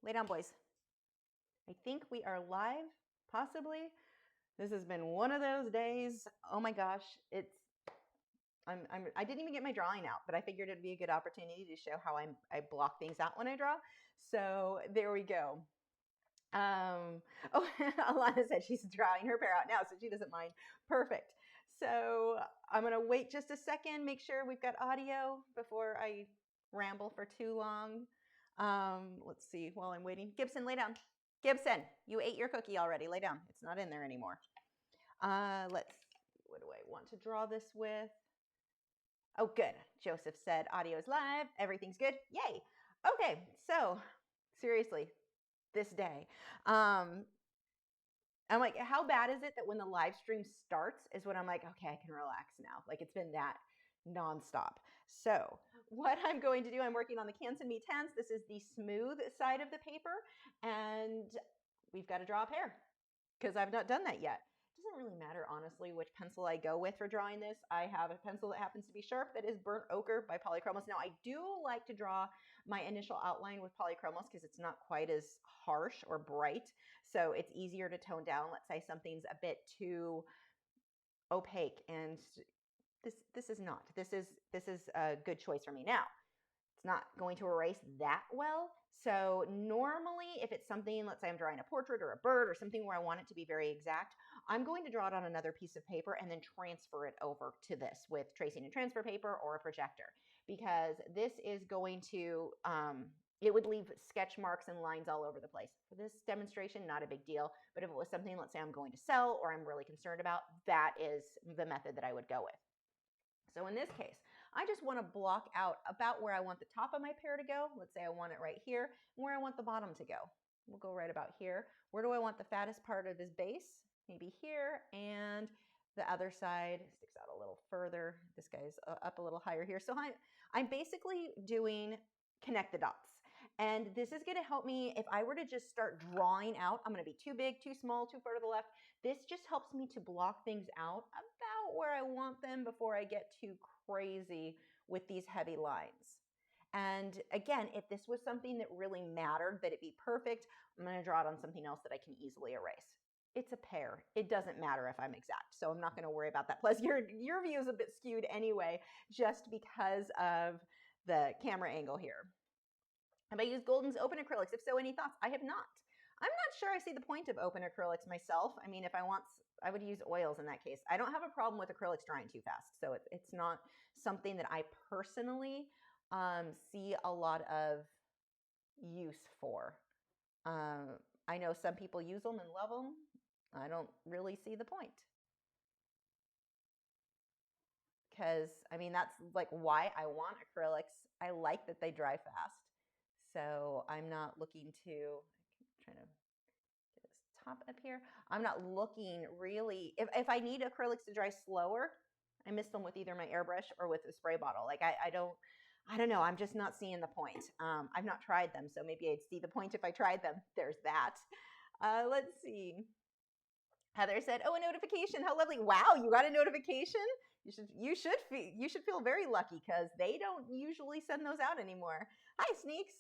Lay down, boys. I think we are live, possibly. This has been one of those days. Oh my gosh, I didn't even get my drawing out, but I figured it'd be a good opportunity to show how I block things out when I draw. So there we go. Oh, Alana said she's drawing her Pear out now, so she doesn't mind. Perfect. So I'm going to wait just a second, make sure we've got audio before I ramble for too long. Let's see while I'm waiting. Gibson, lay down. Gibson, you ate your cookie already. Lay down. It's not in there anymore. Let's see. What do I want to draw this with? Oh, good. Joseph said audio is live. Everything's good. Yay. Okay, so seriously, this day. I'm like, how bad is it that when the live stream starts is when I'm like, okay, I can relax now. Like, it's been that nonstop. So what I'm going to do, I'm working on the Canson Mi-Teintes. This is the smooth side of the paper, and we've got to draw a pear because I've not done that yet. It doesn't really matter, honestly, which pencil I go with for drawing this. I have a pencil that happens to be sharp that is burnt ochre by Polychromos. Now, I do like to draw my initial outline with Polychromos because it's not quite as harsh or bright, so it's easier to tone down. Let's say something's a bit too opaque, and this is not. This is a good choice for me. Now, it's not going to erase that well. So normally if it's something, let's say I'm drawing a portrait or a bird or something where I want it to be very exact, I'm going to draw it on another piece of paper and then transfer it over to this with tracing and transfer paper or a projector, because this is going to, it would leave sketch marks and lines all over the place. For this demonstration, not a big deal, but if it was something, let's say I'm going to sell or I'm really concerned about, that is the method that I would go with. So in this case, I just want to block out about where I want the top of my pear to go. Let's say I want it right here, and where I want the bottom to go. We'll go right about here. Where do I want the fattest part of his base? Maybe here, and the other side sticks out a little further. This guy's up a little higher here. So I'm basically doing connect the dots. And this is going to help me if I were to just start drawing out. I'm going to be too big, too small, too far to the left. This just helps me to block things out about where I want them before I get too crazy with these heavy lines. And again, if this was something that really mattered, that it be perfect, I'm going to draw it on something else that I can easily erase. It's a pear. It doesn't matter if I'm exact, so I'm not going to worry about that. Plus, your view is a bit skewed anyway, just because of the camera angle here. Have I used Golden's open acrylics? If so, any thoughts? I have not. I'm not sure I see the point of open acrylics myself. I mean, if I would use oils in that case. I don't have a problem with acrylics drying too fast, so it's not something that I personally see a lot of use for. I know some people use them and love them. I don't really see the point. Because, I mean, that's like why I want acrylics. I like that they dry fast. So I'm not looking to, I'm trying to get this top up here. I'm not looking really, if I need acrylics to dry slower, I mist them with either my airbrush or with a spray bottle. Like I don't know. I'm just not seeing the point. I've not tried them, so maybe I'd see the point if I tried them. There's that. Let's see. Heather said, "Oh, a notification! How lovely! Wow, you got a notification. You should feel very lucky because they don't usually send those out anymore." Hi, Sneaks.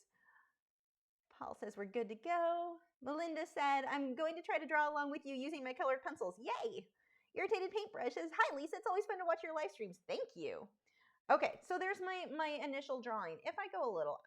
Paul says we're good to go. Melinda said, "I'm going to try to draw along with you using my colored pencils." Yay! Irritated Paintbrushes. Hi, Lisa. It's always fun to watch your live streams. Thank you. Okay, so there's my initial drawing. If I go a little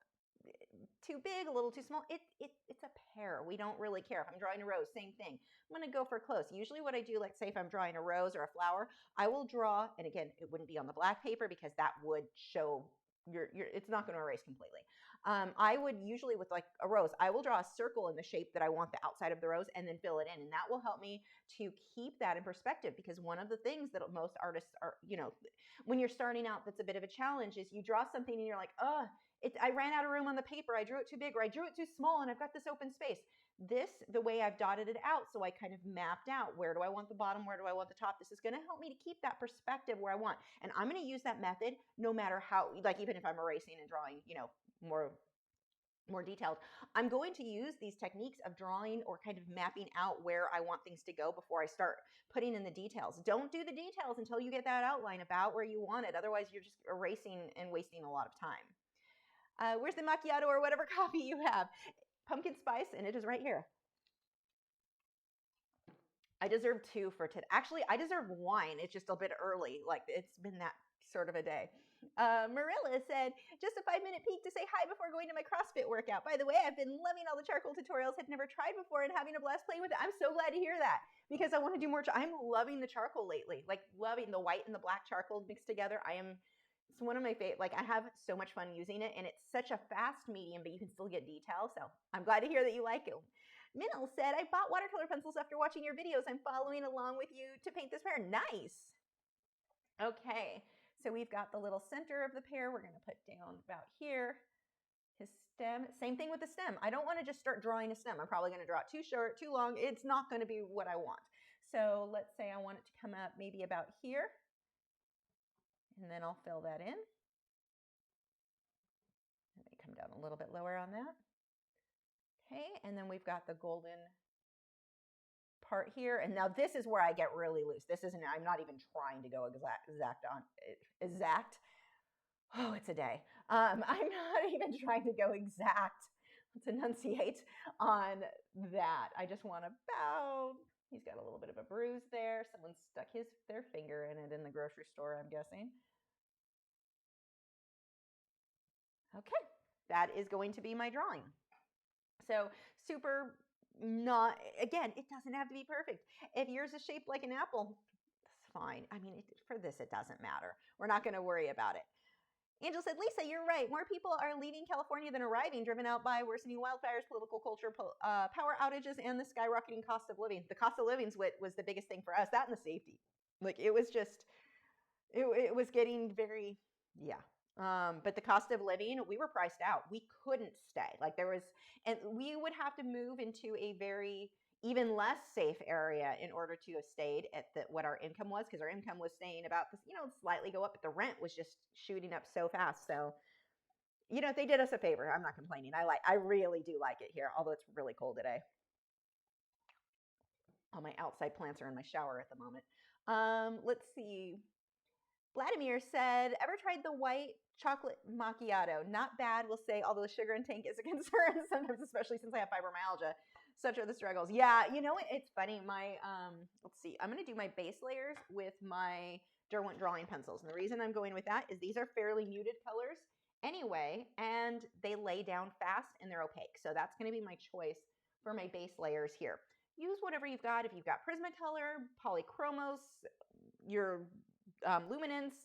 too big, a little too small, it's a pear. We don't really care. If I'm drawing a rose, same thing. I'm going to go for close. Usually what I do, like say if I'm drawing a rose or a flower, I will draw, and again, it wouldn't be on the black paper because that would show it's not going to erase completely. I would usually, with like a rose, I will draw a circle in the shape that I want the outside of the rose and then fill it in. And that will help me to keep that in perspective, because one of the things that most artists are, when you're starting out, that's a bit of a challenge, is you draw something and you're like, oh, I ran out of room on the paper. I drew it too big, or I drew it too small, and I've got this open space. The way I've dotted it out, so I kind of mapped out where do I want the bottom, where do I want the top. This is going to help me to keep that perspective where I want. And I'm going to use that method no matter how, like even if I'm erasing and drawing, more detailed, I'm going to use these techniques of drawing or kind of mapping out where I want things to go before I start putting in the details. Don't do the details until you get that outline about where you want it. Otherwise, you're just erasing and wasting a lot of time. Where's the macchiato or whatever coffee you have? pumpkin spice, and it is right here. I deserve 2 for today. Actually, I deserve wine. It's just a bit early. Like, it's been that sort of a day. Marilla said, just a 5-minute peek to say hi before going to my CrossFit workout. By the way, I've been loving all the charcoal tutorials. Had never tried before and having a blast playing with it. I'm so glad to hear that because I want to do more. I'm loving the charcoal lately, like loving the white and the black charcoal mixed together. It's one of my favorite. Like, I have so much fun using it, and it's such a fast medium, but you can still get detail. So I'm glad to hear that you like it. Minel said, I bought watercolor pencils after watching your videos. I'm following along with you to paint this pear. Nice. Okay, so we've got the little center of the pear. We're going to put down about here. His stem, same thing with the stem. I don't want to just start drawing a stem. I'm probably going to draw it too short, too long. It's not going to be what I want. So let's say I want it to come up maybe about here. And then I'll fill that in. Let me come down a little bit lower on that. Okay, and then we've got the golden part here. And now this is where I get really loose. This isn't, I'm not even trying to go exact. Oh, it's a day. I'm not even trying to go exact. Let's enunciate on that. I just want about, he's got a little bit of a bruise there. Someone stuck their finger in it in the grocery store, I'm guessing. Okay, that is going to be my drawing. So super not, again, it doesn't have to be perfect. If yours is shaped like an apple, that's fine. I mean, for this, it doesn't matter. We're not going to worry about it. Angel said, Lisa, you're right. More people are leaving California than arriving, driven out by worsening wildfires, political culture, power outages, and the skyrocketing cost of living. The cost of living was the biggest thing for us, that and the safety. Like, it was just, it was getting very, yeah. But the cost of living, we were priced out. We couldn't stay. Like, and we would have to move into a very even less safe area in order to have stayed at what our income was, because our income was staying about this, slightly go up, but the rent was just shooting up so fast. So, they did us a favor. I'm not complaining. I really do like it here, although it's really cold today. All my outside plants are in my shower at the moment. Let's see. Vladimir said, ever tried the white chocolate macchiato? Not bad, we'll say, although the sugar intake is a concern sometimes, especially since I have fibromyalgia. Such are the struggles. Yeah, it's funny. Let's see. I'm going to do my base layers with my Derwent drawing pencils. And the reason I'm going with that is these are fairly muted colors anyway, and they lay down fast and they're opaque. So that's going to be my choice for my base layers here. Use whatever you've got. If you've got Prismacolor, Polychromos, your Luminance,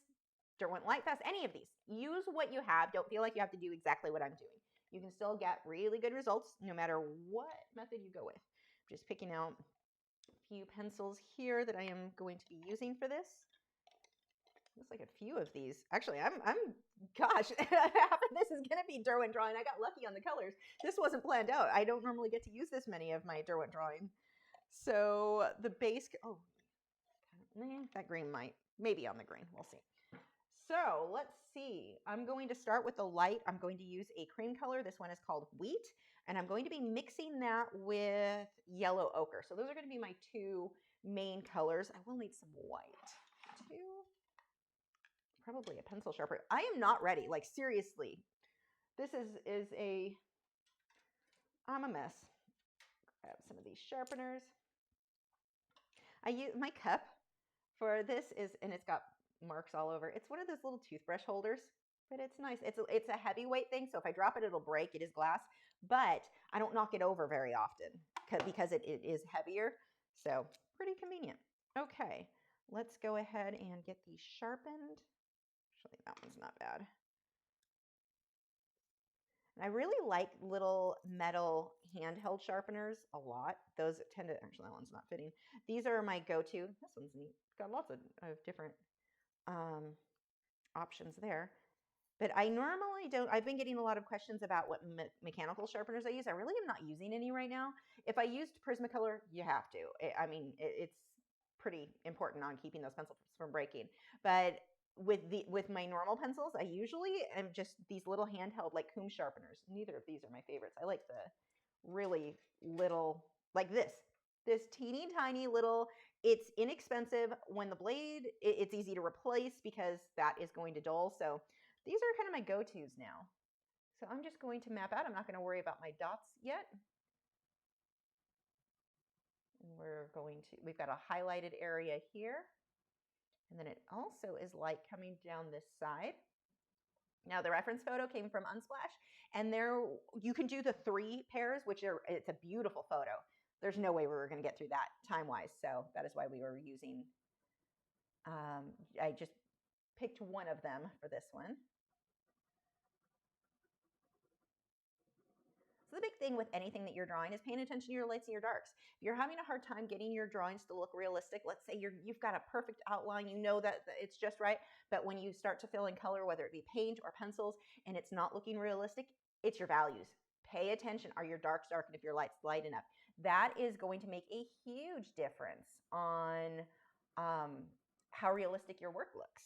Derwent Lightfast, any of these. Use what you have. Don't feel like you have to do exactly what I'm doing. You can still get really good results no matter what method you go with. I'm just picking out a few pencils here that I am going to be using for this. Looks like a few of these. Actually, gosh, half of this is going to be Derwent drawing. I got lucky on the colors. This wasn't planned out. I don't normally get to use this many of my Derwent drawing. So the base, that green might, maybe on the green, we'll see. So let's see. I'm going to start with the light. I'm going to use a cream color. This one is called Wheat, and I'm going to be mixing that with yellow ochre. So those are going to be my 2 main colors. I will need some white too. Probably a pencil sharpener. I am not ready. Like, seriously, this is I'm a mess. Grab some of these sharpeners. I use my cup for this and it's got marks all over. It's one of those little toothbrush holders, but it's nice. It's a heavyweight thing, so if I drop it, it'll break. It is glass, but I don't knock it over very often because it is heavier, so pretty convenient. Okay, let's go ahead and get these sharpened. Actually, that one's not bad. And I really like little metal handheld sharpeners a lot. Those tend to, actually that one's not fitting. These are my go-to. This one's neat. It's got lots of different options there. But I normally don't, I've been getting a lot of questions about what mechanical sharpeners I use. I really am not using any right now. If I used Prismacolor, you have to. It's pretty important on keeping those pencils from breaking. But with my normal pencils, I usually am just these little handheld like comb sharpeners. Neither of these are my favorites. I like the really little, like this teeny tiny little. It's inexpensive. When the blade, it's easy to replace because that is going to dull. So these are kind of my go-tos now. So I'm just going to map out. I'm not going to worry about my dots yet. We've got a highlighted area here. And then it also is light coming down this side. Now the reference photo came from Unsplash, and there you can do the 3 pairs, it's a beautiful photo. There's no way we were going to get through that time-wise, so that is why we were using, I just picked one of them for this one. So the big thing with anything that you're drawing is paying attention to your lights and your darks. If you're having a hard time getting your drawings to look realistic, let's say you've got a perfect outline, you know that it's just right, but when you start to fill in color, whether it be paint or pencils, and it's not looking realistic, it's your values. Pay attention. Are your darks dark, and if your light's light enough? That is going to make a huge difference on how realistic your work looks.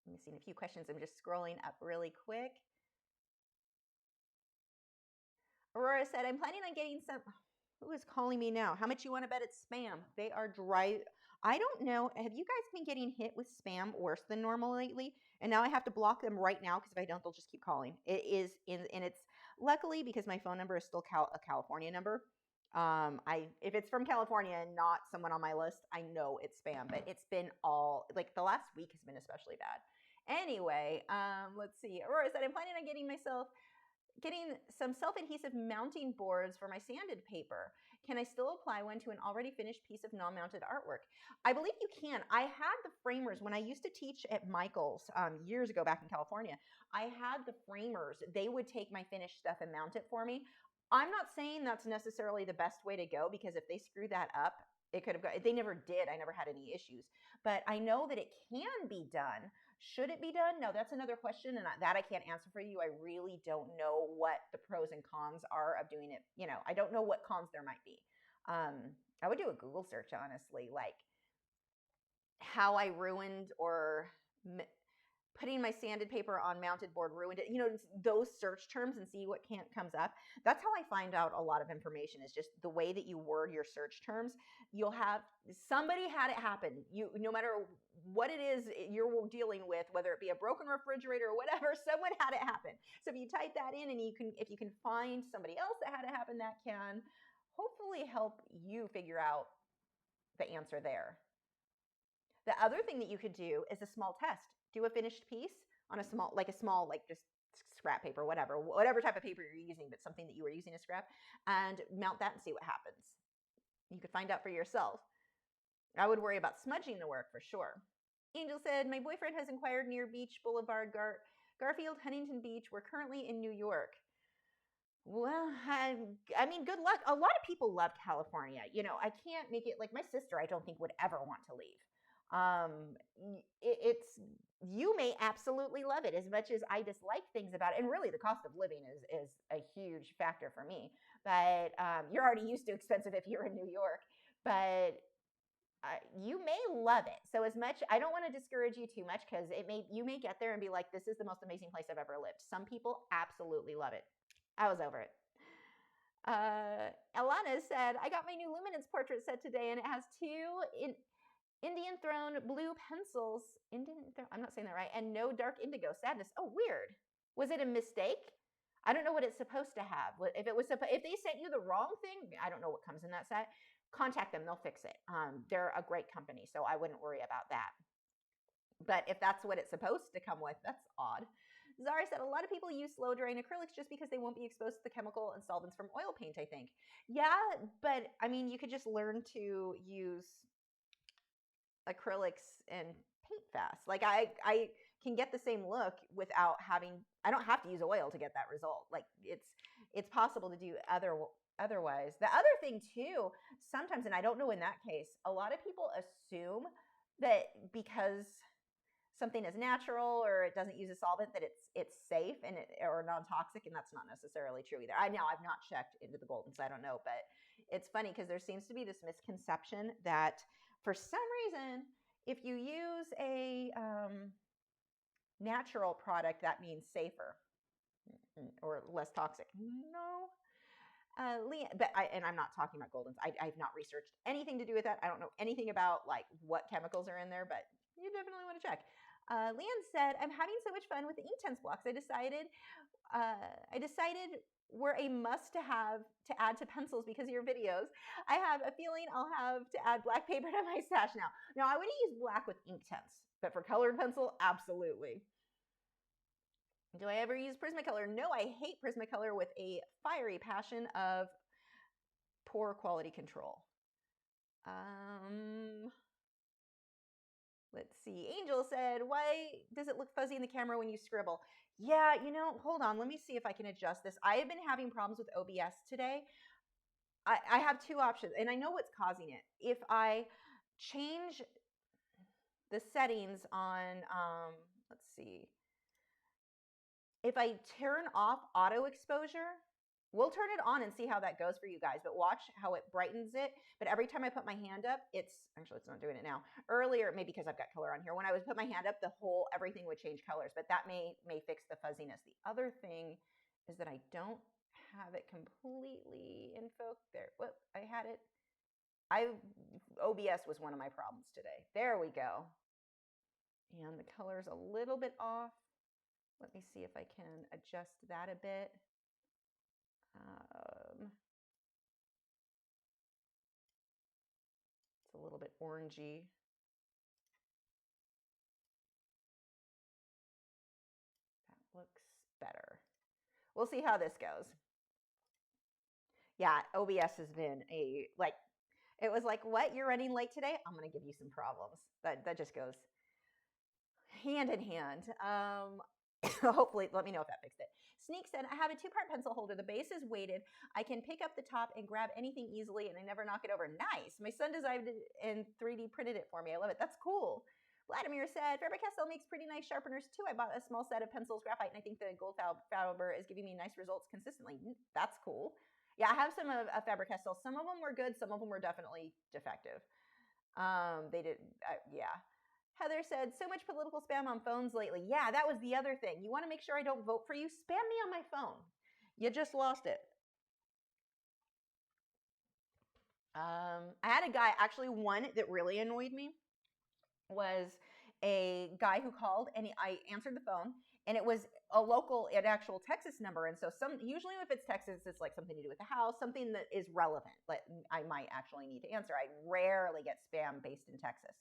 Let me see a few questions. I'm just scrolling up really quick. Aurora said, I'm planning on getting some. Who is calling me now? How much you want to bet it's spam? They are dry. I don't know. Have you guys been getting hit with spam worse than normal lately? And now I have to block them right now because if I don't, they'll just keep calling. It is and it's luckily because my phone number is still a California number. If it's from California and not someone on my list, I know it's spam. But it's been all like the last week has been especially bad. Anyway, let's see. Aurora said, I'm planning on getting some self-adhesive mounting boards for my sanded paper. Can I still apply one to an already finished piece of non-mounted artwork? I believe you can. I had the framers when I used to teach at Michael's years ago back in California. I had the framers. They would take my finished stuff and mount it for me. I'm not saying that's necessarily the best way to go because if they screw that up, it could have got, they never did. I never had any issues. But I know that it can be done. Should it be done? No, that's another question, and that I can't answer for you. I really don't know what the pros and cons are of doing it. You know, I don't know what cons there might be. I would do a Google search, honestly, like how I ruined or putting my sanded paper on mounted board ruined it. You know, those search terms and see what comes up. That's how I find out a lot of information is just the way that you word your search terms. You'll have somebody had it happen. No matter what it is you're dealing with, whether it be a broken refrigerator or whatever, someone had it happen. So if you type that in and if you can find somebody else that had it happen, that can hopefully help you figure out the answer there. The other thing that you could do is a small test. Do a finished piece on a small, just scrap paper, whatever type of paper you're using, but something that you were using as scrap, and mount that and see what happens. You could find out for yourself. I would worry about smudging the work for sure. Angel said, my boyfriend has inquired near Beach Boulevard, Garfield, Huntington Beach. We're currently in New York. Well, I mean, good luck. A lot of people love California. You know, I can't make it, like my sister, I don't think would ever want to leave. You may absolutely love it as much as I dislike things about it. And really the cost of living is a huge factor for me, but you're already used to expensive if you're in New York, but you may love it. So as much, I don't want to discourage you too much because you may get there and be like, this is the most amazing place I've ever lived. Some people absolutely love it. I was over it. Alana said, I got my new luminance portrait set today and it has 2 Indian throne blue pencils. I'm not saying that right. And no dark indigo. Sadness. Oh, weird. Was it a mistake? I don't know what it's supposed to have. If they sent you the wrong thing, I don't know what comes in that set. Contact them. They'll fix it. They're a great company, so I wouldn't worry about that. But if that's what it's supposed to come with, that's odd. Zara said, a lot of people use slow drying acrylics just because they won't be exposed to the chemical and solvents from oil paint, I think. Yeah, but I mean, you could just learn to use acrylics and paint fast. Like I can get the same look without I don't have to use oil to get that result. Like it's possible to do otherwise. The other thing too, sometimes, and I don't know in that case, a lot of people assume that because something is natural or it doesn't use a solvent that it's safe or non-toxic, and that's not necessarily true either. I've not checked into the golden, so I don't know, but it's funny because there seems to be this misconception that for some reason, if you use a natural product, that means safer or less toxic. No. And I'm not talking about Goldens. I've not researched anything to do with that. I don't know anything about like what chemicals are in there, but you definitely want to check. Leanne said, I'm having so much fun with the Inktense blocks. I decided were a must to have to add to pencils because of your videos. I have a feeling I'll have to add black paper to my stash now. Now, I wouldn't use black with Inktense, but for colored pencil, absolutely. Do I ever use Prismacolor? No, I hate Prismacolor with a fiery passion of poor quality control. Let's see. Angel said, why does it look fuzzy in the camera when you scribble? Yeah, you know, hold on. Let me see if I can adjust this. I have been having problems with OBS today. I have two options, and I know what's causing it. If I change the settings on, let's see. If I turn off auto exposure, we'll turn it on and see how that goes for you guys, but watch how it brightens it. But every time I put my hand up, it's not doing it now. Earlier, maybe because I've got color on here, when I would put my hand up, everything would change colors, but that may fix the fuzziness. The other thing is that I don't have it completely in focus. There, whoop, I had it. OBS was one of my problems today. There we go. And the color's a little bit off. Let me see if I can adjust that a bit. It's a little bit orangey. That looks better. We'll see how this goes. Yeah, OBS has been it was like, what, you're running late today? I'm going to give you some problems. That just goes hand in hand. Hopefully, let me know if that fixed it. Sneak said, I have a 2-part pencil holder. The base is weighted. I can pick up the top and grab anything easily, and I never knock it over. Nice. My son designed it and 3D printed it for me. I love it. That's cool. Vladimir said, Faber-Castell makes pretty nice sharpeners too. I bought a small set of pencils, graphite, and I think the gold fiber is giving me nice results consistently. That's cool. Yeah, I have some of Faber-Castell. Some of them were good. Some of them were definitely defective. Yeah. Heather said, so much political spam on phones lately. Yeah, that was the other thing. You want to make sure I don't vote for you? Spam me on my phone. You just lost it. I had a guy, actually one that really annoyed me was a guy who called, and I answered the phone, and it was an actual Texas number. And so usually if it's Texas, it's like something to do with the house, something that is relevant, but I might actually need to answer. I rarely get spam based in Texas.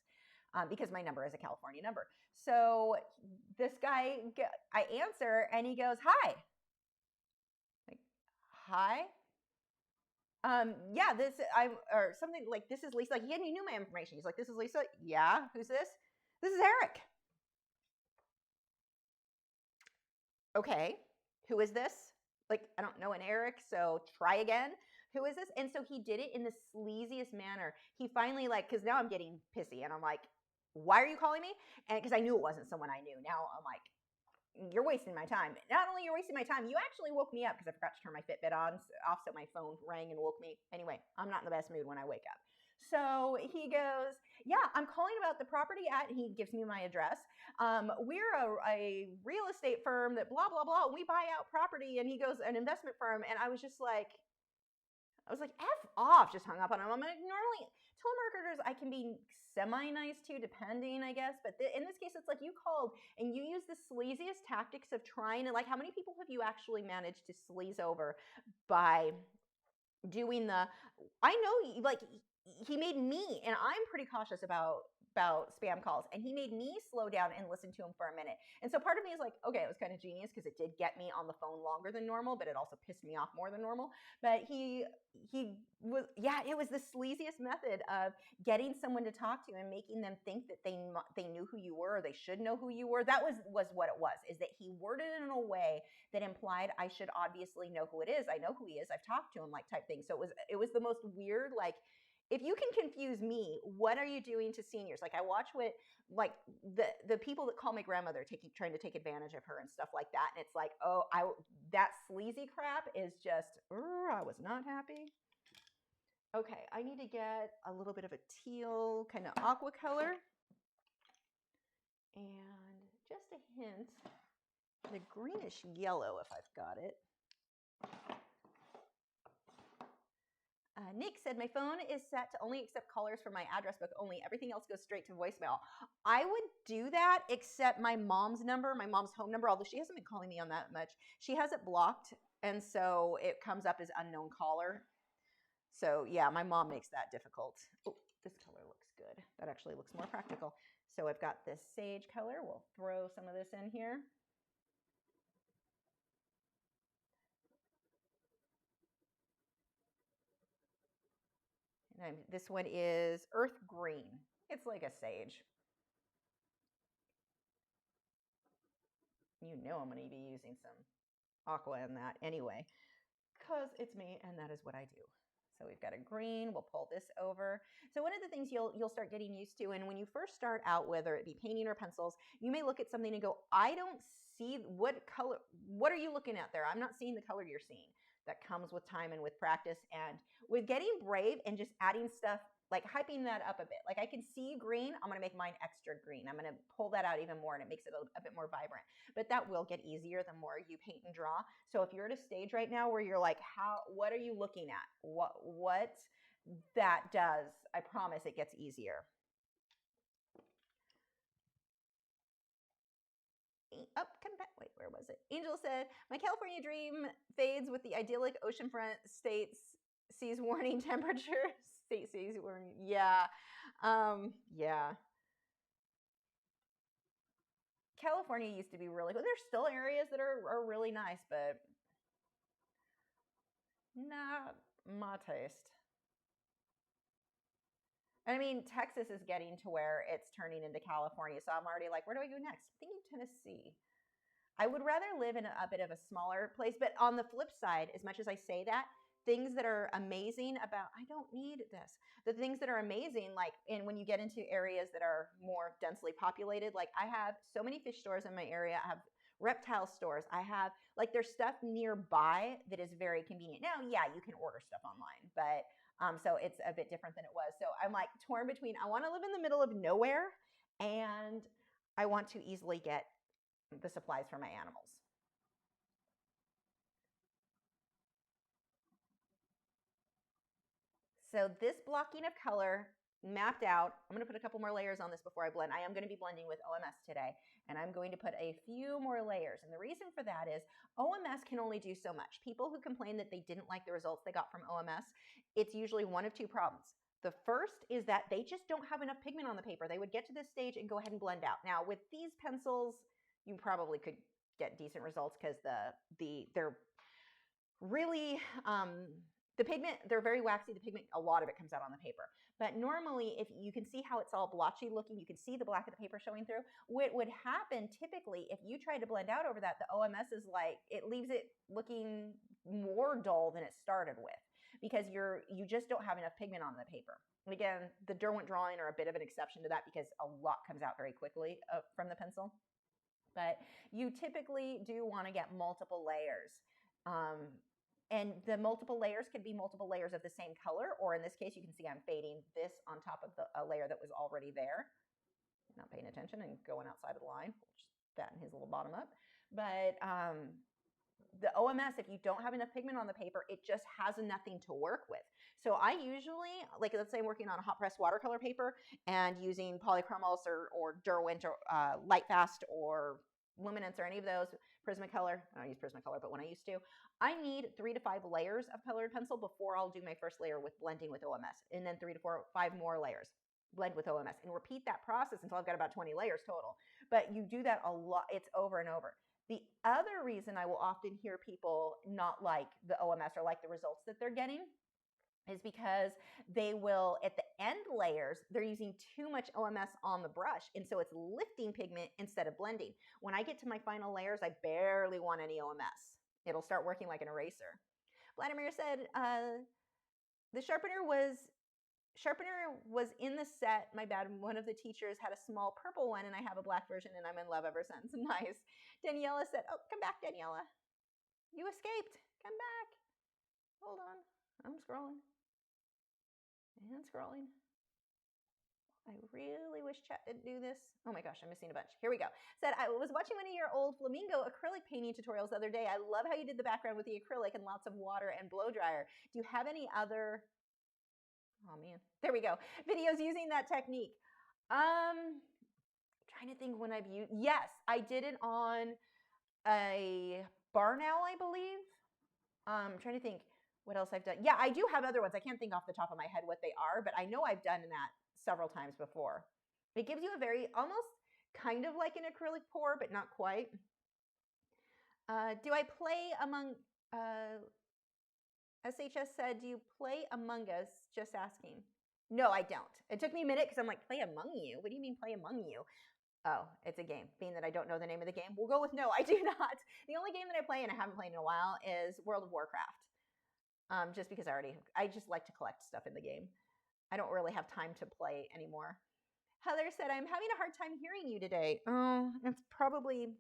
Because my number is a California number. So this guy, I answer, and he goes, hi. Like, hi? Yeah, or something like, this is Lisa. Like, he knew my information. He's like, this is Lisa. Yeah, who's this? This is Eric. Okay, who is this? Like, I don't know an Eric, so try again. Who is this? And so he did it in the sleaziest manner. He finally, because now I'm getting pissy, and I'm like, why are you calling me? And because I knew it wasn't someone I knew. Now I'm like, you're wasting my time. Not only you're wasting my time, you actually woke me up because I forgot to turn my Fitbit on off, so my phone rang and woke me. Anyway, I'm not in the best mood when I wake up. So he goes, yeah, I'm calling about the property he gives me my address. We're a real estate firm that blah, blah, blah. We buy out property. And he goes, an investment firm. And I was like, F off, just hung up on him. I'm like, normally telemarketers I can be semi-nice to, depending, I guess. But in this case, it's like you called and you use the sleaziest tactics of trying to, like, how many people have you actually managed to sleaze over by doing I know, like, he made me, and I'm pretty cautious about spam calls, and he made me slow down and listen to him for a minute. And so part of me is like, okay, it was kind of genius because it did get me on the phone longer than normal, but it also pissed me off more than normal. But it was the sleaziest method of getting someone to talk to and making them think that they knew who you were, or they should know who you were. That was what it was, is that he worded it in a way that implied I should obviously know who it is. I know who he is. I've talked to him, like, type thing. So it was the most weird, like, if you can confuse me, what are you doing to seniors? Like, I watch the people that call my grandmother trying to take advantage of her and stuff like that. And it's like, that sleazy crap is just, I was not happy. Okay, I need to get a little bit of a teal kind of aqua color. And just a hint, the greenish yellow, if I've got it. Nick said, my phone is set to only accept callers from my address book only. Everything else goes straight to voicemail. I would do that except my mom's number, my mom's home number, although she hasn't been calling me on that much. She has it blocked, and so it comes up as unknown caller. So yeah, my mom makes that difficult. Oh, this color looks good. That actually looks more practical. So I've got this sage color. We'll throw some of this in here. And this one is earth green. It's like a sage. You know I'm going to be using some aqua in that anyway, because it's me and that is what I do. So we've got a green, we'll pull this over. So one of the things you'll start getting used to, and when you first start out, whether it be painting or pencils, you may look at something and go, I don't see what color, what are you looking at there? I'm not seeing the color you're seeing. That comes with time and with practice and with getting brave and just adding stuff, like hyping that up a bit. Like I can see green, I'm gonna make mine extra green. I'm gonna pull that out even more and it makes it a bit more vibrant. But that will get easier the more you paint and draw. So if you're at a stage right now where you're like, what are you looking at? What that does, I promise it gets easier. Up, come back. Wait, where was it? Angel said, my California dream fades with the idyllic oceanfront states sees warning temperature. State sees warning. Yeah. Yeah. California used to be really cool. There's still areas that are really nice, but not my taste. I mean, Texas is getting to where it's turning into California. So I'm already like, where do I go next? I'm thinking Tennessee. I would rather live in a bit of a smaller place. But on the flip side, as much as I say that, things that are amazing about, I don't need this. The things that are amazing, like, and when you get into areas that are more densely populated, like I have so many fish stores in my area. I have reptile stores. I have, like, there's stuff nearby that is very convenient. Now, yeah, you can order stuff online, but so it's a bit different than it was. So I'm like torn between, I want to live in the middle of nowhere and I want to easily get the supplies for my animals. So this blocking of color mapped out, I'm going to put a couple more layers on this before I blend. I am going to be blending with OMS today, and I'm going to put a few more layers. And the reason for that is OMS can only do so much. People who complain that they didn't like the results they got from OMS, it's usually one of two problems. The first is that they just don't have enough pigment on the paper. They would get to this stage and go ahead and blend out. Now, with these pencils, you probably could get decent results because they're really the pigment, they're very waxy. The pigment, a lot of it comes out on the paper. But normally, if you can see how it's all blotchy looking, you can see the black of the paper showing through. What would happen typically if you try to blend out over that, the OMS is like, it leaves it looking more dull than it started with because you just don't have enough pigment on the paper. And again, the Derwent drawing are a bit of an exception to that because a lot comes out very quickly from the pencil. But you typically do want to get multiple layers. And the multiple layers could be multiple layers of the same color, or in this case, you can see I'm fading this on top of a layer that was already there. Not paying attention and going outside of the line, which is fatten his little bottom up. But the OMS, if you don't have enough pigment on the paper, it just has nothing to work with. So I usually, like let's say I'm working on a hot press watercolor paper and using polychromos or Derwent or Lightfast or Luminance or any of those, Prismacolor. I don't use Prismacolor, but when I used to, I need 3 to 5 layers of colored pencil before I'll do my first layer with blending with OMS, and then 3 to 5 more layers, blend with OMS, and repeat that process until I've got about 20 layers total. But you do that a lot. It's over and over. The other reason I will often hear people not like the OMS or like the results that they're getting is because they will, at the end layers, they're using too much OMS on the brush. And so it's lifting pigment instead of blending. When I get to my final layers, I barely want any OMS. It'll start working like an eraser. Vladimir said, the sharpener was in the set. My bad. One of the teachers had a small purple one and I have a black version and I'm in love ever since. Nice. Daniela said, oh, come back, Daniela. You escaped. Come back. Hold on. I'm scrolling. And scrolling. I really wish chat didn't do this. Oh my gosh, I'm missing a bunch. Here we go. Said, I was watching one of your old flamingo acrylic painting tutorials the other day. I love how you did the background with the acrylic and lots of water and blow dryer. Do you have any other Oh man, there we go. Videos using that technique. Trying to think when I've used, yes, I did it on a barn owl, I believe. I'm trying to think what else I've done. Yeah, I do have other ones. I can't think off the top of my head what they are, but I know I've done that several times before. It gives you a very, almost kind of like an acrylic pour, but not quite. Do I play among, SHS said, do you play Among Us? Just asking. No, I don't. It took me a minute because I'm like, play among you? What do you mean play among you? Oh, it's a game. Being that I don't know the name of the game, we'll go with no, I do not. The only game that I play, and I haven't played in a while, is World of Warcraft. Just because I just like to collect stuff in the game. I don't really have time to play anymore. Heather said, I'm having a hard time hearing you today. Oh, it's probably,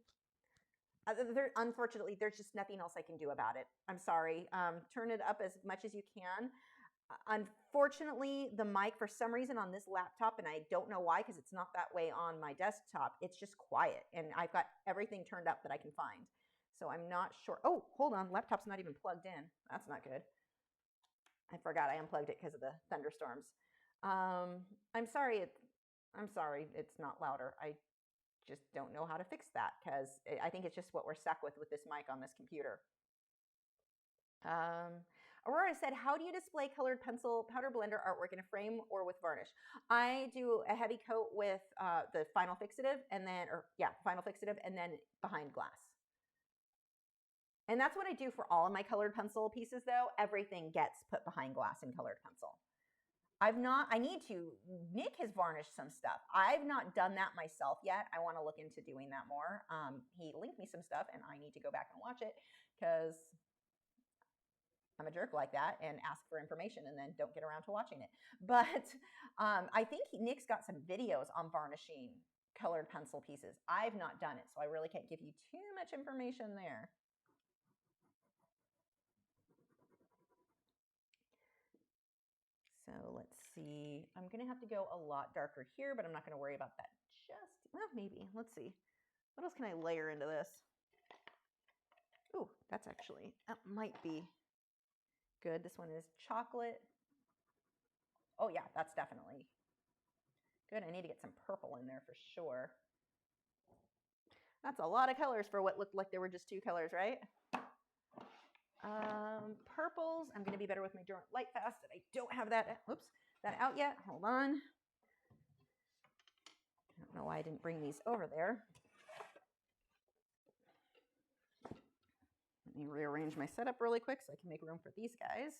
unfortunately, there's just nothing else I can do about it. I'm sorry. Turn it up as much as you can. Unfortunately, the mic, for some reason on this laptop, and I don't know why because it's not that way on my desktop, it's just quiet. And I've got everything turned up that I can find. So I'm not sure. Oh, hold on. Laptop's not even plugged in. That's not good. I forgot I unplugged it because of the thunderstorms. I'm sorry. I'm sorry it's not louder. I just don't know how to fix that because I think it's just what we're stuck with this mic on this computer. Aurora said, how do you display colored pencil powder blender artwork in a frame or with varnish? I do a heavy coat with the final fixative and then, final fixative and then behind glass. And that's what I do for all of my colored pencil pieces though. Everything gets put behind glass in colored pencil. I need to. Nick has varnished some stuff. I've not done that myself yet. I want to look into doing that more. He linked me some stuff and I need to go back and watch it because I'm a jerk like that and ask for information and then don't get around to watching it. But I think Nick's got some videos on varnishing colored pencil pieces. I've not done it, so I really can't give you too much information there. So let's see. I'm going to have to go a lot darker here, but I'm not going to worry about that just, well, maybe. Let's see. What else can I layer into this? Oh, that might be good. This one is chocolate. Oh yeah, that's definitely good. I need to get some purple in there for sure. That's a lot of colors for what looked like there were just two colors, right? Purples. I'm going to be better with my Durant Light Fast. I don't have that. Oops, that out yet. Hold on. I don't know why I didn't bring these over there. Let me rearrange my setup really quick so I can make room for these guys.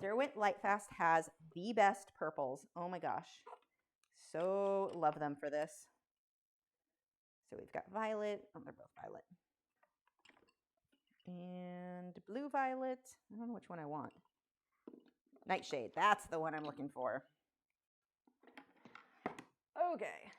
Derwent Lightfast has the best purples. Oh my gosh. So love them for this. So we've got violet. Oh, they're both violet. And blue violet. I don't know which one I want. Nightshade. That's the one I'm looking for. Okay.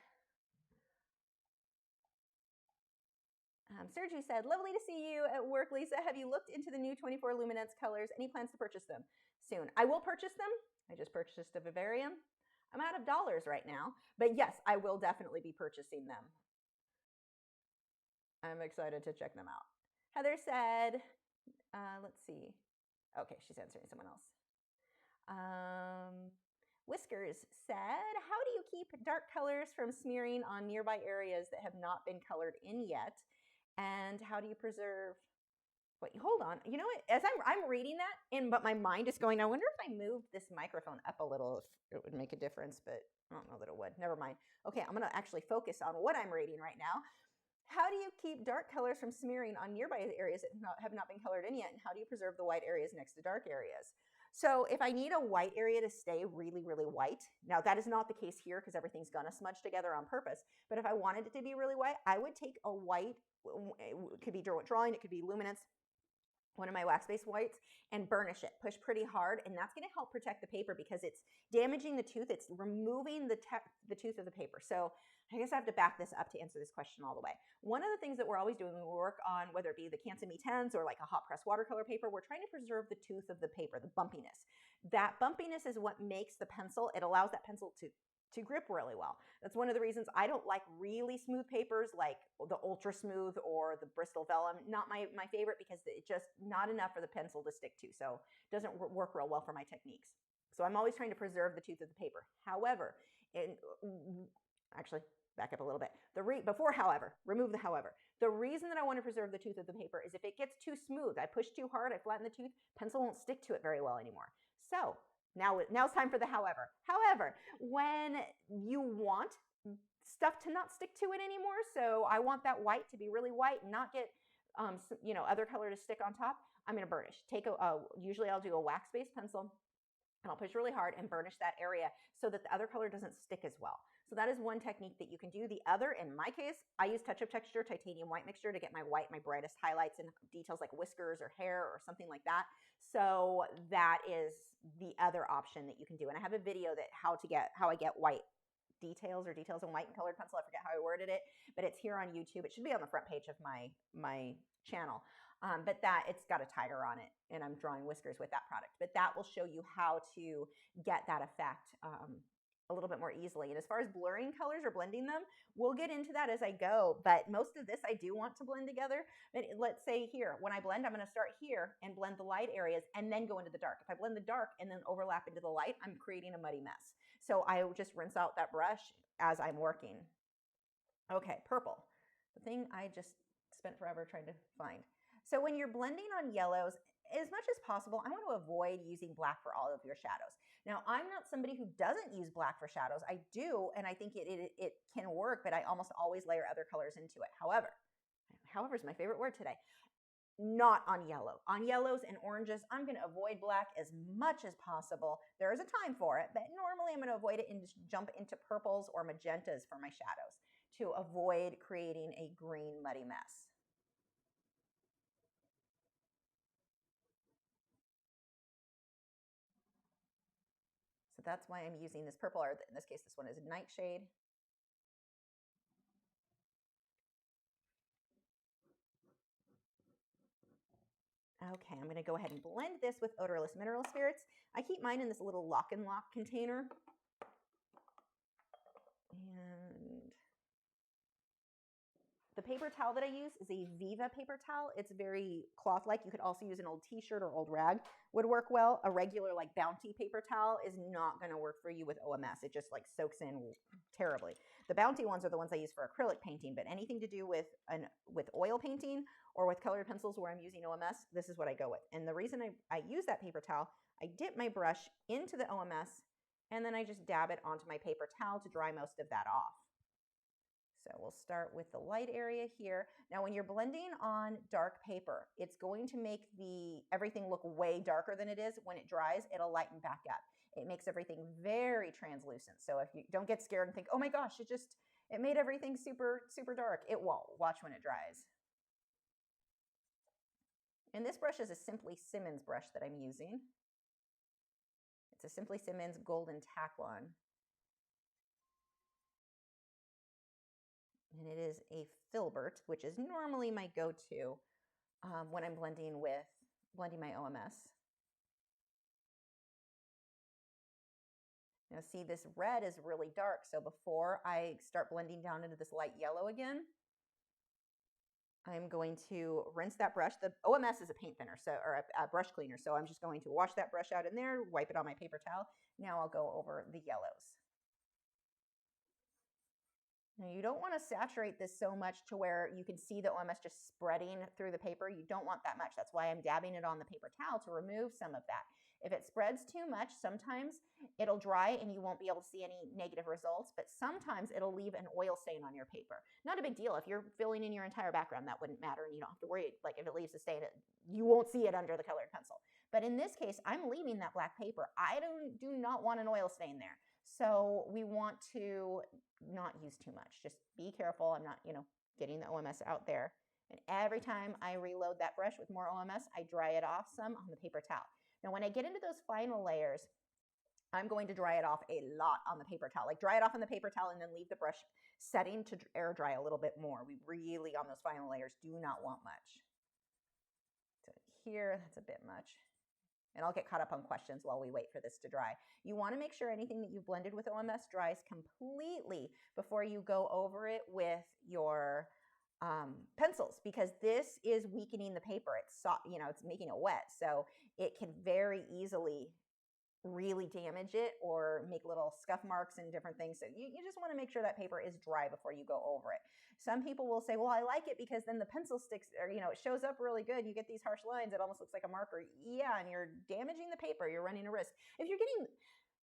Sergi said, lovely to see you at work, Lisa. Have you looked into the new 24 luminance colors? Any plans to purchase them soon? I will purchase them. I just purchased a Vivarium. I'm out of dollars right now, but yes, I will definitely be purchasing them. I'm excited to check them out. Heather said, let's see. Okay, she's answering someone else. Whiskers said, how do you keep dark colors from smearing on nearby areas that have not been colored in yet? And how do you preserve, wait, hold on. You know what, as I'm reading that, but my mind is going, I wonder if I moved this microphone up a little, if it would make a difference, but I don't know that it would. Never mind. Okay, I'm going to actually focus on what I'm reading right now. How do you keep dark colors from smearing on nearby areas that have not been colored in yet? And how do you preserve the white areas next to dark areas? So if I need a white area to stay really, really white, now that is not the case here because everything's gonna smudge together on purpose, but if I wanted it to be really white, I would take a white, it could be drawing, it could be luminance, one of my wax-based whites, and burnish it, push pretty hard, and that's gonna help protect the paper because it's damaging the tooth, it's removing the tooth of the paper. So I guess I have to back this up to answer this question all the way. One of the things that we're always doing when we work on, whether it be the Canson Mi-Teintes or like a hot press watercolor paper, we're trying to preserve the tooth of the paper, the bumpiness. That bumpiness is what makes the pencil, it allows that pencil to to grip really well. That's one of the reasons I don't like really smooth papers like the ultra smooth or the Bristol vellum. Not my favorite because it's just not enough for the pencil to stick to. So it doesn't work real well for my techniques. So I'm always trying to preserve the tooth of the paper. However, actually back up a little bit. However, remove the however. The reason that I want to preserve the tooth of the paper is if it gets too smooth, I push too hard, I flatten the tooth, pencil won't stick to it very well anymore. So now it's time for the however. However, when you want stuff to not stick to it anymore, so I want that white to be really white and not get other color to stick on top, I'm going to burnish. Usually I'll do a wax-based pencil, and I'll push really hard and burnish that area so that the other color doesn't stick as well. So that is one technique that you can do. The other, in my case, I use touch-up texture titanium white mixture to get my white, my brightest highlights and details like whiskers or hair or something like that. So that is the other option that you can do. And I have a video that how I get white details in white and colored pencil. I forget how I worded it, but it's here on YouTube. It should be on the front page of my channel. But it's got a tiger on it, and I'm drawing whiskers with that product. But that will show you how to get that effect a little bit more easily. And as far as blurring colors or blending them, we'll get into that as I go. But most of this I do want to blend together. But let's say here, when I blend, I'm going to start here and blend the light areas and then go into the dark. If I blend the dark and then overlap into the light, I'm creating a muddy mess. So I will just rinse out that brush as I'm working. Okay, purple. The thing I just spent forever trying to find. So when you're blending on yellows, as much as possible, I want to avoid using black for all of your shadows. Now, I'm not somebody who doesn't use black for shadows. I do, and I think it can work, but I almost always layer other colors into it. However is my favorite word today. Not on yellow. On yellows and oranges, I'm going to avoid black as much as possible. There is a time for it, but normally I'm going to avoid it and just jump into purples or magentas for my shadows to avoid creating a green muddy mess. So that's why I'm using this purple, or in this case, this one is a nightshade. Okay, I'm going to go ahead and blend this with odorless mineral spirits. I keep mine in this little lock and lock container. And the paper towel that I use is a Viva paper towel. It's very cloth-like. You could also use an old t-shirt or old rag, would work well. A regular like Bounty paper towel is not going to work for you with OMS. It just like soaks in terribly. The Bounty ones are the ones I use for acrylic painting, but anything to do with oil painting or with colored pencils where I'm using OMS, this is what I go with. And the reason I use that paper towel, I dip my brush into the OMS and then I just dab it onto my paper towel to dry most of that off. So we'll start with the light area here. Now, when you're blending on dark paper, it's going to make everything look way darker than it is. When it dries, it'll lighten back up. It makes everything very translucent. So if you don't get scared and think, oh my gosh, it made everything super, super dark. It won't. Watch when it dries. And this brush is a Simply Simmons brush that I'm using. It's a Simply Simmons Golden Taklon. And it is a filbert, which is normally my go-to when I'm blending my OMS. Now see, this red is really dark, so before I start blending down into this light yellow again, I'm going to rinse that brush. The OMS is a paint thinner, or a brush cleaner, so I'm just going to wash that brush out in there, wipe it on my paper towel. Now I'll go over the yellows. Now you don't want to saturate this so much to where you can see the OMS just spreading through the paper. You don't want that much. That's why I'm dabbing it on the paper towel to remove some of that. If it spreads too much, sometimes it'll dry and you won't be able to see any negative results, but sometimes it'll leave an oil stain on your paper. Not a big deal. If you're filling in your entire background, that wouldn't matter and you don't have to worry. Like if it leaves a stain, you won't see it under the colored pencil. But in this case, I'm leaving that black paper. I do not want an oil stain there. So we want to not use too much. Just be careful. I'm not, getting the OMS out there. And every time I reload that brush with more OMS, I dry it off some on the paper towel. Now, when I get into those final layers, I'm going to dry it off a lot on the paper towel. Like dry it off on the paper towel and then leave the brush setting to air dry a little bit more. We really, on those final layers, do not want much. So here, that's a bit much. And I'll get caught up on questions while we wait for this to dry. You want to make sure anything that you've blended with OMS dries completely before you go over it with your pencils, because this is weakening the paper. It's soft, you know, it's making it wet, so it can very easily really damage it or make little scuff marks and different things. So you just want to make sure that paper is dry before you go over it. Some people will say, well, I like it because then the pencil sticks, or, you know, it shows up really good. You get these harsh lines. It almost looks like a marker. Yeah, and you're damaging the paper. You're running a risk. If you're getting,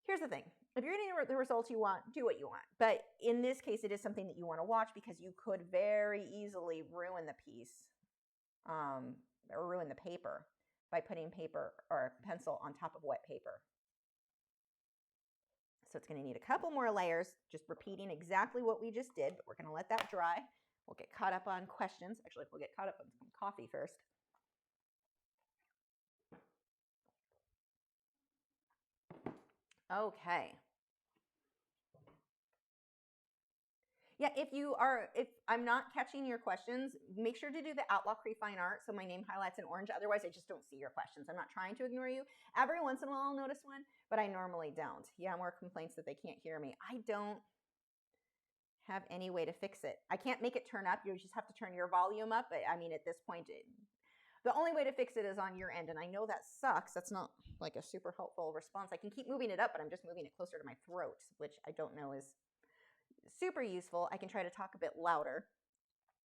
here's the thing. If you're getting the results you want, do what you want. But in this case, it is something that you want to watch because you could very easily ruin the piece or ruin the paper by putting paper or pencil on top of wet paper. So it's going to need a couple more layers, just repeating exactly what we just did, but we're going to let that dry. We'll get caught up on questions. Actually, we'll get caught up on some coffee first. Okay. Yeah, if I'm not catching your questions, make sure to do the Lachri fine art so my name highlights in orange. Otherwise, I just don't see your questions. I'm not trying to ignore you. Every once in a while, I'll notice one, but I normally don't. Yeah, more complaints that they can't hear me. I don't have any way to fix it. I can't make it turn up. You just have to turn your volume up. But I mean, at this point, the only way to fix it is on your end. And I know that sucks. That's not like a super helpful response. I can keep moving it up, but I'm just moving it closer to my throat, which I don't know is super useful. I can try to talk a bit louder.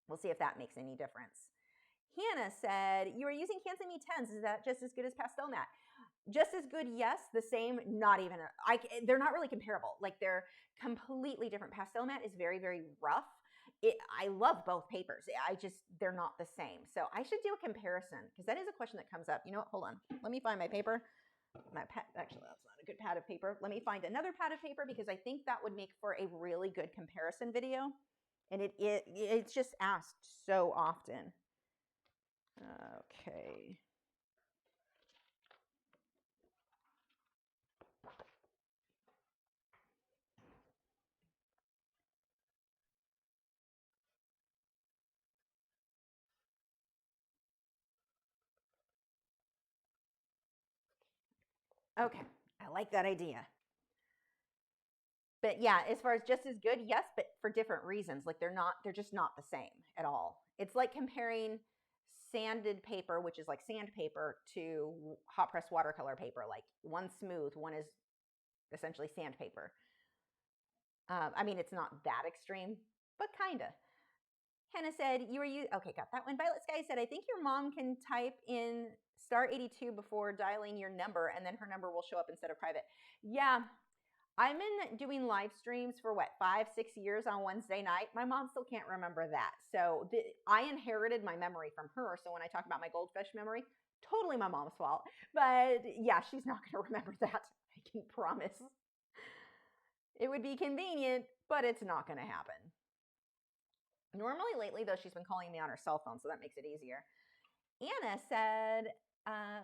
We'll see if that makes any difference. Hannah said, you are using Canson Mi-Teintes. Is that just as good as pastel mat? Just as good, yes. The same, not even. They're not really comparable. Like, they're completely different. Pastel mat is very, very rough. I love both papers. They're not the same. So I should do a comparison because that is a question that comes up. You know what? Hold on. Let me find my paper. Actually, that's not a good pad of paper. Let me find another pad of paper because I think that would make for a really good comparison video. And it's just asked so often. Okay. Okay, I like that idea. But yeah, as far as just as good, yes, but for different reasons. Like, they're just not the same at all. It's like comparing sanded paper, which is like sandpaper, to hot press watercolor paper. Like, one's smooth, one is essentially sandpaper. I mean, it's not that extreme, but kinda. Hannah said, okay, got that one. Violet Sky said, I think your mom can type in *82 before dialing your number, and then her number will show up instead of private. Yeah, I've been doing live streams for 5-6 years on Wednesday night. My mom still can't remember that. So I inherited my memory from her. So when I talk about my goldfish memory, totally my mom's fault. But yeah, she's not going to remember that. I can promise. It would be convenient, but it's not going to happen. Normally lately, though, she's been calling me on her cell phone, so that makes it easier. Anna said,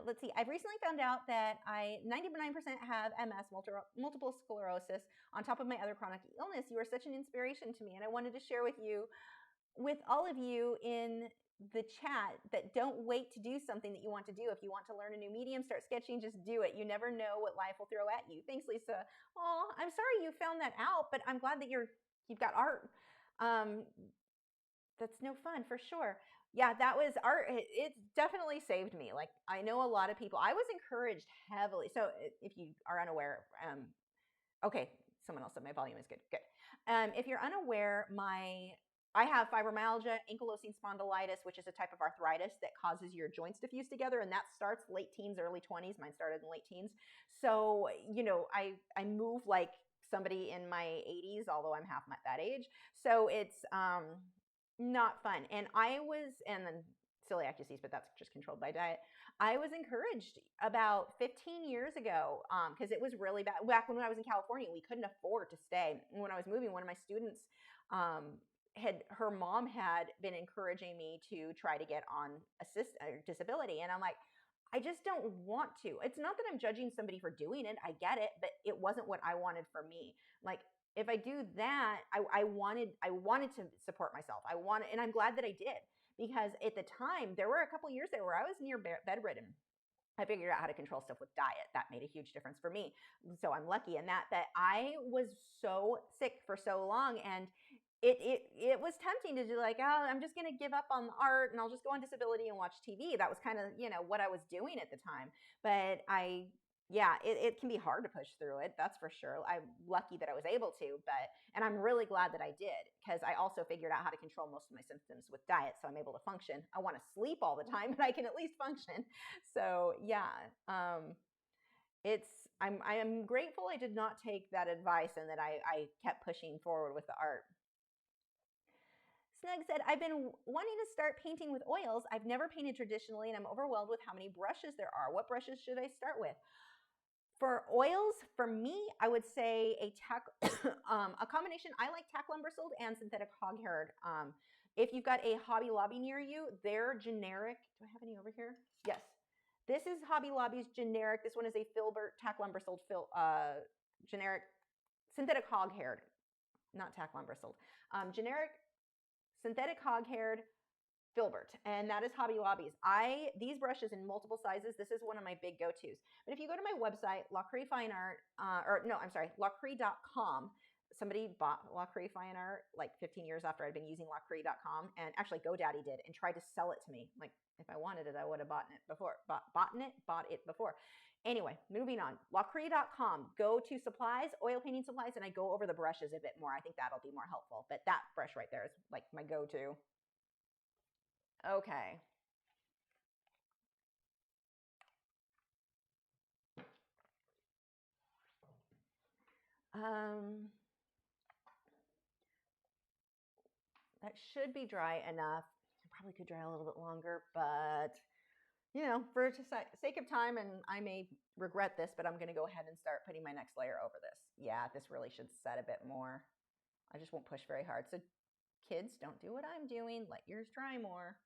let's see, I've recently found out that I 99% have MS, multiple sclerosis, on top of my other chronic illness. You are such an inspiration to me, and I wanted to share with all of you in the chat that don't wait to do something that you want to do. If you want to learn a new medium, start sketching, just do it. You never know what life will throw at you. Thanks, Lisa. Oh, I'm sorry you found that out, but I'm glad that you've got art. That's no fun for sure. Yeah, that was art. It definitely saved me. Like, I know a lot of people, I was encouraged heavily. So if you are unaware, okay, someone else said my volume is good. Good. If you're unaware, I have fibromyalgia, ankylosing spondylitis, which is a type of arthritis that causes your joints to fuse together, and that starts late teens, early 20s. Mine started in late teens. So, you know, I move like somebody in my 80s, although I'm half that age. So it's not fun. And then celiac disease, but that's just controlled by diet. I was encouraged about 15 years ago because it was really bad. Back when I was in California, we couldn't afford to stay. And when I was moving, one of my students her mom had been encouraging me to try to get on disability. And I'm like, I just don't want to. It's not that I'm judging somebody for doing it. I get it, but it wasn't what I wanted for me. Like, if I do that, I wanted to support myself. And I'm glad that I did, because at the time there were a couple years there where I was near bedridden. I figured out how to control stuff with diet. That made a huge difference for me. So I'm lucky in that I was so sick for so long, and it was tempting to do, like, oh, I'm just going to give up on the art and I'll just go on disability and watch TV. That was kind of, what I was doing at the time. But it can be hard to push through it. That's for sure. I'm lucky that I was able to, and I'm really glad that I did, because I also figured out how to control most of my symptoms with diet. So I'm able to function. I want to sleep all the time, but I can at least function. So yeah, I am grateful I did not take that advice and that I kept pushing forward with the art. Snug said, I've been wanting to start painting with oils. I've never painted traditionally, and I'm overwhelmed with how many brushes there are. What brushes should I start with? For oils, for me, I would say a combination. I like tack lumber-soled and synthetic hog-haired. If you've got a Hobby Lobby near you, they're generic. Do I have any over here? Yes. This is Hobby Lobby's generic. This one is a Filbert tack lumber-soled generic synthetic hog-haired, not tack lumber-soled. Generic synthetic hog-haired Filbert, and that is Hobby Lobby's. These brushes in multiple sizes, this is one of my big go-tos. But if you go to my website, Lachri Fine Art, Lachri.com, somebody bought Lachri Fine Art like 15 years after I'd been using Lachri.com, and actually GoDaddy did, and tried to sell it to me. Like, if I wanted it, I would have bought it before. Anyway, moving on. Lachri.com. Go to supplies, oil painting supplies, and I go over the brushes a bit more. I think that'll be more helpful. But that brush right there is like my go-to. Okay. That should be dry enough. I probably could dry a little bit longer, but for sake of time, and I may regret this, but I'm going to go ahead and start putting my next layer over this. Yeah, this really should set a bit more. I just won't push very hard. So kids, don't do what I'm doing. Let yours dry more.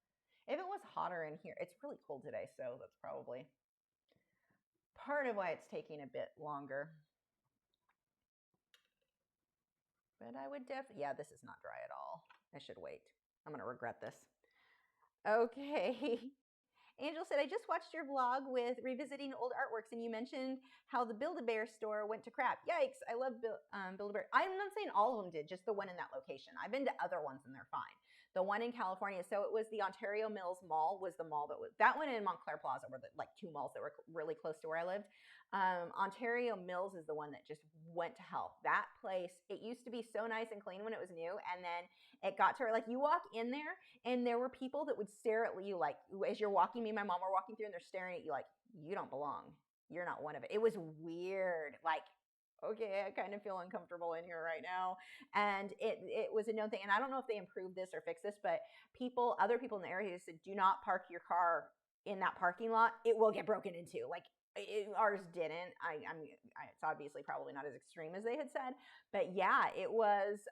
If it was hotter in here, it's really cold today, so that's probably part of why it's taking a bit longer. But I would yeah, this is not dry at all. I should wait. I'm going to regret this. Okay. Angel said, I just watched your vlog with revisiting old artworks, and you mentioned how the Build-A-Bear store went to crap. Yikes, I love Build-A-Bear. I'm not saying all of them did, just the one in that location. I've been to other ones, and they're fine. The one in California, so it was the Ontario Mills Mall was the mall that one in Montclair Plaza were like two malls that were really close to where I lived. Ontario Mills is the one that just went to hell. That place, it used to be so nice and clean when it was new, and then it got to where, like, you walk in there, and there were people that would stare at you, like, as you're walking, me and my mom were walking through, and they're staring at you like, you don't belong. You're not one of it. It was weird. Like, okay, I kind of feel uncomfortable in here right now. And it was a known thing. And I don't know if they improved this or fixed this, but other people in the area said, do not park your car in that parking lot. It will get broken into. Like, ours didn't. It's obviously probably not as extreme as they had said, but yeah, it was.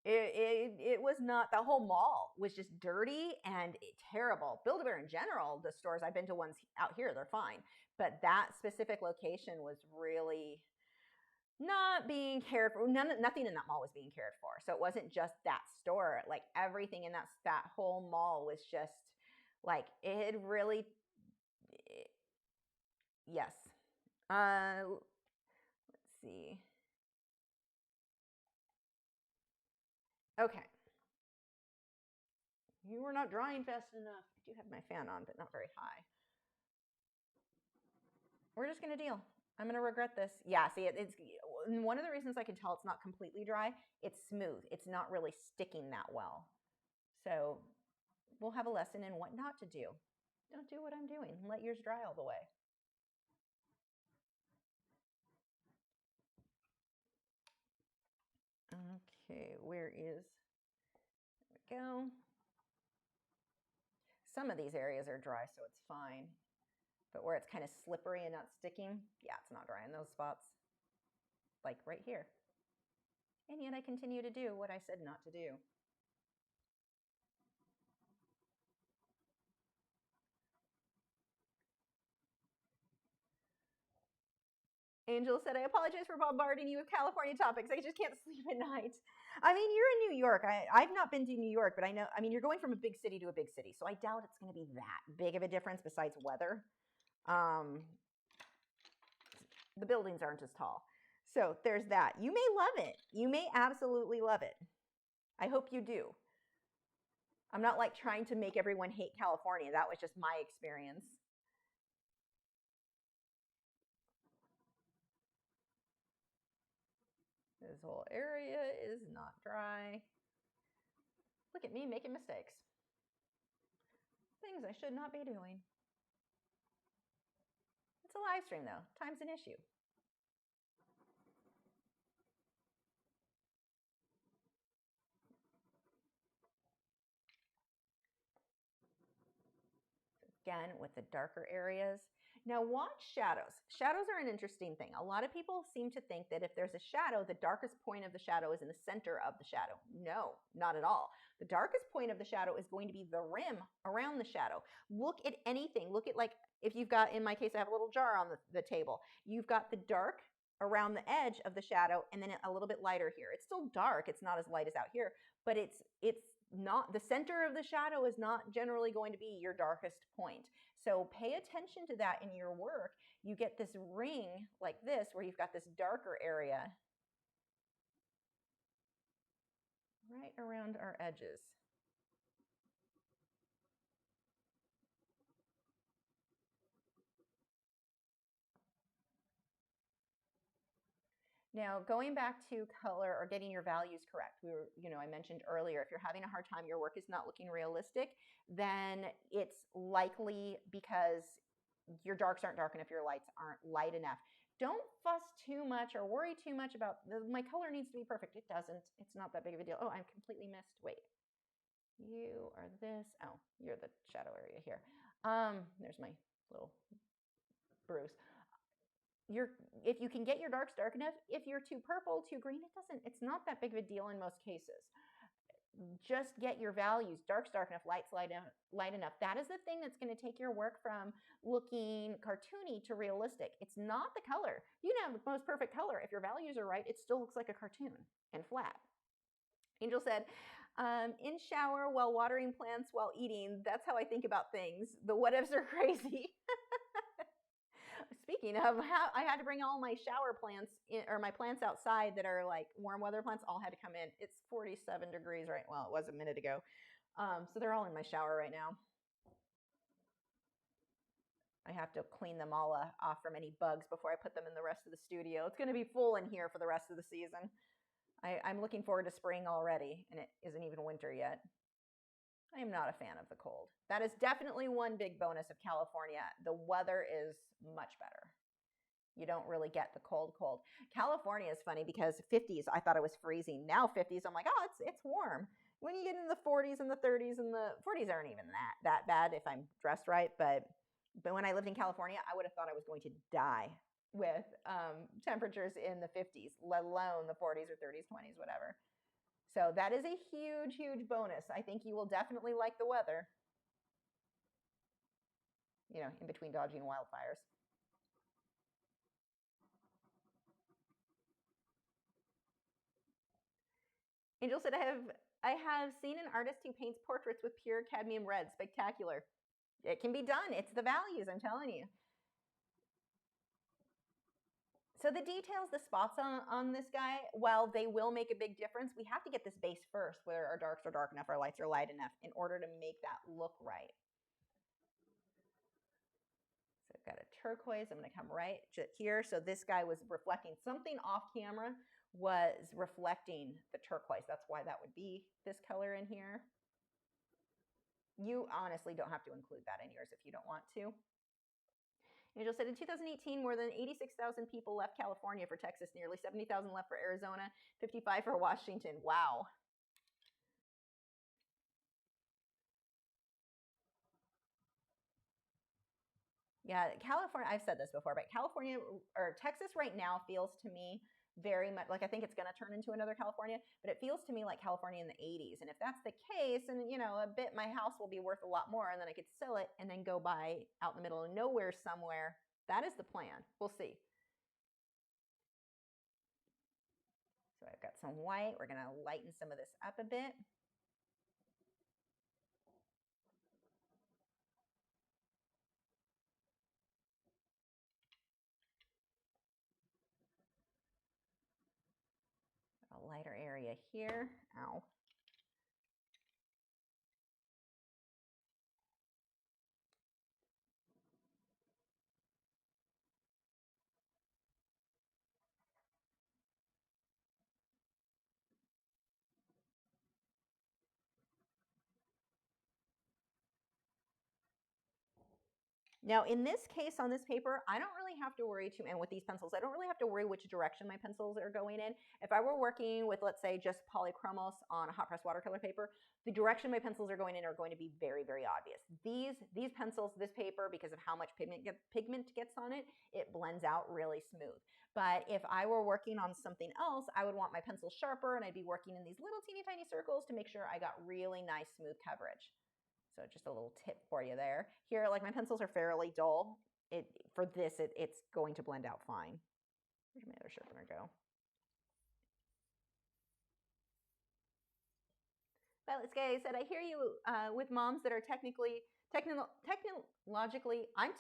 It was not, the whole mall was just dirty and terrible. Build-A-Bear in general, the stores, I've been to ones out here, they're fine. But that specific location was really not being cared for. Nothing in that mall was being cared for. So it wasn't just that store. Like, everything in that whole mall was just like, it had really, yes. Let's see. Okay. You were not drying fast enough. I do have my fan on, but not very high. We're just going to deal. I'm going to regret this. Yeah, see, it's one of the reasons I can tell it's not completely dry. It's smooth. It's not really sticking that well. So we'll have a lesson in what not to do. Don't do what I'm doing. Let yours dry all the way. Okay, where is, there we go. Some of these areas are dry, so it's fine. But where it's kind of slippery and not sticking, yeah, it's not dry in those spots. Like right here. And yet I continue to do what I said not to do. Angel said, I apologize for bombarding you with California topics. I just can't sleep at night. I mean, you're in New York. I've not been to New York, but I know, I mean, you're going from a big city to a big city, so I doubt it's going to be that big of a difference besides weather. The buildings aren't as tall. So there's that. You may love it. You may absolutely love it. I hope you do. I'm not like trying to make everyone hate California. That was just my experience. This whole area is not dry. Look at me making mistakes. Things I should not be doing. It's a live stream though. Time's an issue. Again, with the darker areas. Now watch shadows. Shadows are an interesting thing. A lot of people seem to think that if there's a shadow, the darkest point of the shadow is in the center of the shadow. No, not at all. The darkest point of the shadow is going to be the rim around the shadow. Look at anything. Look at, like, if you've got, in my case, I have a little jar on the table. You've got the dark around the edge of the shadow and then a little bit lighter here. It's still dark. It's not as light as out here, but it's not, the center of the shadow is not generally going to be your darkest point. So pay attention to that in your work. You get this ring like this where you've got this darker area right around our edges. Now, going back to color or getting your values correct, I mentioned earlier, if you're having a hard time, your work is not looking realistic, then it's likely because your darks aren't dark enough, your lights aren't light enough. Don't fuss too much or worry too much about, my color needs to be perfect. It doesn't. It's not that big of a deal. Oh, I'm completely missed. Wait. You are this. Oh, you're the shadow area here. There's my little bruise. If you can get your darks dark enough, if you're too purple, too green, it's not that big of a deal in most cases. Just get your values, darks dark enough, lights light enough. That is the thing that's going to take your work from looking cartoony to realistic. It's not the color. You can have the most perfect color. If your values are right, it still looks like a cartoon and flat. Angel said, in shower while watering plants while eating, that's how I think about things. The what ifs are crazy. Speaking of, I had to bring all my shower plants or my plants outside that are like warm weather plants, all had to come in. It's 47 degrees right. Well, it was a minute ago. So they're all in my shower right now. I have to clean them all off from any bugs before I put them in the rest of the studio. It's going to be full in here for the rest of the season. I'm looking forward to spring already, and it isn't even winter yet. I am not a fan of the cold. That is definitely one big bonus of California. The weather is much better. You don't really get the cold. California is funny because 50s, I thought it was freezing. Now 50s, I'm like, oh, it's warm. When you get in the 40s and the 30s, and the 40s aren't even that bad if I'm dressed right. But when I lived in California, I would have thought I was going to die with temperatures in the 50s, let alone the 40s or 30s, 20s, whatever. So that is a huge, huge bonus. I think you will definitely like the weather, in between dodging wildfires. Angel said, I have seen an artist who paints portraits with pure cadmium red. Spectacular. It can be done. It's the values, I'm telling you. So the details, the spots on this guy, while they will make a big difference, we have to get this base first, where our darks are dark enough, our lights are light enough, in order to make that look right. So I've got a turquoise. I'm going to come right here. So this guy was reflecting something off camera, was reflecting the turquoise. That's why that would be this color in here. You honestly don't have to include that in yours if you don't want to. Angel said, in 2018, more than 86,000 people left California for Texas, nearly 70,000 left for Arizona, 55 for Washington. Wow. Yeah, California, I've said this before, but California or Texas right now feels to me very much like, I think it's going to turn into another California, but it feels to me like California in the 80s. And if that's the case, and my house will be worth a lot more, and then I could sell it and then go buy out in the middle of nowhere somewhere. That is the plan. We'll see. So I've got some white. We're going to lighten some of this up a bit. A lighter area here. Ow. Now, in this case, on this paper, I don't really have to worry and with these pencils, I don't really have to worry which direction my pencils are going in. If I were working with, let's say, just polychromos on a hot press watercolor paper, the direction my pencils are going in are going to be very, very obvious. These pencils, this paper, because of how much pigment gets on it, it blends out really smooth. But if I were working on something else, I would want my pencil sharper, and I'd be working in these little teeny tiny circles to make sure I got really nice smooth coverage. So just a little tip for you there. Here, like my pencils are fairly dull. For this, it's going to blend out fine. Where'd my other sharpener go? Well, this guy said, I hear you with moms that are technologically, I'm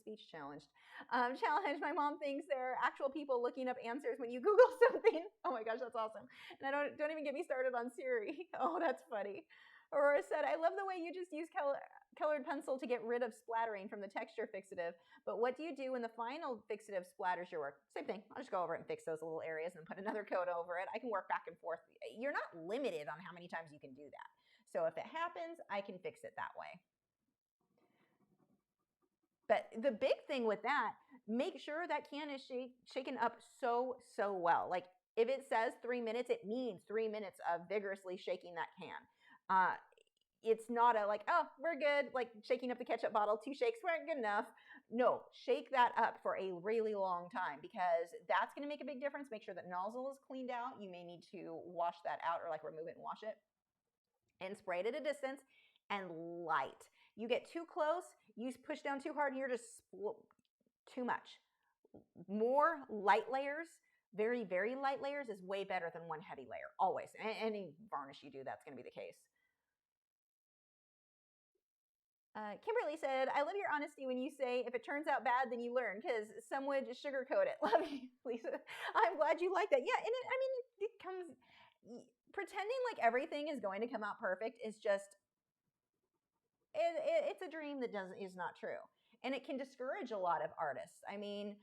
speech challenged. Challenged. My mom thinks there are actual people looking up answers when you Google something. Oh my gosh, that's awesome. And I don't even get me started on Siri. Oh, that's funny. Aurora said, I love the way you just use colored pencil to get rid of splattering from the texture fixative, but what do you do when the final fixative splatters your work? Same thing. I'll just go over it and fix those little areas and put another coat over it. I can work back and forth. You're not limited on how many times you can do that. So if it happens, I can fix it that way. But the big thing with that, make sure that can is shaken up so well. Like if it says 3 minutes, it means 3 minutes of vigorously shaking that can. It's not a like, oh, we're good, like shaking up the ketchup bottle, 2 shakes weren't good enough. No, shake that up for a really long time because that's going to make a big difference. Make sure that nozzle is cleaned out. You may need to wash that out or like remove it and wash it. And spray it at a distance and light. You get too close, you push down too hard, and you're just too much. More light layers, very, very light layers is way better than one heavy layer, always. Any varnish you do, that's going to be the case. Kimberly said, I love your honesty when you say if it turns out bad, then you learn, because some would just sugarcoat it. Love you, Lisa. I'm glad you like that. Yeah, and it comes, pretending like everything is going to come out perfect is just, it's a dream that is not true. And it can discourage a lot of artists. I mean,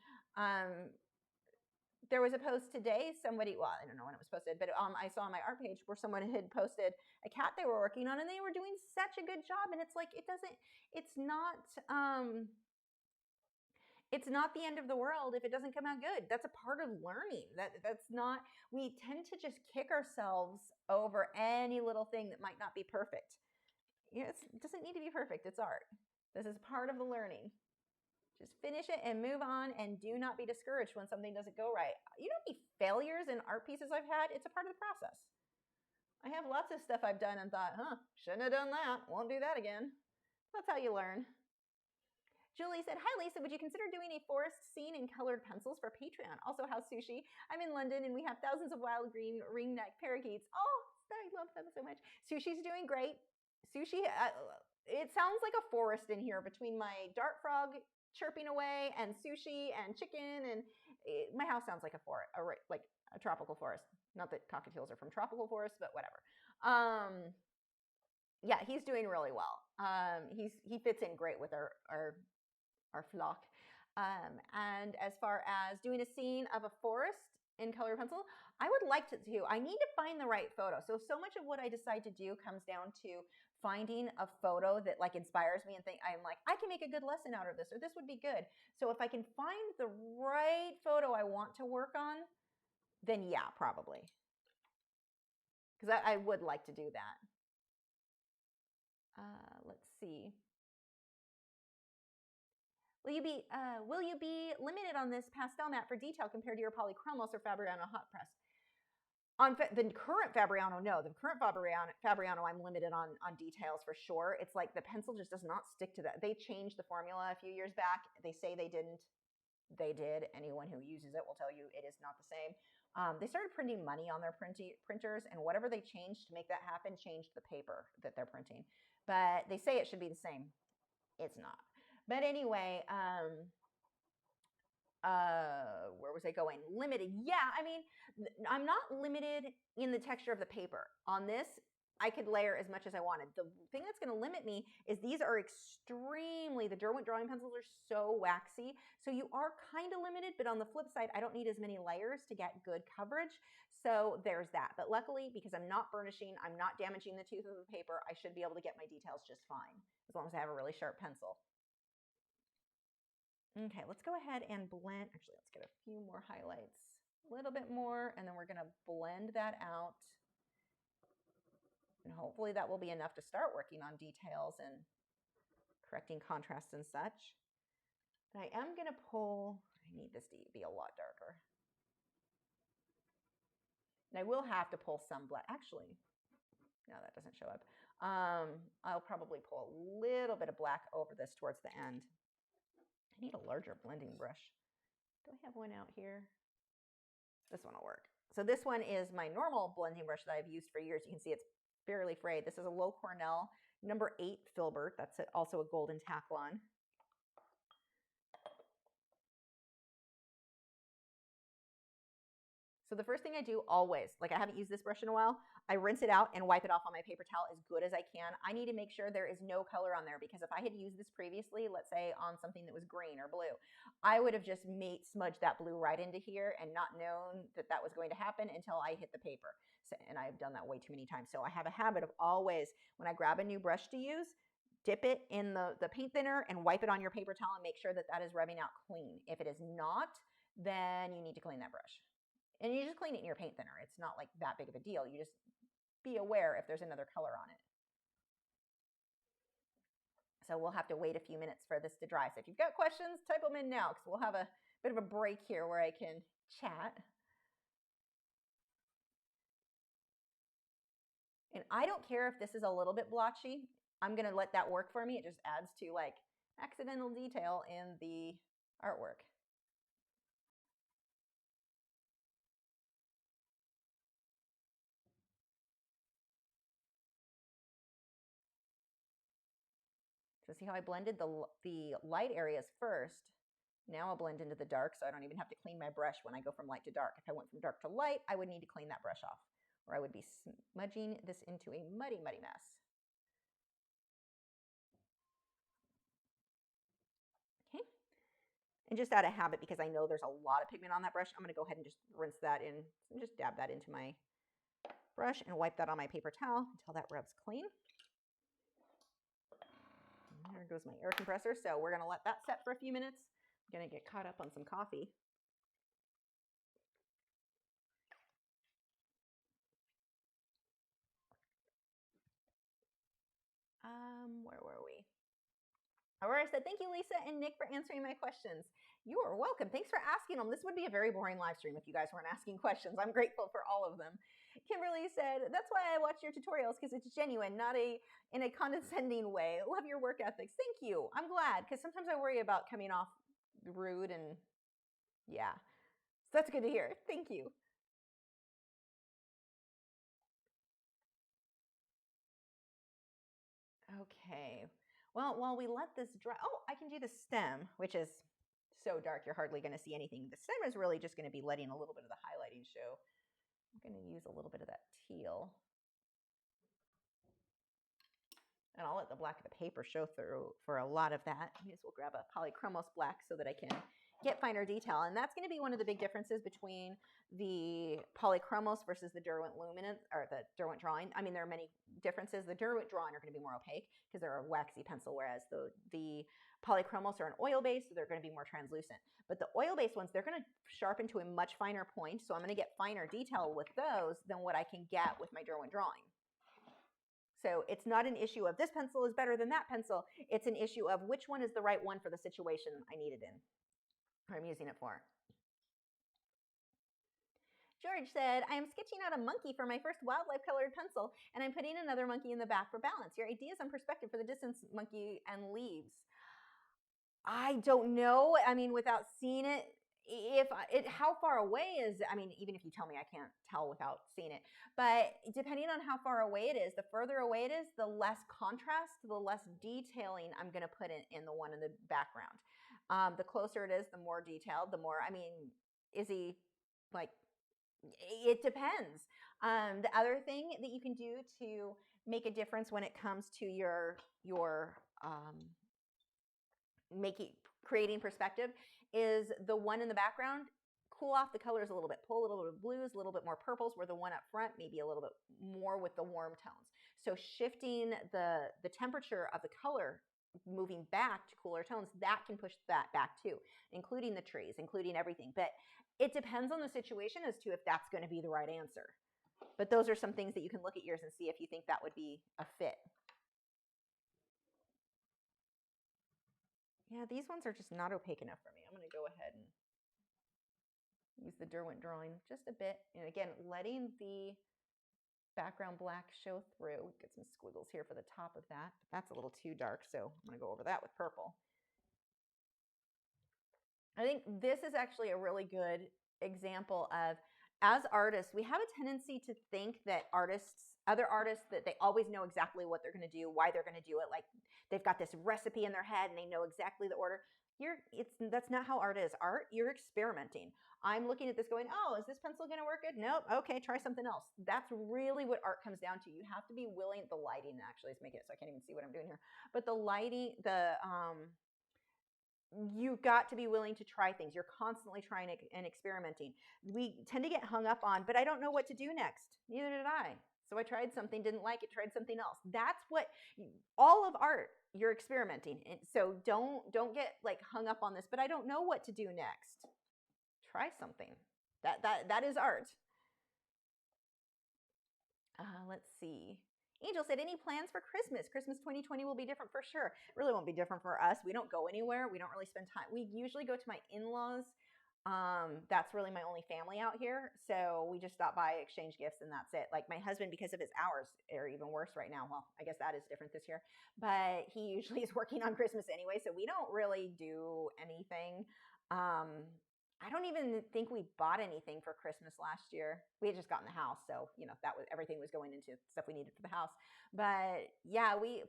there was a post today, somebody, well, I don't know when it was posted, but I saw on my art page where someone had posted a cat they were working on and they were doing such a good job. And it's like, it's not the end of the world if it doesn't come out good. That's a part of learning. That's not, we tend to just kick ourselves over any little thing that might not be perfect. It doesn't need to be perfect. It's art. This is part of the learning. Just finish it and move on, and do not be discouraged when something doesn't go right. You know how many failures in art pieces I've had? It's a part of the process. I have lots of stuff I've done and thought, shouldn't have done that. Won't do that again. That's how you learn. Julie said, hi, Lisa, would you consider doing a forest scene in colored pencils for Patreon? Also, how's sushi? I'm in London, and we have thousands of wild green ring-necked parakeets. Oh, I love them so much. Sushi's doing great. Sushi, it sounds like a forest in here between my dart frog chirping away and sushi and chicken, and my house sounds like a forest, like a tropical forest. Not that cockatiels are from tropical forests, but whatever. Yeah, he's doing really well. He fits in great with our flock. And as far as doing a scene of a forest in color pencil, I would like to do. I need to find the right photo. So much of what I decide to do comes down to finding a photo that like inspires me and think I'm like, I can make a good lesson out of this, or this would be good. So if I can find the right photo I want to work on, then yeah, probably. Because I would like to do that. Let's see. Will you be limited on this pastel mat for detail compared to your polychromos or Fabriano hot press? On the current Fabriano, no. The current Fabriano, I'm limited on details for sure. It's like the pencil just does not stick to that. They changed the formula a few years back. They say they didn't. They did. Anyone who uses it will tell you it is not the same. They started printing money on their printers, and whatever they changed to make that happen changed the paper that they're printing. But they say it should be the same. It's not. But anyway, where was I going? Limited. Yeah, I mean, I'm not limited in the texture of the paper. On this, I could layer as much as I wanted. The thing that's going to limit me is these are extremely, the Derwent drawing pencils are so waxy. So you are kind of limited, but on the flip side, I don't need as many layers to get good coverage. So there's that. But luckily, because I'm not burnishing, I'm not damaging the tooth of the paper, I should be able to get my details just fine, as long as I have a really sharp pencil. Okay, let's go ahead and blend. Actually, let's get a few more highlights, a little bit more, and then we're going to blend that out. And hopefully that will be enough to start working on details and correcting contrast and such. But I am going to pull, I need this to be a lot darker. And I will have to pull some black. Actually, no, that doesn't show up. I'll probably pull a little bit of black over this towards the end. I need a larger blending brush. Do I have one out here? This one will work. So this one is my normal blending brush that I've used for years. You can see it's fairly frayed. This is a Low Cornell number 8 filbert. That's also a golden Taklon. So the first thing I do always, like I haven't used this brush in a while, I rinse it out and wipe it off on my paper towel as good as I can. I need to make sure there is no color on there, because if I had used this previously, let's say on something that was green or blue, I would have just smudged that blue right into here and not known that that was going to happen until I hit the paper. So, and I've done that way too many times. So I have a habit of always, when I grab a new brush to use, dip it in the paint thinner and wipe it on your paper towel and make sure that that is rubbing out clean. If it is not, then you need to clean that brush. And you just clean it in your paint thinner. It's not like that big of a deal. You just be aware if there's another color on it. So we'll have to wait a few minutes for this to dry. So if you've got questions, type them in now, because we'll have a bit of a break here where I can chat. And I don't care if this is a little bit blotchy. I'm going to let that work for me. It just adds to like accidental detail in the artwork. So see how I blended the light areas first? Now I'll blend into the dark, so I don't even have to clean my brush when I go from light to dark. If I went from dark to light, I would need to clean that brush off, or I would be smudging this into a muddy, muddy mess. Okay. And just out of habit, because I know there's a lot of pigment on that brush, I'm going to go ahead and just rinse that in, just dab that into my brush and wipe that on my paper towel until that rubs clean. There goes my air compressor. So we're going to let that set for a few minutes. I'm going to get caught up on some coffee. Where were we? Aurora said, thank you, Lisa and Nick, for answering my questions. You are welcome. Thanks for asking them. This would be a very boring live stream if you guys weren't asking questions. I'm grateful for all of them. Kimberly said, that's why I watch your tutorials, because it's genuine, not in a condescending way. Love your work ethics. Thank you. I'm glad, because sometimes I worry about coming off rude, and yeah. So that's good to hear. Thank you. Okay. Well, while we let this dry, oh, I can do the stem, which is so dark you're hardly going to see anything. The stem is really just going to be letting a little bit of the highlighting show. I'm going to use a little bit of that teal. And I'll let the black of the paper show through for a lot of that. I guess we'll grab a polychromos black so that I can get finer detail. And that's going to be one of the big differences between the polychromos versus the Derwent luminance, or the Derwent drawing. I mean, there are many differences. The Derwent drawing are going to be more opaque because they're a waxy pencil, whereas the polychromos are an oil-based, so they're going to be more translucent. But the oil-based ones, they're going to sharpen to a much finer point, so I'm going to get finer detail with those than what I can get with my Derwent drawing. So it's not an issue of this pencil is better than that pencil. It's an issue of which one is the right one for the situation I need it in, or I'm using it for. George said, I am sketching out a monkey for my first wildlife colored pencil, and I'm putting another monkey in the back for balance. Your ideas on perspective for the distance monkey and leaves? I don't know. I mean, without seeing it, how far away is, I mean, even if you tell me, I can't tell without seeing it, but depending on how far away it is, the further away it is, the less contrast, the less detailing I'm going to put in the one in the background. The closer it is, the more detailed, the more, I mean, is he like, it depends. The other thing that you can do to make a difference when it comes to your creating perspective is the one in the background, cool off the colors a little bit, pull a little bit of blues, a little bit more purples, where the one up front maybe a little bit more with the warm tones. So shifting the temperature of the color, moving back to cooler tones, that can push that back too, including the trees, including everything. But it depends on the situation as to if that's going to be the right answer. But those are some things that you can look at yours and see if you think that would be a fit. Yeah, these ones are just not opaque enough for me. I'm going to go ahead and use the Derwent drawing just a bit. And again, letting the background black show through. Get some squiggles here for the top of that. But that's a little too dark, so I'm going to go over that with purple. I think this is actually a really good example of, as artists, we have a tendency to think that other artists, that they always know exactly what they're going to do, why they're going to do it. Like they've got this recipe in their head and they know exactly the order. That's not how art is. Art, you're experimenting. I'm looking at this going, oh, is this pencil going to work good? Nope. Okay, try something else. That's really what art comes down to. You have to be willing. The lighting actually is making it so I can't even see what I'm doing here. But the lighting, you've got to be willing to try things. You're constantly trying and experimenting. We tend to get hung up on, but I don't know what to do next. Neither did I. So I tried something, didn't like it, tried something else. That's what all of art, you're experimenting. And so don't get like hung up on this, but I don't know what to do next. Try something. That is art. Let's see. Angel said, any plans for Christmas? Christmas 2020 will be different for sure. It really won't be different for us. We don't go anywhere. We don't really spend time. We usually go to my in-laws. That's really my only family out here. So we just stop by, exchange gifts, and that's it. Like my husband, because of his hours, are even worse right now. Well, I guess that is different this year. But he usually is working on Christmas anyway, so we don't really do anything. I don't even think we bought anything for Christmas last year. We had just gotten the house, so that was everything was going into stuff we needed for the house. But yeah, we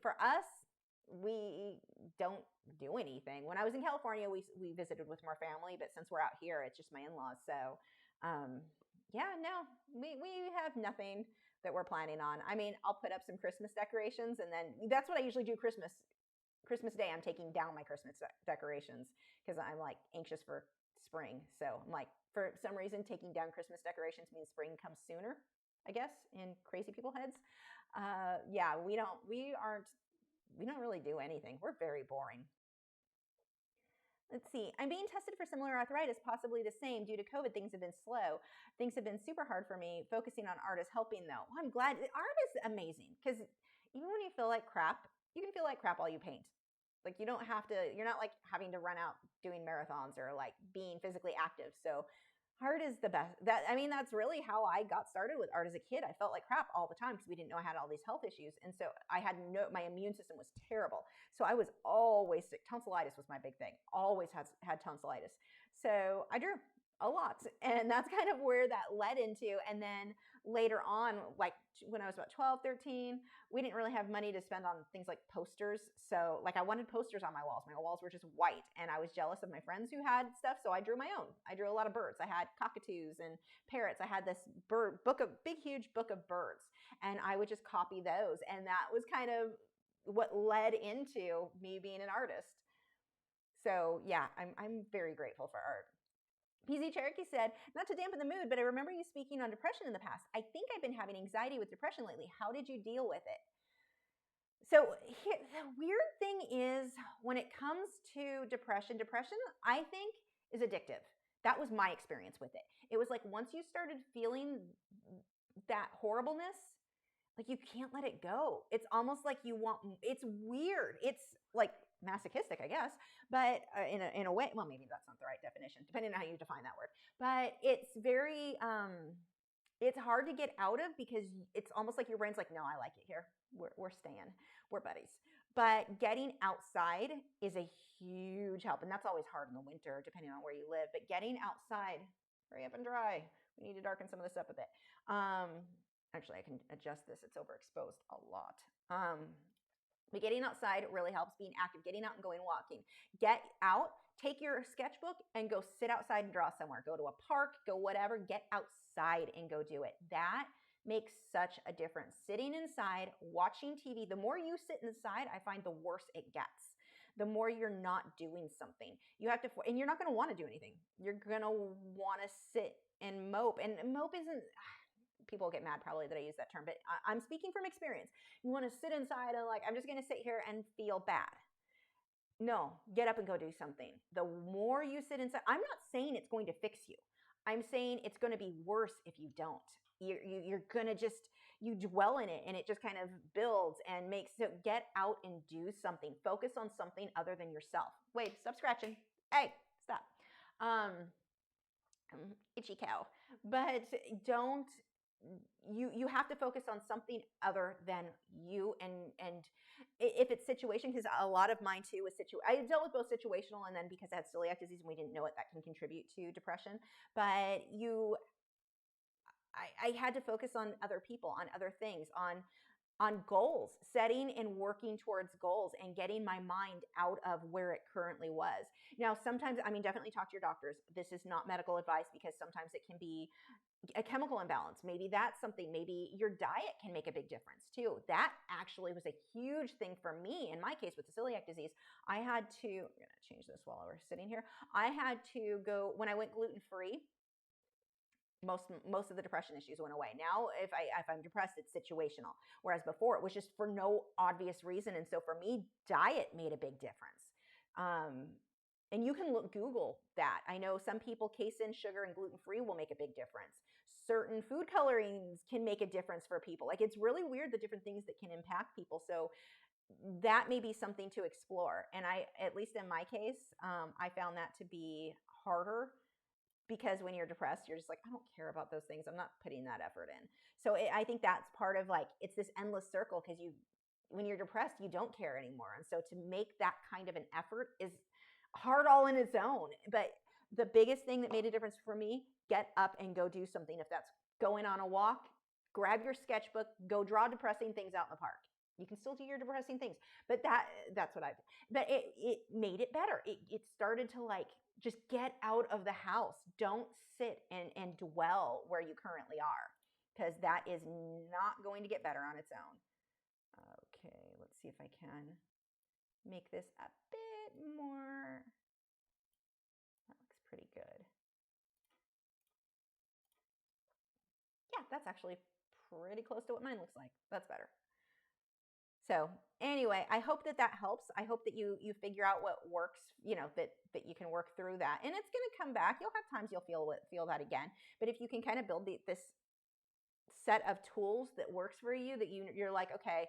don't do anything. When I was in California, we visited with more family, but since we're out here, it's just my in-laws. So yeah, no, we have nothing that we're planning on. I mean, I'll put up some Christmas decorations, and then that's what I usually do Christmas Day. I'm taking down my Christmas decorations because I'm like anxious for spring. So I'm like, for some reason, taking down Christmas decorations means spring comes sooner, I guess, in crazy people heads. Yeah, we don't really do anything. We're very boring. Let's see. I'm being tested for similar arthritis, possibly the same. Due to COVID, things have been slow. Things have been super hard for me. Focusing on art is helping, though. Well, I'm glad. Art is amazing because even when you feel like crap, you can feel like crap while you paint. Like you don't have to, you're not like having to run out doing marathons or like being physically active. So art is the best. That's really how I got started with art as a kid. I felt like crap all the time because we didn't know I had all these health issues. And so my immune system was terrible. So I was always sick. Tonsillitis was my big thing. Always had tonsillitis. So I drew a lot. And that's kind of where that led into. And then later on, like when I was about 12, 13, we didn't really have money to spend on things like posters. So like I wanted posters on my walls. My walls were just white. And I was jealous of my friends who had stuff. So I drew my own. I drew a lot of birds. I had cockatoos and parrots. I had this big, huge book of birds. And I would just copy those. And that was kind of what led into me being an artist. So yeah, I'm very grateful for art. PZ Cherokee said, not to dampen the mood, but I remember you speaking on depression in the past. I think I've been having anxiety with depression lately. How did you deal with it? So the weird thing is when it comes to depression, I think is addictive. That was my experience with it. It was like once you started feeling that horribleness, like you can't let it go. It's almost like it's weird. It's like masochistic, I guess, but in a way, well, maybe that's not the right definition, depending on how you define that word. But it's very, it's hard to get out of because it's almost like your brain's like, no, I like it here. We're staying. We're buddies. But getting outside is a huge help. And that's always hard in the winter, depending on where you live. But getting outside, hurry up and dry. We need to darken some of this up a bit. Actually, I can adjust this. It's overexposed a lot. But getting outside really helps. Being active, getting out and going walking. Get out, take your sketchbook and go sit outside and draw somewhere. Go to a park, go whatever, get outside and go do it. That makes such a difference. Sitting inside, watching TV, the more you sit inside, I find the worse it gets. The more you're not doing something. You have to, and you're not going to want to do anything. You're going to want to sit and mope. And mope isn't, people get mad probably that I use that term, but I'm speaking from experience. You want to sit inside and like, I'm just going to sit here and feel bad. No, get up and go do something. The more you sit inside, I'm not saying it's going to fix you. I'm saying it's going to be worse if you don't. You're going to just, you dwell in it and it just kind of builds and makes it. Get out and do something. Focus on something other than yourself. Wait, stop scratching. Hey, stop. Itchy cow. But don't, you have to focus on something other than you. And if it's situation, because a lot of mine too was I dealt with both situational and then because I had celiac disease and we didn't know it, that can contribute to depression. But I had to focus on other people, on other things, on goals, setting and working towards goals and getting my mind out of where it currently was. Now, sometimes, I mean, definitely talk to your doctors. This is not medical advice because sometimes it can be a chemical imbalance. Maybe that's something. Maybe your diet can make a big difference too. That actually was a huge thing for me. In my case with the celiac disease, I had to, I'm going to change this while we're sitting here. I had to go, when I went gluten-free, most of the depression issues went away. Now, if I'm depressed, it's situational. Whereas before, it was just for no obvious reason. And so for me, diet made a big difference. And you can Google that. I know some people, casein, sugar, and gluten-free will make a big difference. Certain food colorings can make a difference for people. Like, it's really weird the different things that can impact people. So that may be something to explore. And at least in my case, I found that to be harder. Because when you're depressed, you're just like, I don't care about those things. I'm not putting that effort in. So I think that's part of like, it's this endless circle because when you're depressed, you don't care anymore. And so to make that kind of an effort is hard all in its own. But the biggest thing that made a difference for me, get up and go do something. If that's going on a walk, grab your sketchbook, go draw depressing things out in the park. You can still do your depressing things, but that's what but it made it better. It started to like, just get out of the house. Don't sit and dwell where you currently are because that is not going to get better on its own. Okay, let's see if I can make this a bit more. That looks pretty good. Yeah, that's actually pretty close to what mine looks like. That's better. So anyway, I hope that helps. I hope that you figure out what works, that you can work through that. And it's going to come back. You'll have times you'll feel that again. But if you can kind of build this set of tools that works for you, that you're like, okay,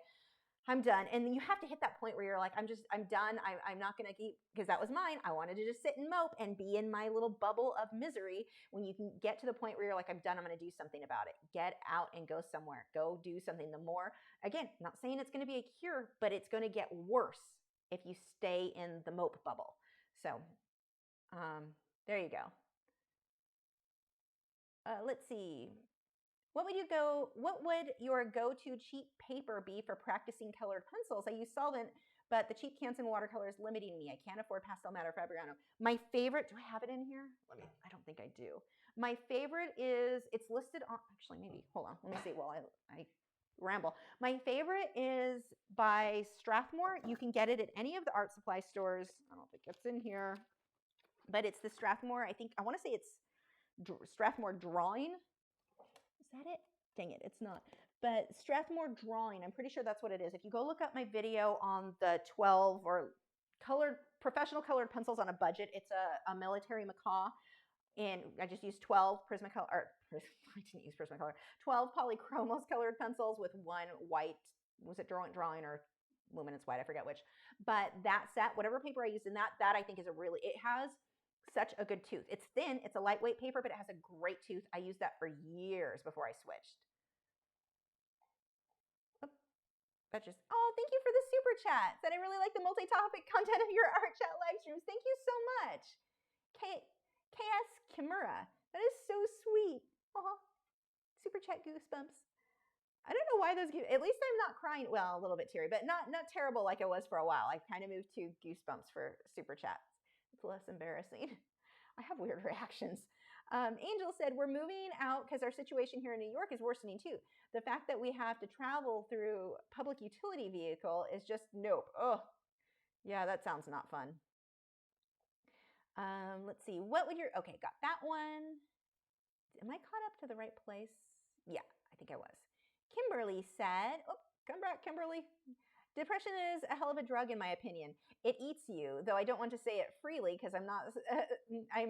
I'm done. And then you have to hit that point where you're like, I'm done. I'm not going to keep, because that was mine. I wanted to just sit and mope and be in my little bubble of misery. When you can get to the point where you're like, I'm done. I'm going to do something about it. Get out and go somewhere. Go do something. The more, again, not saying it's going to be a cure, but it's going to get worse if you stay in the mope bubble. So there you go. Let's see. What would your go-to cheap paper be for practicing colored pencils? I use solvent, but the cheap Canson watercolor is limiting me. I can't afford pastel matte or Fabriano. My favorite, do I have it in here? I don't think I do. My favorite is, it's listed on, actually maybe, hold on, let me see while I ramble. My favorite is by Strathmore. You can get it at any of the art supply stores. I don't think it's in here, but it's the Strathmore, I want to say it's Strathmore Drawing. Is that it? Dang it, it's not. But Strathmore Drawing, I'm pretty sure that's what it is. If you go look up my video on the 12 or professional colored pencils on a budget, it's a military macaw. And I just used 12 Prismacolor, or I didn't use Prismacolor, 12 polychromos colored pencils with one white, was it drawing or luminance white? I forget which. But that set, whatever paper I used in that I think is it has such a good tooth. It's thin, it's a lightweight paper, but it has a great tooth. I used that for years before I switched. Betches. Oh, thank you for the super chat. Said I really like the multi-topic content of your art chat live streams. Thank you so much. KS Kimura. That is so sweet. Oh, super chat goosebumps. I don't know why those at least I'm not crying. Well, a little bit teary, but not terrible like I was for a while. I kind of moved to goosebumps for super chats. It's less embarrassing. I have weird reactions. Angel said, we're moving out because our situation here in New York is worsening too. The fact that we have to travel through public utility vehicle is just nope. Oh, yeah, that sounds not fun. Let's see. What would your, okay, got that one. Am I caught up to the right place? Yeah, I think I was. Kimberly said, oh, come back, Kimberly. Depression is a hell of a drug, in my opinion. It eats you, though I don't want to say it freely because I'm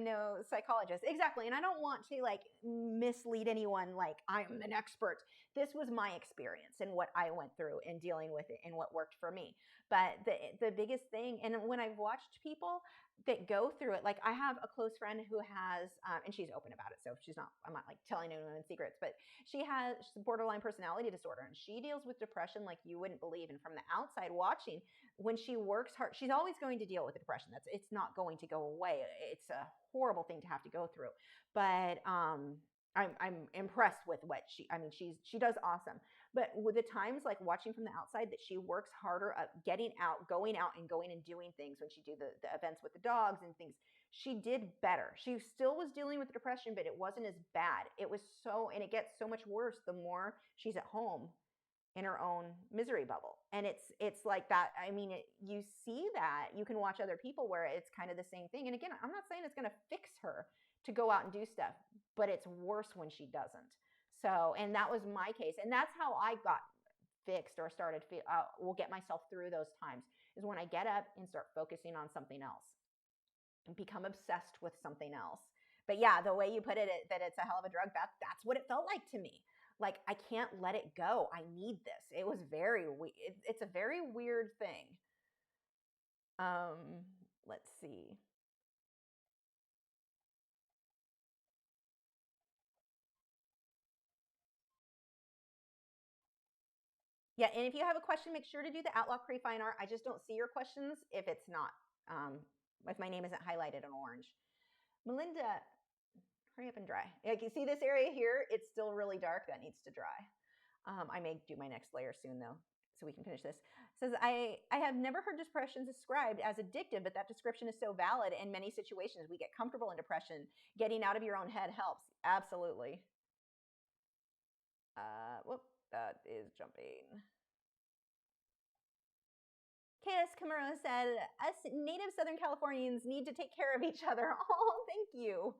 no psychologist. Exactly, and I don't want to like mislead anyone like I'm an expert. This was my experience and what I went through in dealing with it and what worked for me. But the biggest thing, and when I've watched people that go through it, like I have a close friend who has, and she's open about it, so I'm not like telling anyone secrets, but she has borderline personality disorder, and she deals with depression like you wouldn't believe. And from the outside watching, when she works hard, she's always going to deal with the depression. It's not going to go away. It's a horrible thing to have to go through. But I'm impressed with what she does awesome. But with the times like watching from the outside that she works harder at getting out, going and doing things when she do the events with the dogs and things, she did better. She still was dealing with depression, but it wasn't as bad. It gets so much worse the more she's at home in her own misery bubble. And it's like that. I mean, you see that. You can watch other people where it's kind of the same thing. And again, I'm not saying it's going to fix her to go out and do stuff, but it's worse when she doesn't. So, and that was my case. And that's how I got fixed or started, will get myself through those times, is when I get up and start focusing on something else and become obsessed with something else. But yeah, the way you put it, that it's a hell of a drug, that's what it felt like to me. Like, I can't let it go. I need this. It was it's a very weird thing. Let's see. Yeah, and if you have a question, make sure to do the Lachri fine art. I just don't see your questions if it's not, if my name isn't highlighted in orange. Melinda, hurry up and dry. Like, you see this area here? It's still really dark. That needs to dry. I may do my next layer soon, though, so we can finish this. It says, I have never heard depression described as addictive, but that description is so valid in many situations. We get comfortable in depression. Getting out of your own head helps. Absolutely. Whoop, that is jumping. KS Camaro said, us native Southern Californians need to take care of each other. Oh, thank you.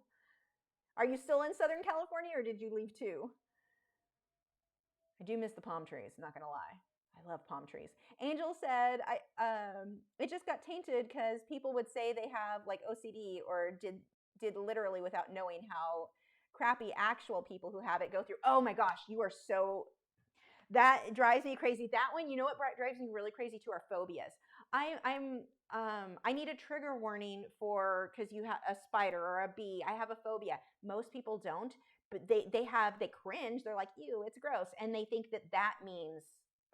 Are you still in Southern California, or did you leave too? I do miss the palm trees, not gonna lie. I love palm trees. Angel said, it just got tainted because people would say they have like OCD or did literally without knowing how crappy actual people who have it go through. Oh my gosh, you are so, that drives me crazy. That one, you know what drives me really crazy too, are phobias. I need a trigger warning for, because you have a spider or a bee. I have a phobia. Most people don't, but they cringe. They're like, ew, it's gross. And they think that means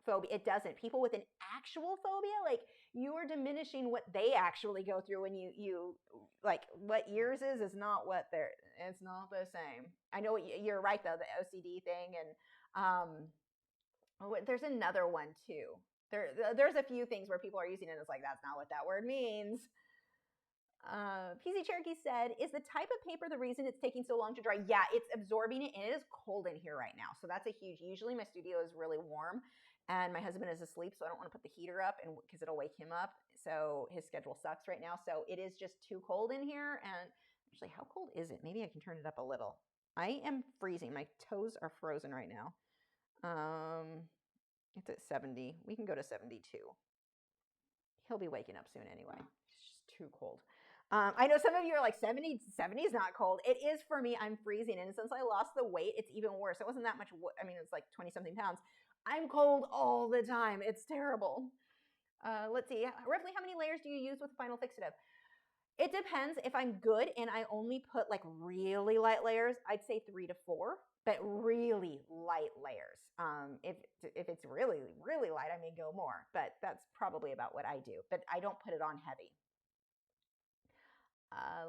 phobia. It doesn't. People with an actual phobia, like, you are diminishing what they actually go through when you like, what yours is not what they're, it's not the same. I know you're right though, the OCD thing. And there's another one too. There's a few things where people are using it. It's like, that's not what that word means. PZ Cherokee said, is the type of paper the reason it's taking so long to dry? Yeah, it's absorbing it, and it is cold in here right now. So that's a huge, usually my studio is really warm and my husband is asleep, so I don't want to put the heater up because it'll wake him up. So his schedule sucks right now. So it is just too cold in here. And actually, how cold is it? Maybe I can turn it up a little. I am freezing. My toes are frozen right now. It's at 70. We can go to 72. He'll be waking up soon anyway. It's just too cold. I know some of you are like, 70 is not cold. It is for me. I'm freezing. And since I lost the weight, it's even worse. It wasn't that much. I mean, it's like 20 something pounds. I'm cold all the time. It's terrible. Let's see. Roughly how many layers do you use with Final Fixative? It depends. If I'm good and I only put like really light layers, I'd say 3 to 4, but really light layers. If it's really, really light, I may go more, but that's probably about what I do. But I don't put it on heavy.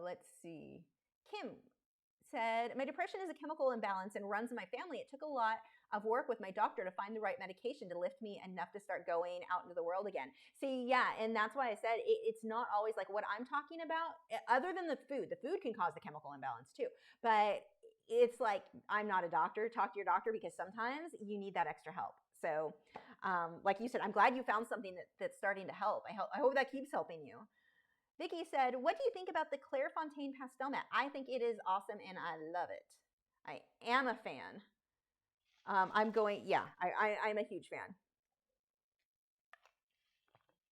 Let's see. Kim said, my depression is a chemical imbalance and runs in my family. It took a lot of work with my doctor to find the right medication to lift me enough to start going out into the world again. See, yeah, and that's why I said it's not always like what I'm talking about, other than the food. The food can cause the chemical imbalance too, but it's like, I'm not a doctor. Talk to your doctor, because sometimes you need that extra help. So like you said, I'm glad you found something that's starting to help. I hope that keeps helping you. Vicky said, what do you think about the Clairefontaine pastel mat? I think it is awesome and I love it. I am a fan. I'm a huge fan.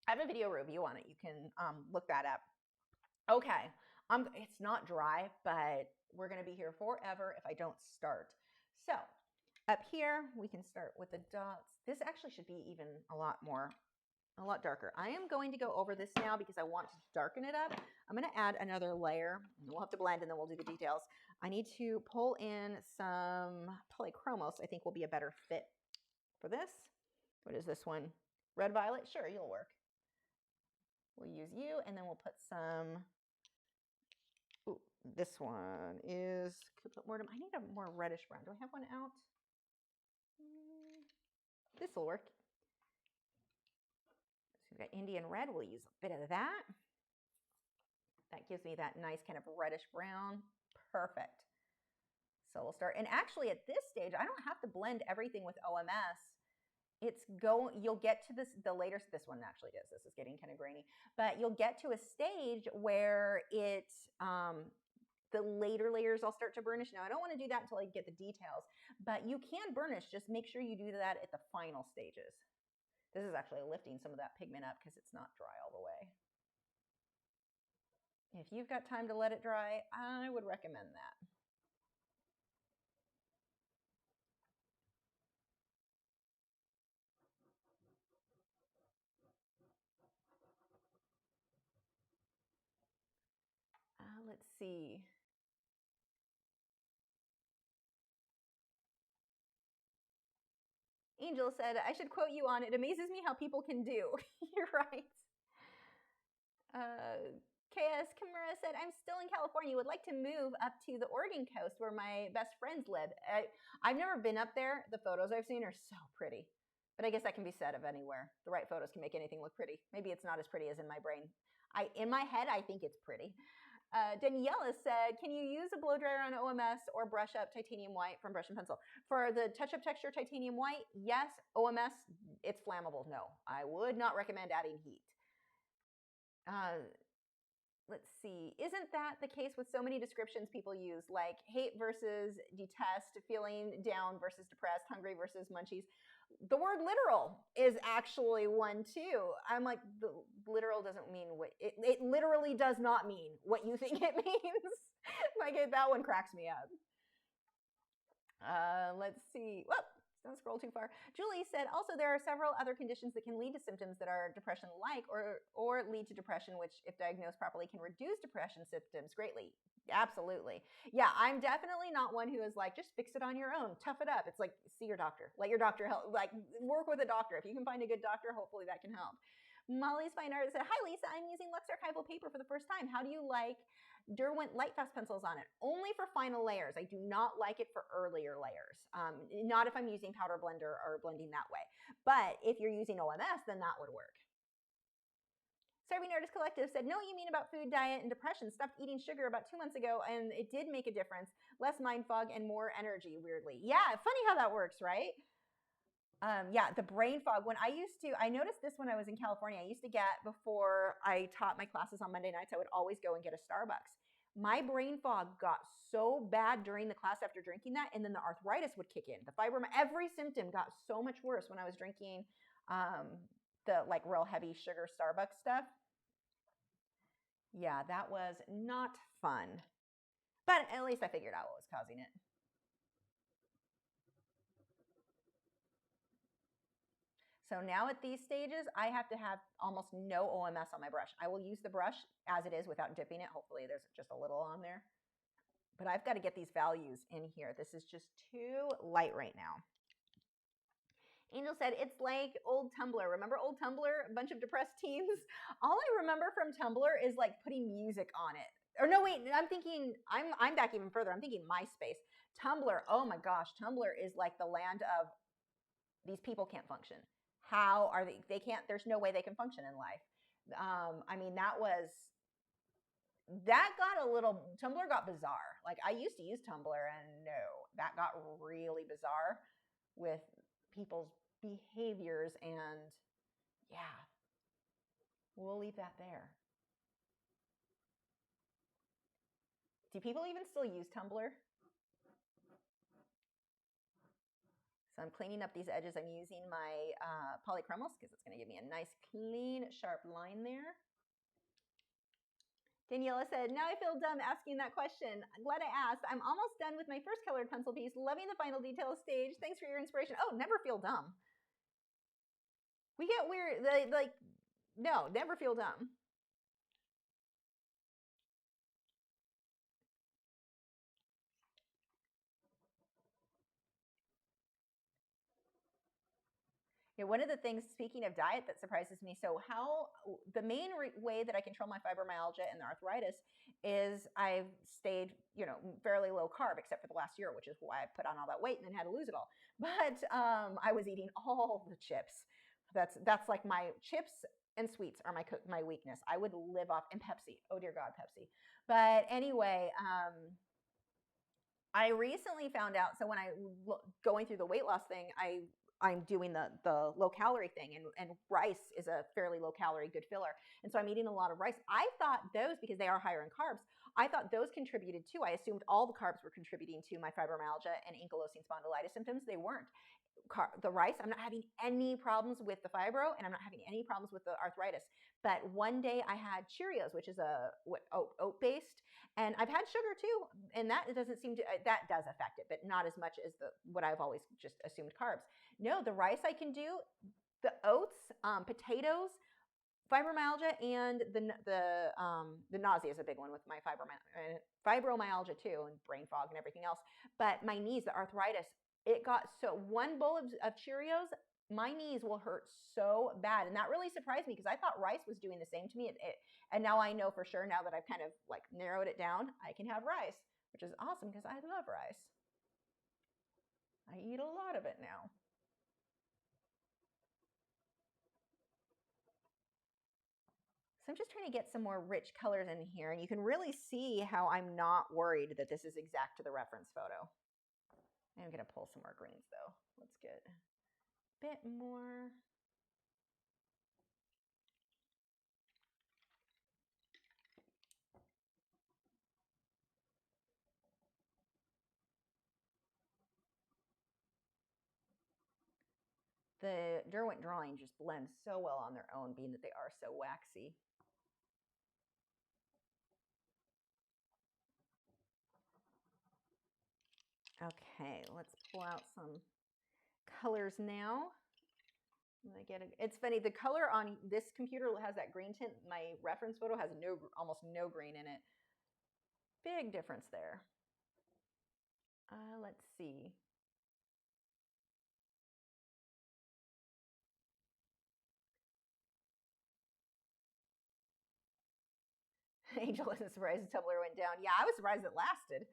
I have a video review on it. You can look that up. Okay, it's not dry, but we're going to be here forever if I don't start. So up here, we can start with the dots. This actually should be even a lot darker. I am going to go over this now because I want to darken it up. I'm going to add another layer. We'll have to blend and then we'll do the details. I need to pull in some polychromos. I think will be a better fit for this. What is this one? Red violet? Sure, you'll work. We'll use you, and then we'll put some. Ooh, this one is, could put more. I need a more reddish brown. Do I have one out? This will work. So we've got Indian red. We'll use a bit of that. That gives me that nice kind of reddish brown. Perfect. So we'll start. And actually at this stage, I don't have to blend everything with OMS. You'll get to this, this one actually does. This is getting kind of grainy. But you'll get to a stage where the later layers I'll start to burnish. Now, I don't want to do that until I get the details. But you can burnish. Just make sure you do that at the final stages. This is actually lifting some of that pigment up because it's not dry all the way. If you've got time to let it dry, I would recommend that. Let's see. Angel said, I should quote you on, it amazes me how people can do. You're right. KS Kimura said, I'm still in California, would like to move up to the Oregon coast where my best friends live. I've never been up there. The photos I've seen are so pretty. But I guess that can be said of anywhere. The right photos can make anything look pretty. Maybe it's not as pretty as in my brain. In my head, I think it's pretty. Daniela said, can you use a blow dryer on OMS or brush up titanium white from brush and pencil? For the touch-up texture titanium white, yes. OMS, it's flammable. No, I would not recommend adding heat. Let's see. Isn't that the case with so many descriptions people use, like hate versus detest, feeling down versus depressed, hungry versus munchies? The word literal is actually one too. I'm like, the literal doesn't mean what it literally does not mean what you think it means. Like that one cracks me up. Let's see. Whoop, don't scroll too far. Julie said, also there are several other conditions that can lead to symptoms that are depression-like or lead to depression, which if diagnosed properly can reduce depression symptoms greatly. Absolutely. Yeah, I'm definitely not one who is like, just fix it on your own, tough it up. It's like, see your doctor. Let your doctor help, like work with a doctor. If you can find a good doctor, hopefully that can help. Molly's Fine Art said, hi Lisa, I'm using Lux Archival paper for the first time. How do you like Derwent Light Fast pencils on it? Only for final layers. I do not like it for earlier layers. Not if I'm using powder blender or blending that way. But if you're using OMS, then that would work. Serving Artist Collective said, know what you mean about food, diet, and depression. Stopped eating sugar about 2 months ago, and it did make a difference. Less mind fog and more energy, weirdly. Yeah, funny how that works, right? Yeah, the brain fog. I noticed this when I was in California. I used to get, before I taught my classes on Monday nights, I would always go and get a Starbucks. My brain fog got so bad during the class after drinking that, and then the arthritis would kick in. The every symptom got so much worse when I was drinking the like real heavy sugar Starbucks stuff. Yeah, that was not fun. But at least I figured out what was causing it. So now at these stages, I have to have almost no OMS on my brush. I will use the brush as it is without dipping it. Hopefully there's just a little on there. But I've got to get these values in here. This is just too light right now. Angel said, it's like old Tumblr. Remember old Tumblr? A bunch of depressed teens? All I remember from Tumblr is like putting music on it. Or no, wait, I'm thinking, I'm back even further. I'm thinking MySpace. Tumblr, oh my gosh, Tumblr is like the land of these people can't function. How are they can't, there's no way they can function in life. I mean, that got a little, Tumblr got bizarre. Like I used to use Tumblr and no, that got really bizarre with people's behaviors, and yeah, we'll leave that there. Do people even still use Tumblr? So I'm cleaning up these edges. I'm using my polychromos because it's going to give me a nice, clean, sharp line there. Daniela said, now I feel dumb asking that question. I'm glad I asked. I'm almost done with my first colored pencil piece. Loving the final detail stage. Thanks for your inspiration. Oh, never feel dumb. We get weird, like, no, never feel dumb. Yeah, one of the things, speaking of diet, that surprises me, so the main way that I control my fibromyalgia and the arthritis is I've stayed, fairly low carb, except for the last year, which is why I put on all that weight and then had to lose it all. But I was eating all the chips. That's like my chips and sweets are my weakness. I would live off, and Pepsi. Oh dear God, Pepsi. But anyway, I recently found out, so when going through the weight loss thing, I'm doing the low calorie thing, and rice is a fairly low calorie good filler. And so I'm eating a lot of rice. I thought those, because they are higher in carbs, I thought those contributed too. I assumed all the carbs were contributing to my fibromyalgia and ankylosing spondylitis symptoms. They weren't. The rice, I'm not having any problems with the fibro, and I'm not having any problems with the arthritis. But one day I had Cheerios, which is oat based, and I've had sugar too, and that doesn't seem to, that does affect it, but not as much as what I've always just assumed carbs. No, the rice I can do, the oats, potatoes, fibromyalgia, and the nausea is a big one with my fibromyalgia too, and brain fog and everything else. But my knees, the arthritis, it got so, one bowl of Cheerios, my knees will hurt so bad. And that really surprised me because I thought rice was doing the same to me. And now I know for sure, now that I've kind of like narrowed it down, I can have rice, which is awesome because I love rice. I eat a lot of it now. So I'm just trying to get some more rich colors in here, and you can really see how I'm not worried that this is exact to the reference photo. I'm going to pull some more greens though. Let's get a bit more. The Derwent drawing just blends so well on their own, being that they are so waxy. Okay, let's pull out some colors now. It's funny, the color on this computer has that green tint. My reference photo has almost no green in it. Big difference there. Let's see. Angel isn't surprised the Tumblr went down. Yeah, I was surprised it lasted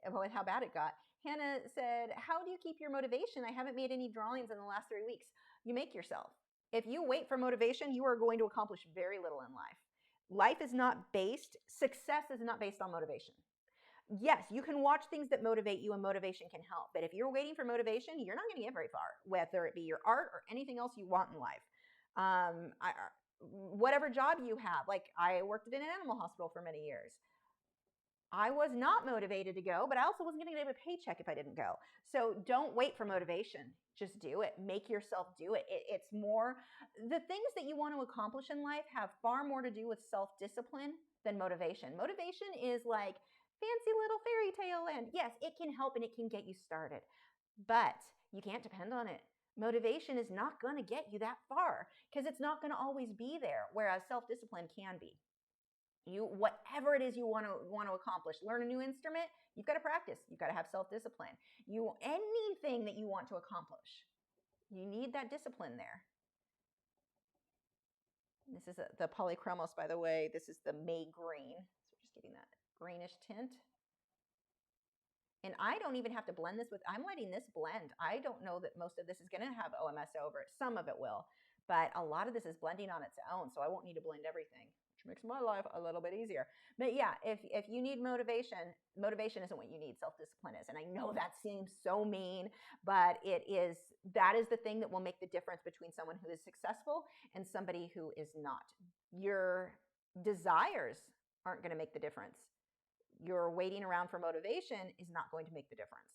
with how bad it got. Hannah said, how do you keep your motivation? I haven't made any drawings in the last 3 weeks. You make yourself. If you wait for motivation, you are going to accomplish very little in life. Success is not based on motivation. Yes, you can watch things that motivate you, and motivation can help. But if you're waiting for motivation, you're not going to get very far, whether it be your art or anything else you want in life. Whatever job you have, like I worked at an animal hospital for many years. I was not motivated to go, but I also wasn't going to get a paycheck if I didn't go. So don't wait for motivation. Just do it. Make yourself do it. It's more, the things that you want to accomplish in life have far more to do with self-discipline than motivation. Motivation is like fancy little fairy tale land. Yes, it can help and it can get you started, but you can't depend on it. Motivation is not going to get you that far because it's not going to always be there, whereas self-discipline can be. Whatever it is you want to accomplish, learn a new instrument, you've got to practice. You've got to have self-discipline. Anything that you want to accomplish, you need that discipline there. This is the polychromos, by the way. This is the May green. So we're just getting that greenish tint. And I don't even have to blend this with, I'm letting this blend. I don't know that most of this is going to have OMS over it. Some of it will, but a lot of this is blending on its own, so I won't need to blend everything, which makes my life a little bit easier. But yeah, if you need motivation, motivation isn't what you need, self-discipline is. And I know that seems so mean, but that is the thing that will make the difference between someone who is successful and somebody who is not. Your desires aren't going to make the difference. Your waiting around for motivation is not going to make the difference.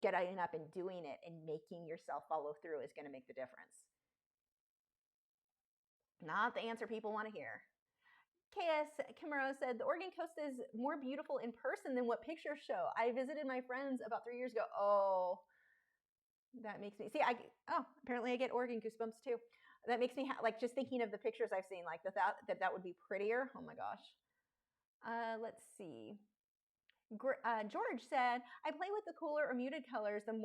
Getting up and doing it and making yourself follow through is going to make the difference. Not the answer people want to hear. KS Kimuro said, the Oregon coast is more beautiful in person than what pictures show. I visited my friends about 3 years ago. Oh, that makes me, see, apparently I get Oregon goosebumps too. That makes me, like, just thinking of the pictures I've seen, like that would be prettier. Oh my gosh. Let's see. George said, I play with the cooler or muted colors I'm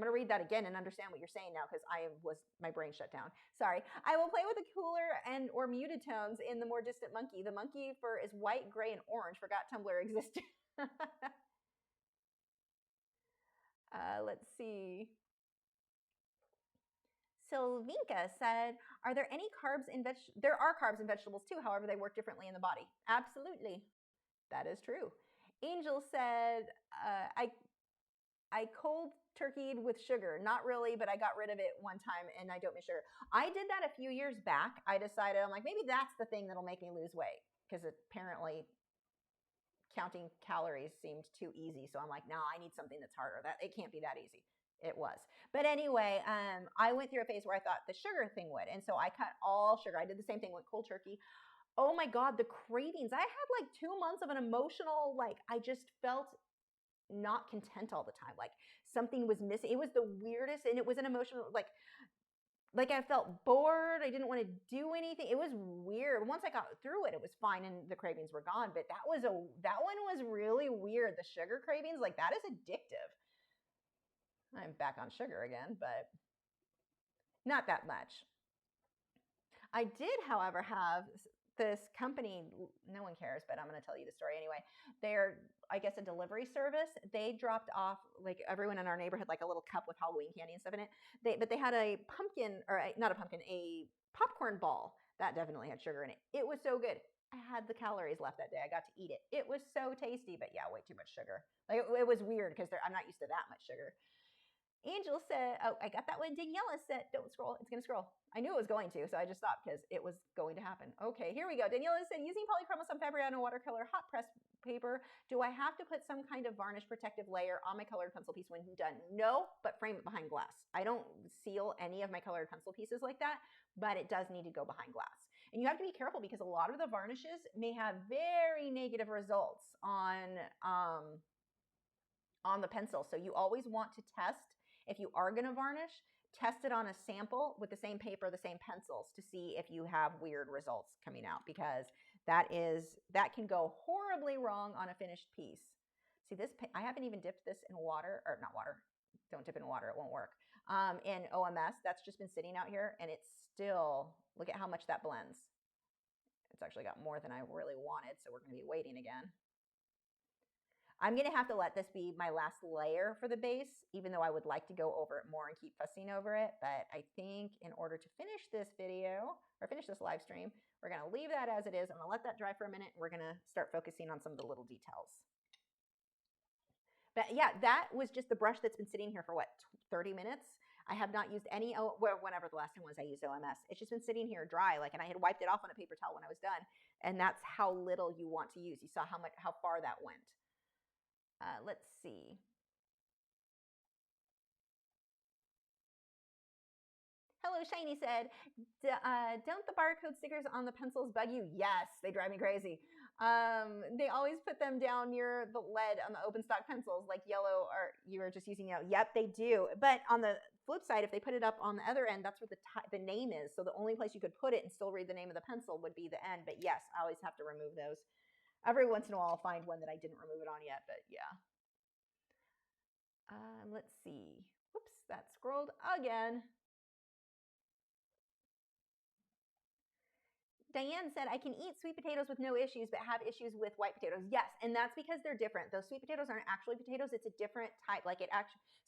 going to read that again and understand what you're saying now because my brain shut down. Sorry. I will play with the cooler or muted tones in the more distant monkey. The monkey fur is white, gray, and orange. Forgot Tumblr existed. Let's see. Sylvinka said, are there any carbs in vegetables? There are carbs in vegetables too, however, they work differently in the body. Absolutely. That is true. Angel said, I cold turkeyed with sugar. Not really, but I got rid of it one time and I don't miss sugar. I did that a few years back. I decided, I'm like, maybe that's the thing that'll make me lose weight because apparently counting calories seemed too easy. So I'm like, no, I need something that's harder. It can't be that easy. It was. But anyway, I went through a phase where I thought the sugar thing would. And so I cut all sugar. I did the same thing with cold turkey. Oh my God, the cravings. I had like 2 months of an emotional, like, I just felt not content all the time. Like something was missing. It was the weirdest. And it was an emotional, like I felt bored. I didn't want to do anything. It was weird. Once I got through it, it was fine and the cravings were gone. But that one was really weird. The sugar cravings, like that is addictive. I'm back on sugar again, but not that much. I did, however, have this company, no one cares, but I'm going to tell you the story anyway. They're, I guess, a delivery service. They dropped off, like everyone in our neighborhood, like a little cup with Halloween candy and stuff in it. But they had a pumpkin, or not a pumpkin, a popcorn ball. That definitely had sugar in it. It was so good. I had the calories left that day. I got to eat it. It was so tasty, but yeah, way too much sugar. Like it was weird because I'm not used to that much sugar. Angel said, oh, I got that one. Daniela said, don't scroll. It's going to scroll. I knew it was going to, so I just stopped because it was going to happen. Okay, here we go. Daniela said, using polychromos on Fabriano watercolor hot press paper, do I have to put some kind of varnish protective layer on my colored pencil piece when done? No, but frame it behind glass. I don't seal any of my colored pencil pieces like that, but it does need to go behind glass. And you have to be careful because a lot of the varnishes may have very negative results on the pencil. So you always want to test. If you are going to varnish, test it on a sample with the same paper, the same pencils to see if you have weird results coming out because that can go horribly wrong on a finished piece. See this, I haven't even dipped this in water, or not water. Don't dip in water, it won't work. In OMS, that's just been sitting out here and it's still, look at how much that blends. It's actually got more than I really wanted, so we're going to be waiting again. I'm going to have to let this be my last layer for the base, even though I would like to go over it more and keep fussing over it. But I think in order to finish this video, or finish this live stream, we're going to leave that as it is. I'm going to let that dry for a minute, and we're going to start focusing on some of the little details. But yeah, that was just the brush that's been sitting here for, what, 30 minutes? I have not used any, whenever the last time was I used OMS. It's just been sitting here dry, and I had wiped it off on a paper towel when I was done. And that's how little you want to use. You saw how far that went. Let's see. Hello, Shiny said, don't the barcode stickers on the pencils bug you? Yes, they drive me crazy. They always put them down near the lead on the open stock pencils, like yellow, or you were just using yellow. Yep, they do. But on the flip side, if they put it up on the other end, that's where the name is. So the only place you could put it and still read the name of the pencil would be the end. But yes, I always have to remove those. Every once in a while, I'll find one that I didn't remove it on yet, but yeah. Let's see. Whoops, that scrolled again. Diane said, I can eat sweet potatoes with no issues, but have issues with white potatoes. Yes, and that's because they're different. Those sweet potatoes aren't actually potatoes. It's a different type. Like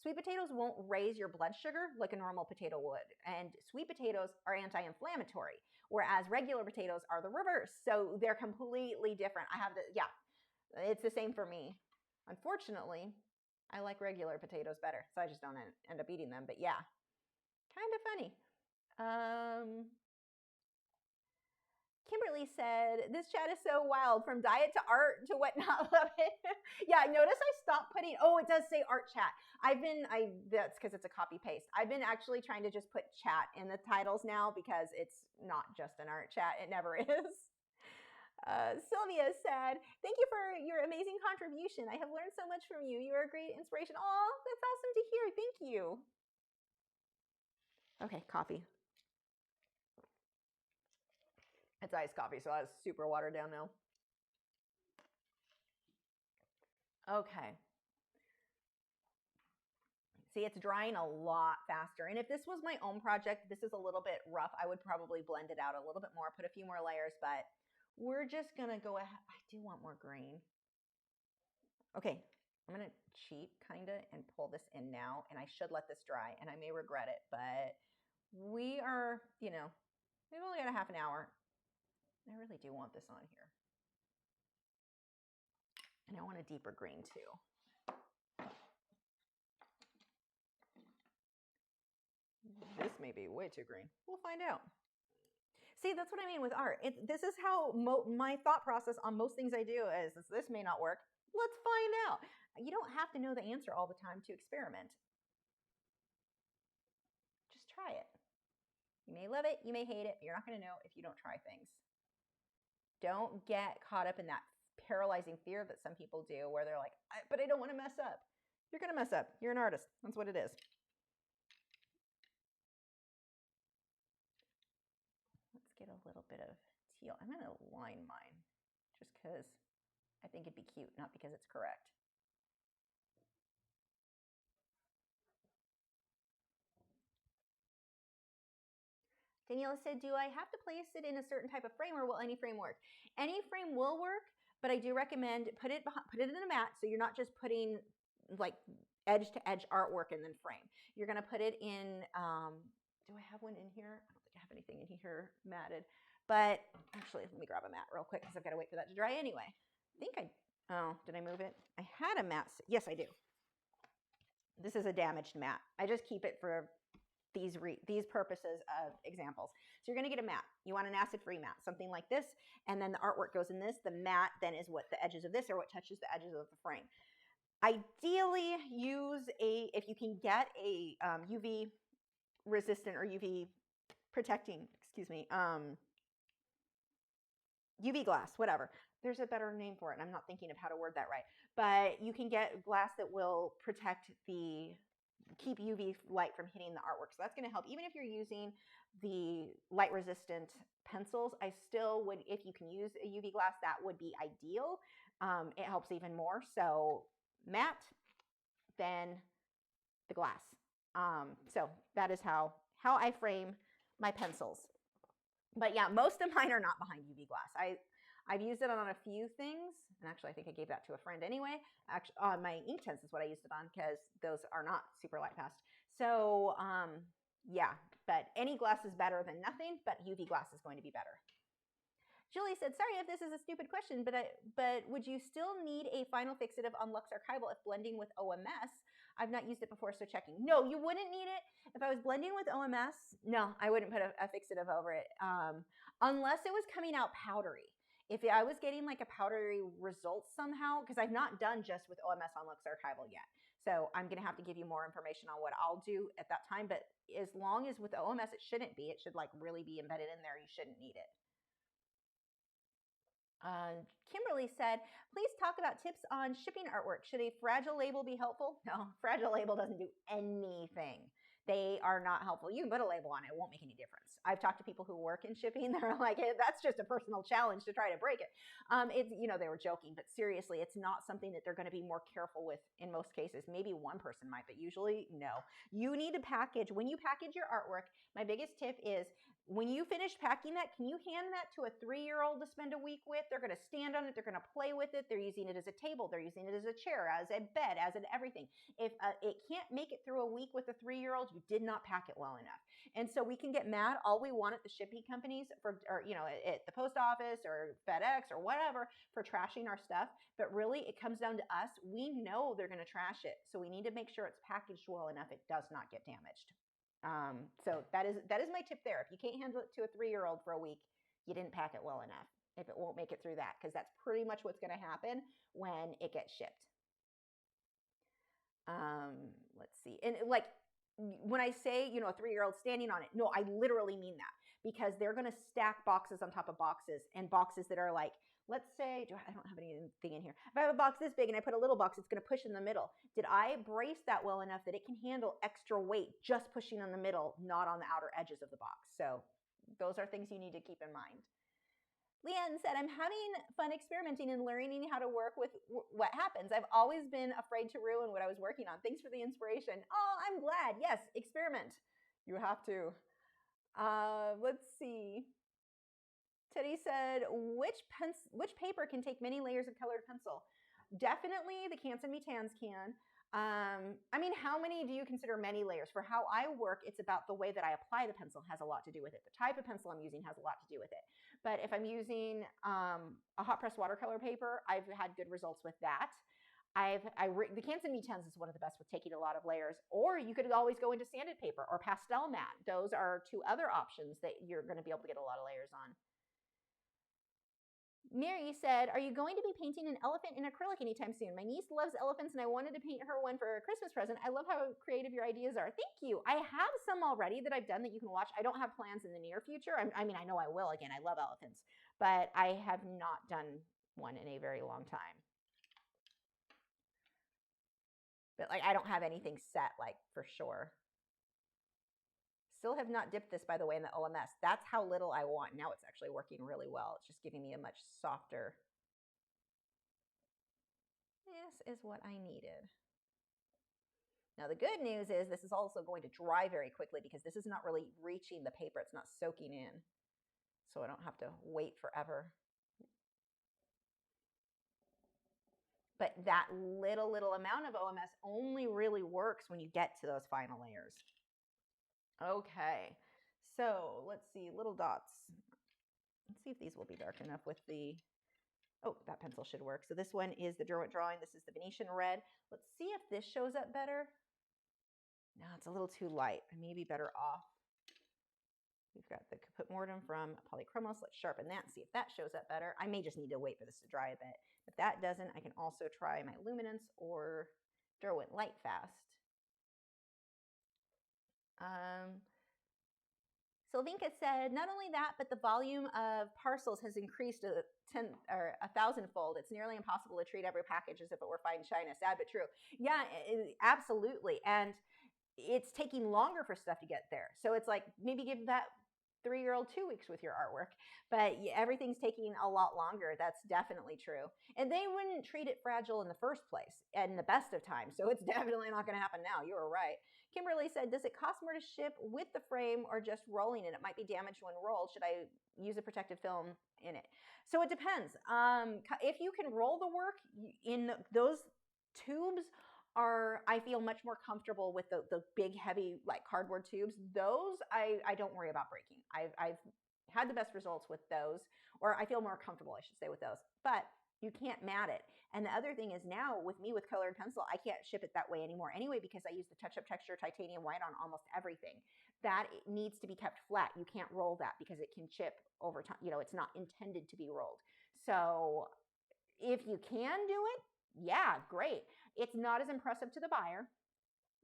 sweet potatoes won't raise your blood sugar like a normal potato would. And sweet potatoes are anti-inflammatory, whereas regular potatoes are the reverse. So they're completely different. Yeah, it's the same for me. Unfortunately, I like regular potatoes better, so I just don't end up eating them. But yeah, kind of funny. Kimberly said, this chat is so wild, from diet to art to whatnot. Love it. Yeah, notice I stopped putting, oh, it does say art chat. That's because it's a copy paste. I've been actually trying to just put chat in the titles now because it's not just an art chat. It never is. Sylvia said, thank you for your amazing contribution. I have learned so much from you. You are a great inspiration. Oh, that's awesome to hear. Thank you. Okay, coffee. It's iced coffee, so that's super watered down now. Okay. See, it's drying a lot faster. And if this was my own project, this is a little bit rough. I would probably blend it out a little bit more, put a few more layers, but we're just going to go ahead. I do want more green. Okay, I'm going to cheat kind of and pull this in now, and I should let this dry, and I may regret it, but we are, we've only got a half an hour. I really do want this on here. And I want a deeper green too. This may be way too green. We'll find out. See, that's what I mean with art. This is how my thought process on most things I do is, this may not work. Let's find out. You don't have to know the answer all the time to experiment. Just try it. You may love it, you may hate it, but you're not going to know if you don't try things. Don't get caught up in that paralyzing fear that some people do, where they're like, but I don't want to mess up. You're going to mess up. You're an artist. That's what it is. Let's get a little bit of teal. I'm going to line mine just because I think it'd be cute, not because it's correct. Daniela said, do I have to place it in a certain type of frame, or will any frame work? Any frame will work, but I do recommend put it in a mat, so you're not just putting like edge to edge artwork and then frame. You're going to put it in, do I have one in here? I don't think I have anything in here matted, but actually let me grab a mat real quick because I've got to wait for that to dry anyway. Did I move it? I had a mat. Yes, I do. This is a damaged mat. I just keep it for these purposes of examples. So you're going to get a mat. You want an acid-free mat, something like this, and then the artwork goes in this. The mat then is what the edges of this, or what touches the edges of the frame. Ideally, if you can get a UV resistant or UV protecting, UV glass, whatever. There's a better name for it, and I'm not thinking of how to word that right. But you can get glass that will keep UV light from hitting the artwork. So that's going to help. Even if you're using the light resistant pencils, I still would, if you can use a UV glass, that would be ideal. It helps even more. So matte, then the glass. So that is how I frame my pencils. But yeah, most of mine are not behind UV glass. I've used it on a few things, and actually I think I gave that to a friend anyway. Actually, on my Inktense is what I used it on, because those are not super light fast. So yeah, but any glass is better than nothing, but UV glass is going to be better. Julie said, sorry if this is a stupid question, but would you still need a final fixative Unlucks Archival if blending with OMS? I've not used it before, so checking. No, you wouldn't need it. If I was blending with OMS, no, I wouldn't put a fixative over it, unless it was coming out powdery. If I was getting like a powdery result somehow, because I've not done just with OMS Unlucks Archival yet. So I'm going to have to give you more information on what I'll do at that time. But as long as with the OMS, it shouldn't be. It should like really be embedded in there. You shouldn't need it. Kimberly said, please talk about tips on shipping artwork. Should a fragile label be helpful? No, fragile label doesn't do anything. They are not helpful. You can put a label on it. It won't make any difference. I've talked to people who work in shipping. They're like, hey, that's just a personal challenge to try to break it. It's, they were joking, but seriously, it's not something that they're going to be more careful with in most cases. Maybe one person might, but usually no. You need to package. When you package your artwork, my biggest tip is when you finish packing that, can you hand that to a 3-year-old to spend a week with? They're going to stand on it. They're going to play with it. They're using it as a table. They're using it as a chair, as a bed, as an everything. If it can't make it through a week with a 3-year-old, you did not pack it well enough. And so we can get mad all we want at the shipping companies or at the post office or FedEx or whatever for trashing our stuff. But really, it comes down to us. We know they're going to trash it. So we need to make sure it's packaged well enough it does not get damaged. So that is my tip there. If you can't handle it to a 3-year-old for a week, you didn't pack it well enough. If it won't make it through that, because that's pretty much what's going to happen when it gets shipped. Let's see. And like when I say, a 3-year-old standing on it, no, I literally mean that, because they're going to stack boxes on top of boxes, and boxes that are like, let's say, I don't have anything in here. If I have a box this big and I put a little box, it's going to push in the middle. Did I brace that well enough that it can handle extra weight just pushing on the middle, not on the outer edges of the box? So those are things you need to keep in mind. Leanne said, I'm having fun experimenting and learning how to work with what happens. I've always been afraid to ruin what I was working on. Thanks for the inspiration. Oh, I'm glad. Yes, experiment. You have to. Let's see. Teddy said, which paper can take many layers of colored pencil? Definitely the Canson Mi-Teintes can. How many do you consider many layers? For how I work, it's about the way that I apply the pencil has a lot to do with it. The type of pencil I'm using has a lot to do with it. But if I'm using a hot press watercolor paper, I've had good results with that. The Canson Mi-Teintes is one of the best with taking a lot of layers. Or you could always go into sanded paper or pastel matte. Those are 2 other options that you're going to be able to get a lot of layers on. Mary said, are you going to be painting an elephant in acrylic anytime soon? My niece loves elephants and I wanted to paint her one for a Christmas present. I love how creative your ideas are. Thank you. I have some already that I've done that you can watch. I don't have plans in the near future. I know I will. Again, I love elephants, but I have not done one in a very long time. But I don't have anything set for sure. Still have not dipped this, by the way, in the OMS. That's how little I want. Now it's actually working really well. It's just giving me a much softer. This is what I needed. Now, the good news is this is also going to dry very quickly because this is not really reaching the paper. It's not soaking in. So I don't have to wait forever. But that little amount of OMS only really works when you get to those final layers. Okay, so let's see, little dots. Let's see if these will be dark enough with the, that pencil should work. So this one is the Derwent drawing. This is the Venetian red. Let's see if this shows up better. No, it's a little too light. I may be better off. We've got the Caput Mortem from Polychromos. Let's sharpen that and see if that shows up better. I may just need to wait for this to dry a bit. If that doesn't, I can also try my Luminance or Derwent Light Fast. Sylvinka said, not only that, but the volume of parcels has increased 1,000-fold. It's nearly impossible to treat every package as if it were fine china. Sad but true. Yeah, absolutely. And it's taking longer for stuff to get there. So it's like maybe give that 3-year-old 2 weeks with your artwork, but everything's taking a lot longer. That's definitely true. And they wouldn't treat it fragile in the first place in the best of times. So it's definitely not going to happen now. You were right. Kimberly said, does it cost more to ship with the frame or just rolling it? It might be damaged when rolled. Should I use a protective film in it? So it depends. If you can roll the work in those tubes, I feel much more comfortable with the big, heavy, cardboard tubes. Those, I don't worry about breaking. I've had the best results with those, or I feel more comfortable, I should say, with those. But you can't mat it. And the other thing is now, with me with colored pencil, I can't ship it that way anymore anyway, because I use the touch-up texture titanium white on almost everything. That needs to be kept flat. You can't roll that because it can chip over time. It's not intended to be rolled. So if you can do it, yeah, great. It's not as impressive to the buyer.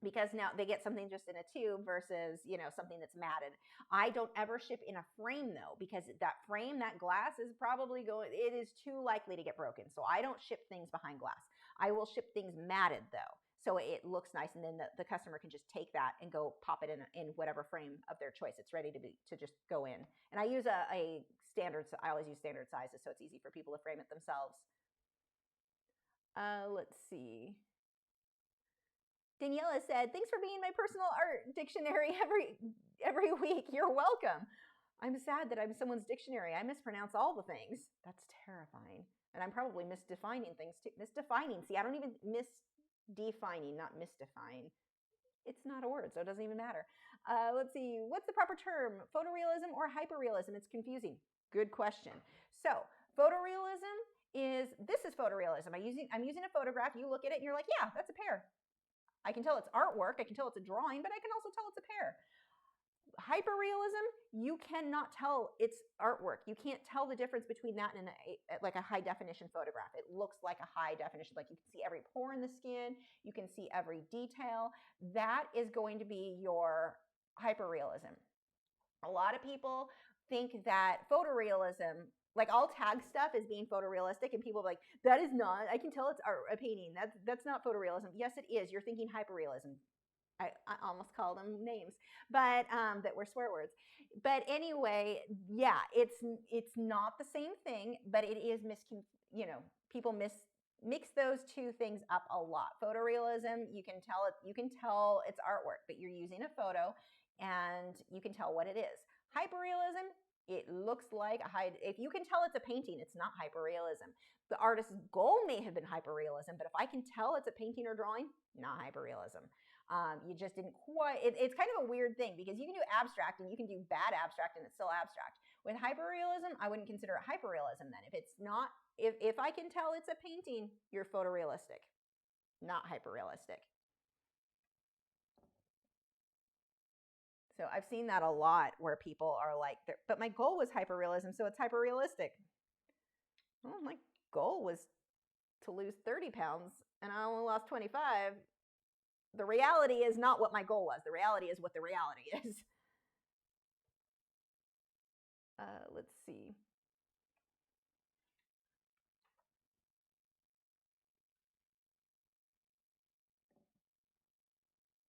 because now they get something just in a tube versus, you know, something that's matted. I don't ever ship in a frame though, because that frame, that glass is probably it is too likely to get broken. So I don't ship things behind glass. I will ship things matted though, so it looks nice, and then the customer can just take that and go pop it in whatever frame of their choice. It's ready to just go in. And I use a standard, I always use standard sizes, so it's easy for people to frame it themselves. Let's see. Daniela said, thanks for being my personal art dictionary every week. You're welcome. I'm sad that I'm someone's dictionary. I mispronounce all the things. That's terrifying. And I'm probably misdefining things too. Misdefining. See, I don't even misdefining, not misdefine. It's not a word, so it doesn't even matter. Let's see. What's the proper term? Photorealism or hyperrealism? It's confusing. Good question. So photorealism this is photorealism. I'm using a photograph. You look at it and you're like, yeah, that's a pear. I can tell it's artwork, I can tell it's a drawing, but I can also tell it's a pear. Hyperrealism, you cannot tell it's artwork. You can't tell the difference between that and like a high definition photograph. It looks like a high definition, like you can see every pore in the skin, you can see every detail. That is going to be your hyperrealism. A lot of people think that photorealism, like I'll tag stuff as being photorealistic, and people are like, that is not, I can tell it's art, a painting. That's not photorealism. Yes, it is. You're thinking hyperrealism. I almost called them names, but that were swear words. But anyway, yeah, it's not the same thing, but it is people mix those two things up a lot. Photorealism, you can tell it's artwork, but you're using a photo and you can tell what it is. Hyperrealism, it looks like if you can tell it's a painting, it's not hyperrealism. The artist's goal may have been hyperrealism, but if I can tell it's a painting or drawing, not hyperrealism. You just didn't quite, it's kind of a weird thing, because you can do abstract and you can do bad abstract and it's still abstract. With hyperrealism, I wouldn't consider it hyperrealism then. If it's not, if I can tell it's a painting, you're photorealistic, not hyperrealistic. So I've seen that a lot where people are like, but my goal was hyperrealism, so it's hyperrealistic. Well, my goal was to lose 30 pounds and I only lost 25. The reality is not what my goal was. The reality is what the reality is. Let's see.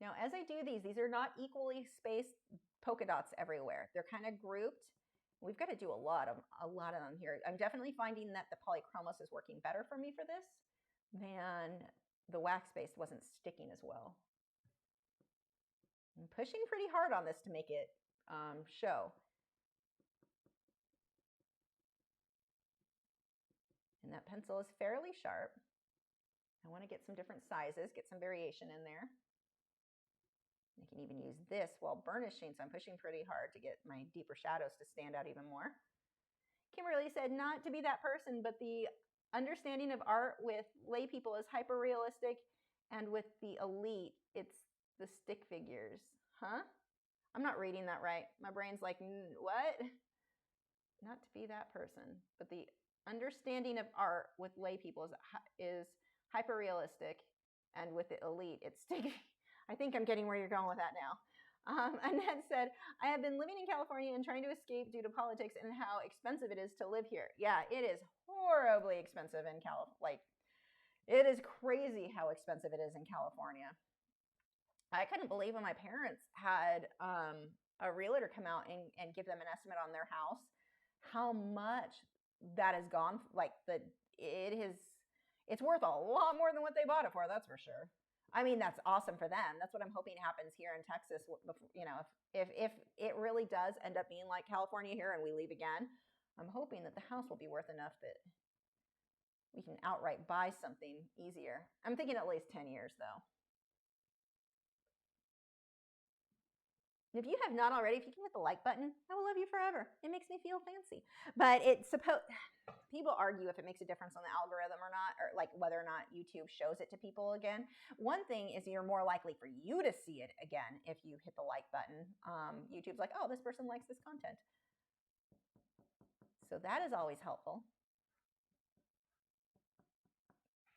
Now, as I do these are not equally spaced polka dots everywhere. They're kind of grouped. We've got to do a lot of them here. I'm definitely finding that the polychromos is working better for me for this than the wax-based wasn't sticking as well. I'm pushing pretty hard on this to make it show. And that pencil is fairly sharp. I want to get some different sizes, get some variation in there. I can even use this while burnishing, so I'm pushing pretty hard to get my deeper shadows to stand out even more. Kimberly said, not to be that person, but the understanding of art with lay people is hyper-realistic, and with the elite, it's the stick figures. Huh? I'm not reading that right. My brain's like, what? Not to be that person, but the understanding of art with lay people is hyper-realistic, and with the elite, it's stick. I think I'm getting where you're going with that now. Annette said, I have been living in California and trying to escape due to politics and how expensive it is to live here. Yeah, it is horribly expensive in California. Like, it is crazy how expensive it is in California. I couldn't believe when my parents had a realtor come out and give them an estimate on their house, how much that has gone. Like, it's worth a lot more than what they bought it for, that's for sure. I mean, that's awesome for them. That's what I'm hoping happens here in Texas. You know, if it really does end up being like California here and we leave again, I'm hoping that the house will be worth enough that we can outright buy something easier. I'm thinking at least 10 years though. If you have not already, if you can hit the like button, I will love you forever. It makes me feel fancy. But people argue if it makes a difference on the algorithm or not, or like whether or not YouTube shows it to people again. One thing is you're more likely for you to see it again if you hit the like button. YouTube's like, oh, this person likes this content. So that is always helpful.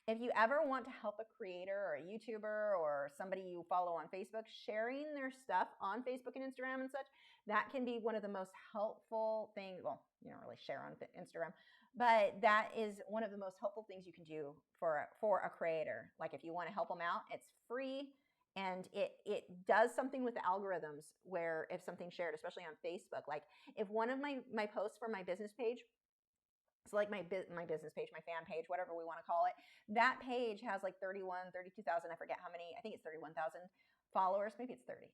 If you ever want to help a creator or a YouTuber or somebody you follow on Facebook, sharing their stuff on Facebook and Instagram and such, that can be one of the most helpful things. Well, you don't really share on Instagram, but that is one of the most helpful things you can do for a creator. Like if you want to help them out, it's free. And it does something with the algorithms where if something's shared, especially on Facebook, like if one of my posts for my business page, so like my business page, my fan page, whatever we want to call it, that page has like 32,000, I forget how many, I think it's 31,000 followers, maybe it's 30.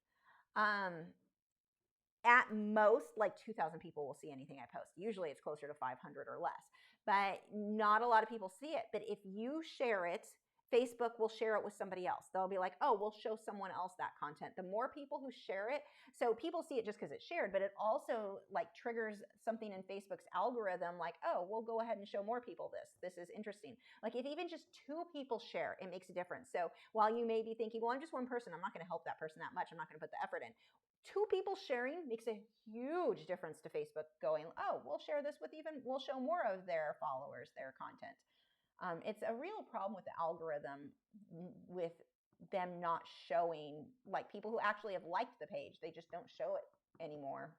At most, like 2,000 people will see anything I post. Usually it's closer to 500 or less, but not a lot of people see it. But if you share it, Facebook will share it with somebody else. They'll be like, oh, we'll show someone else that content. The more people who share it, so people see it just because it's shared, but it also like triggers something in Facebook's algorithm like, oh, we'll go ahead and show more people this. This is interesting. Like if even just 2 people share, it makes a difference. So while you may be thinking, well, I'm just one person, I'm not going to help that person that much, I'm not going to put the effort in. 2 people sharing makes a huge difference to Facebook going, oh, we'll share this with we'll show more of their followers, their content. It's a real problem with the algorithm with them not showing, like people who actually have liked the page, they just don't show it anymore.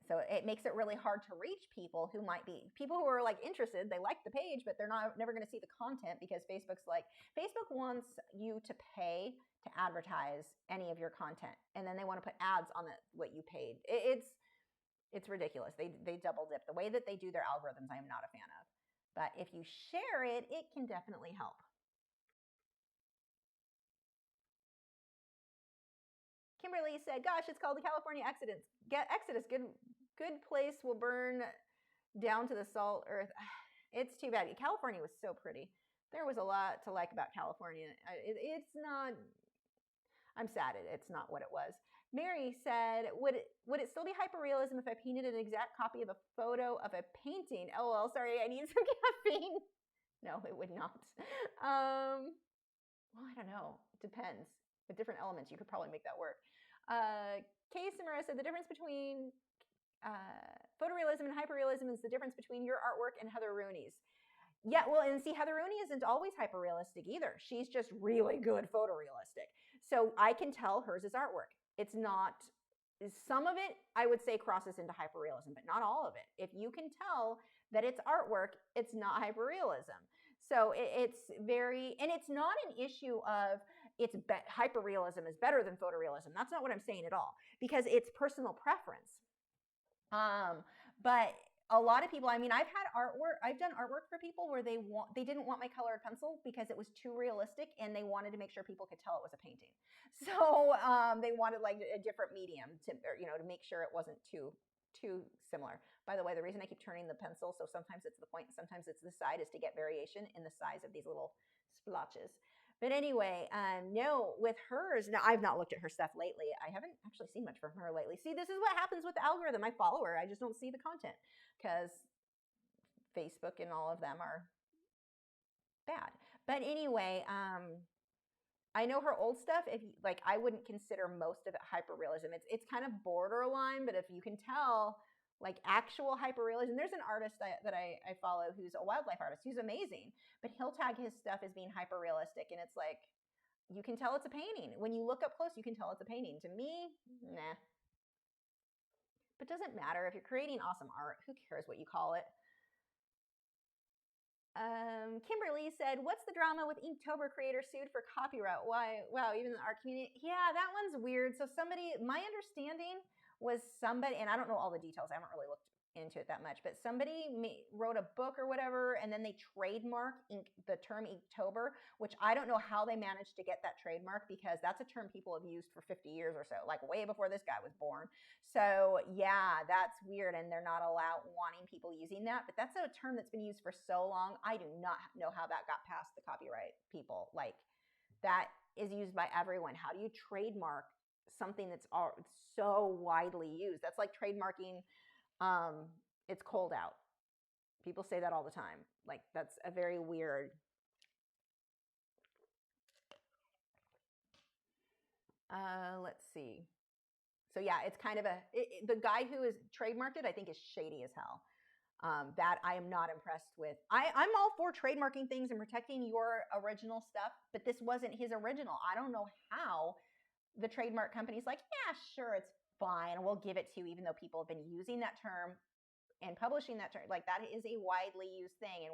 So it makes it really hard to reach people who might be, people who are like interested, they like the page, but they're never going to see the content because Facebook wants you to pay to advertise any of your content. And then they want to put ads on what you paid. It's ridiculous. They double dip. The way that they do their algorithms, I am not a fan of. But if you share it, it can definitely help. Kimberly said, gosh, it's called the California Exodus. Exodus, good place will burn down to the salt earth. It's too bad. California was so pretty. There was a lot to like about California. It's not, I'm sad it's not what it was. Mary said, would it still be hyperrealism if I painted an exact copy of a photo of a painting? Oh, well, sorry, I need some caffeine. No, it would not. Well, I don't know. It depends. With different elements, you could probably make that work. Kay Samara said, the difference between photorealism and hyperrealism is the difference between your artwork and Heather Rooney's. Yeah, well, and see, Heather Rooney isn't always hyperrealistic either. She's just really good photorealistic. So I can tell hers is artwork. It's not, some of it I would say crosses into hyperrealism, but not all of it. If you can tell that it's artwork, it's not hyperrealism. So it's very, and it's not an issue of hyperrealism is better than photorealism. That's not what I'm saying at all, because it's personal preference. But a lot of people, I mean, I've done artwork for people where they didn't want my colored pencil because it was too realistic and they wanted to make sure people could tell it was a painting. So they wanted like a different medium to make sure it wasn't too similar. By the way, the reason I keep turning the pencil, so sometimes it's the point, sometimes it's the side, is to get variation in the size of these little splotches. But anyway, no, with hers, now I've not looked at her stuff lately. I haven't actually seen much from her lately. See, this is what happens with the algorithm. I follow her. I just don't see the content because Facebook and all of them are bad. But anyway, I know her old stuff. I wouldn't consider most of it hyperrealism. It's kind of borderline, but if you can tell, like actual hyperrealism, there's an artist that I follow who's a wildlife artist who's amazing, but he'll tag his stuff as being hyperrealistic, and it's like you can tell it's a painting. When you look up close, you can tell it's a painting. To me, nah. But it doesn't matter if you're creating awesome art. Who cares what you call it? Kimberly said, what's the drama with Inktober creator sued for copyright? Why? Wow, even the art community. Yeah, that one's weird. So my understanding was somebody, and I don't know all the details. I haven't really looked into it that much, but somebody wrote a book or whatever, and then they trademark the term Inktober, which I don't know how they managed to get that trademark, because that's a term people have used for 50 years or so, like way before this guy was born. So yeah, that's weird, and they're not wanting people using that, but that's a term that's been used for so long. I do not know how that got past the copyright people. Like, that is used by everyone. How do you trademark something that's so widely used? That's like trademarking it's cold out. People say that all the time. Like, that's a very weird. Let's see. So yeah, it's kind of the guy who is trademarked it, I think, is shady as hell. That I am not impressed with. I'm all for trademarking things and protecting your original stuff, but this wasn't his original. I don't know how the trademark company's like, yeah, sure, it's fine. We'll give it to you, even though people have been using that term and publishing that term. Like, that is a widely used thing, and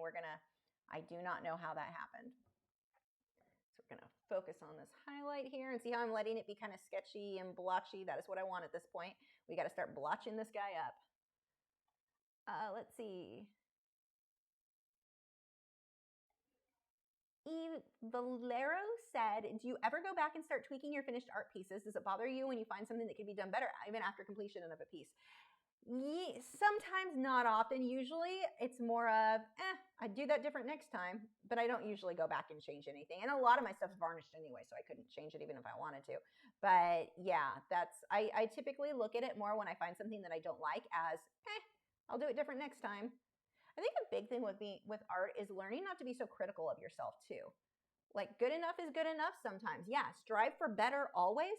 I do not know how that happened. So we're gonna focus on this highlight here and see how I'm letting it be kind of sketchy and blotchy. That is what I want at this point. We got to start blotching this guy up. Let's see. Eve Valero said, do you ever go back and start tweaking your finished art pieces? Does it bother you when you find something that could be done better, even after completion of a piece? Sometimes, not often. Usually it's more of, I'd do that different next time, but I don't usually go back and change anything. And a lot of my stuff's varnished anyway, so I couldn't change it even if I wanted to. But yeah, I typically look at it more when I find something that I don't like as, I'll do it different next time. I think a big thing with art is learning not to be so critical of yourself too. Like, good enough is good enough sometimes. Yeah, strive for better always,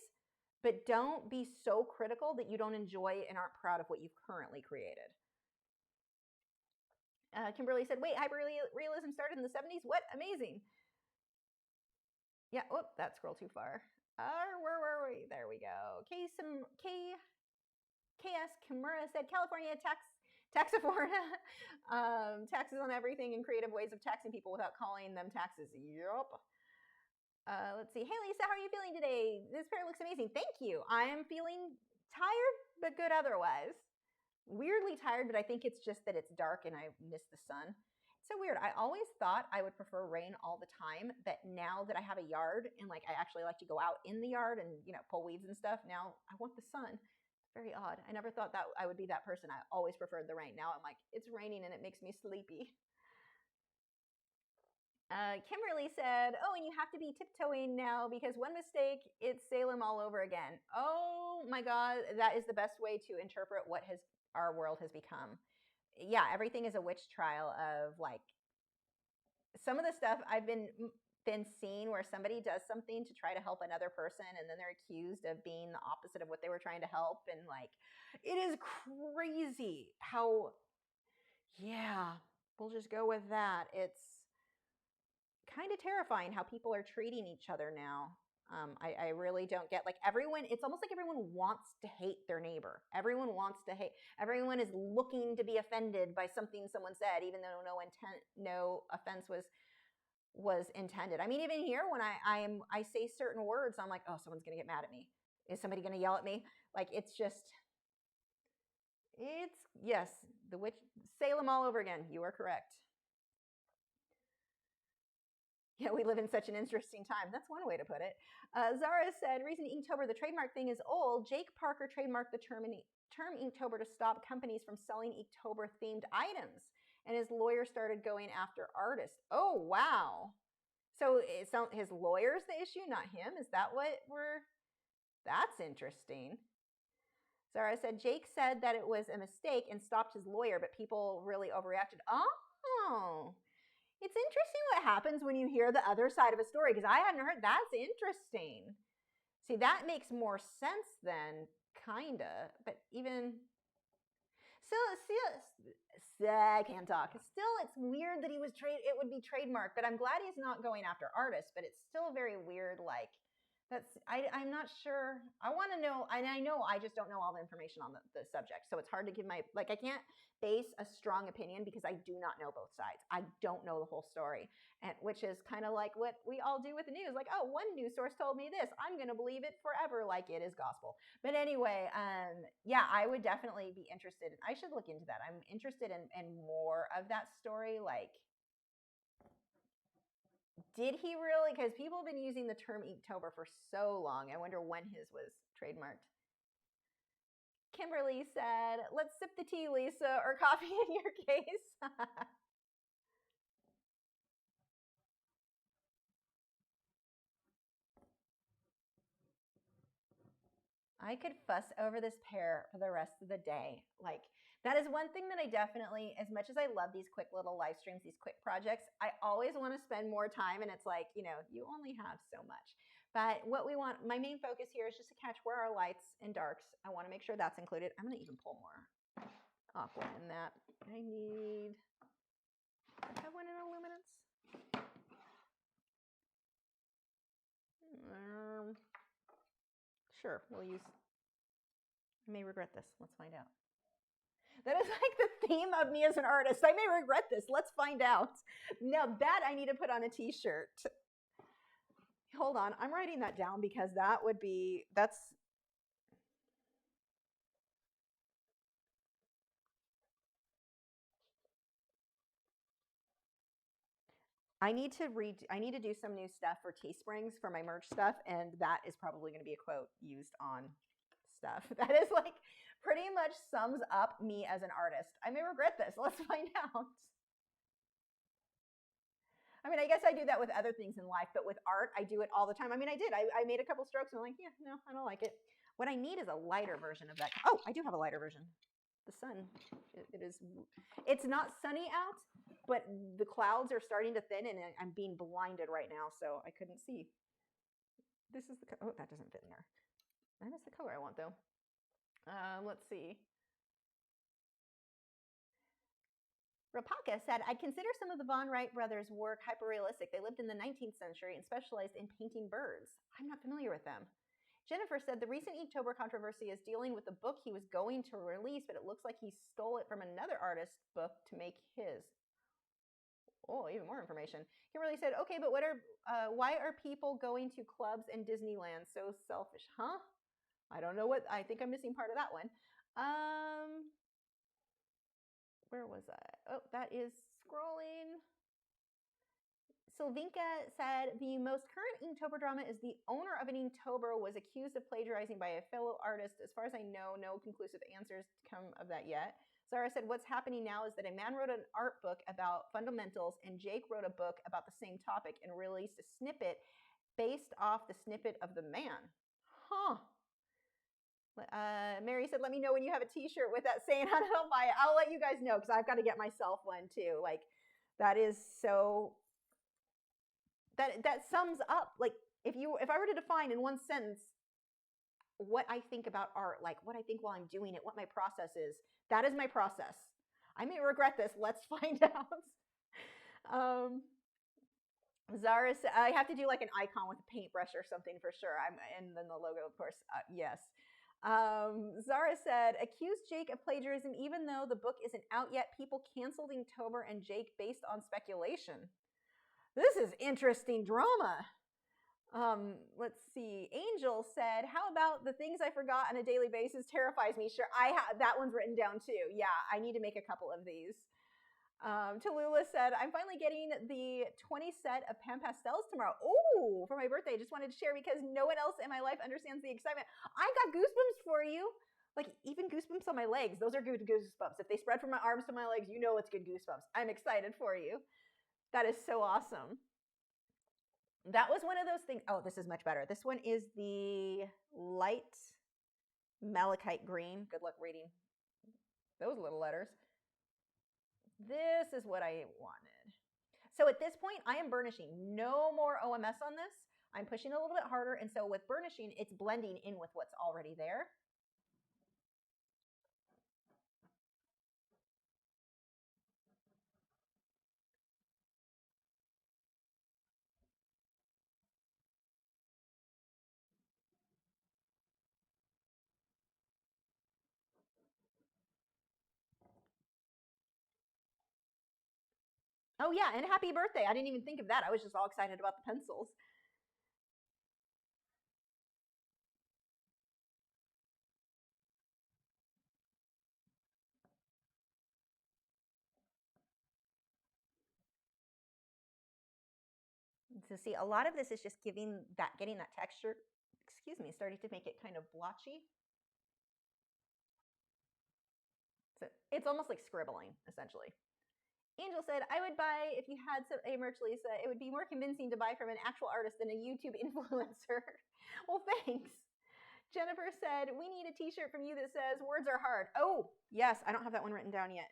but don't be so critical that you don't enjoy and aren't proud of what you've currently created. Kimberly said, wait, hyperrealism started in the 70s? What? Amazing. Yeah, whoop, that scrolled too far. Where were we? There we go. KS Kimura said, California taxifornia, taxes on everything and creative ways of taxing people without calling them taxes. Yup. Let's see. Hey, Lisa, how are you feeling today? This pair looks amazing. Thank you. I am feeling tired, but good otherwise. Weirdly tired, but I think it's just that it's dark and I miss the sun. It's so weird. I always thought I would prefer rain all the time, but now that I have a yard and like I actually like to go out in the yard and, you know, pull weeds and stuff, now I want the sun. Very odd. I never thought that I would be that person. I always preferred the rain. Now I'm like, it's raining and it makes me sleepy. Kimberly said, oh, and you have to be tiptoeing now because one mistake, it's Salem all over again. Oh my God, that is the best way to interpret what our world has become. Yeah, everything is a witch trial of like, some of the stuff I've been seeing where somebody does something to try to help another person and then they're accused of being the opposite of what they were trying to help, and like, it is crazy how, yeah, we'll just go with that. It's kind of terrifying how people are treating each other now. I really don't get, like, everyone, it's almost like everyone wants to hate their neighbor. Everyone wants to hate, everyone is looking to be offended by something someone said, even though no offense was intended. I mean, even here when I say certain words, I'm like, oh, someone's gonna get mad at me. Is somebody gonna yell at me? Like, it's yes, the witch, Salem all over again. You are correct. Yeah, we live in such an interesting time. That's one way to put it. Zara said, reason Inktober, the trademark thing is old. Jake Parker trademarked the term Inktober to stop companies from selling Inktober themed items, and his lawyer started going after artists. Oh, wow. So it's his lawyer's the issue, not him? Is that what that's interesting. Zara said, Jake said that it was a mistake and stopped his lawyer, but people really overreacted. Oh, it's interesting what happens when you hear the other side of a story, because I hadn't heard. That's interesting. See, that makes more sense then, kinda. But even still, I can't talk. Still, it's weird that it would be trademarked. But I'm glad he's not going after artists. But it's still very weird. Like, I'm not sure. I want to know, and I know I just don't know all the information on the subject. So it's hard to give I can't base a strong opinion because I do not know both sides. I don't know the whole story, and which is kind of like what we all do with the news. Like, oh, one news source told me this, I'm going to believe it forever like it is gospel. But anyway, yeah, I would definitely be interested. I should look into that. I'm interested in more of that story. Like, did he really? Because people have been using the term Inktober for so long. I wonder when his was trademarked. Kimberly said, let's sip the tea, Lisa, or coffee in your case. I could fuss over this pair for the rest of the day. Like, that is one thing that I definitely, as much as I love these quick little live streams, these quick projects, I always want to spend more time. And it's like, you only have so much. But what we want, my main focus here is just to catch where our lights and darks. I want to make sure that's included. I'm going to even pull more aqua in that. I need, I have one in Illuminance. Sure, we'll use, I may regret this. Let's find out. That is like the theme of me as an artist. I may regret this. Let's find out. Now that I need to put on a t-shirt. Hold on, I'm writing that down because that would be, that's, I need to do some new stuff for Teesprings for my merch stuff, and that is probably going to be a quote used on stuff. That is like pretty much sums up me as an artist. I may regret this. Let's find out. I mean, I guess I do that with other things in life, but with art, I do it all the time. I mean, I did. I made a couple strokes and I'm like, yeah, no, I don't like it. What I need is a lighter version of that. Oh, I do have a lighter version. The sun, it's not sunny out, but the clouds are starting to thin and I'm being blinded right now, so I couldn't see. This is the, oh, that doesn't fit in there. That is the color I want though. Let's see. Rapaka said, I'd consider some of the Von Wright brothers' work hyperrealistic. They lived in the 19th century and specialized in painting birds. I'm not familiar with them. Jennifer said, the recent Inktober controversy is dealing with the book he was going to release, but it looks like he stole it from another artist's book to make his. Oh, even more information. Kimberly said, okay, but why are people going to clubs and Disneyland? So selfish, huh? I don't know what, I think I'm missing part of that one. Where was I? Oh, that is scrolling. Sylvinka said, the most current Inktober drama is the owner of an Inktober was accused of plagiarizing by a fellow artist. As far as I know, no conclusive answers come of that yet. Zara said, what's happening now is that a man wrote an art book about fundamentals and Jake wrote a book about the same topic and released a snippet based off the snippet of the man. Huh. Mary said, let me know when you have a t-shirt with that saying how to buy it. I'll let you guys know because I've got to get myself one too. Like that is so, that sums up, like if I were to define in one sentence what I think about art, like what I think while I'm doing it, what my process is, that is my process. I may regret this. Let's find out. Zara said, I have to do like an icon with a paintbrush or something for sure. And then the logo, of course. Yes. Zara said, accused Jake of plagiarism even though the book isn't out yet. People canceled Inktober and Jake based on speculation. This is interesting drama. Let's see. Angel said, how about the things I forgot on a daily basis terrifies me? Sure, that one's written down too. Yeah, I need to make a couple of these. Tallulah said, I'm finally getting the 20 set of Pan Pastels tomorrow. Oh, for my birthday. Just wanted to share because no one else in my life understands the excitement. I got goosebumps for you. Like even goosebumps on my legs. Those are good goosebumps. If they spread from my arms to my legs, you know it's good goosebumps. I'm excited for you. That is so awesome. That was one of those things. Oh, this is much better. This one is the light malachite green. Good luck reading those little letters. This is what I wanted. So at this point, I am burnishing. No more OMS on this. I'm pushing a little bit harder. And so with burnishing, it's blending in with what's already there. Oh yeah, and happy birthday. I didn't even think of that. I was just all excited about the pencils. So see, a lot of this is just getting that texture, excuse me, starting to make it kind of blotchy. So it's almost like scribbling, essentially. Angel said, I would buy, if you had a merch, Lisa, it would be more convincing to buy from an actual artist than a YouTube influencer. Well, thanks. Jennifer said, we need a t-shirt from you that says, words are hard. Oh, yes, I don't have that one written down yet.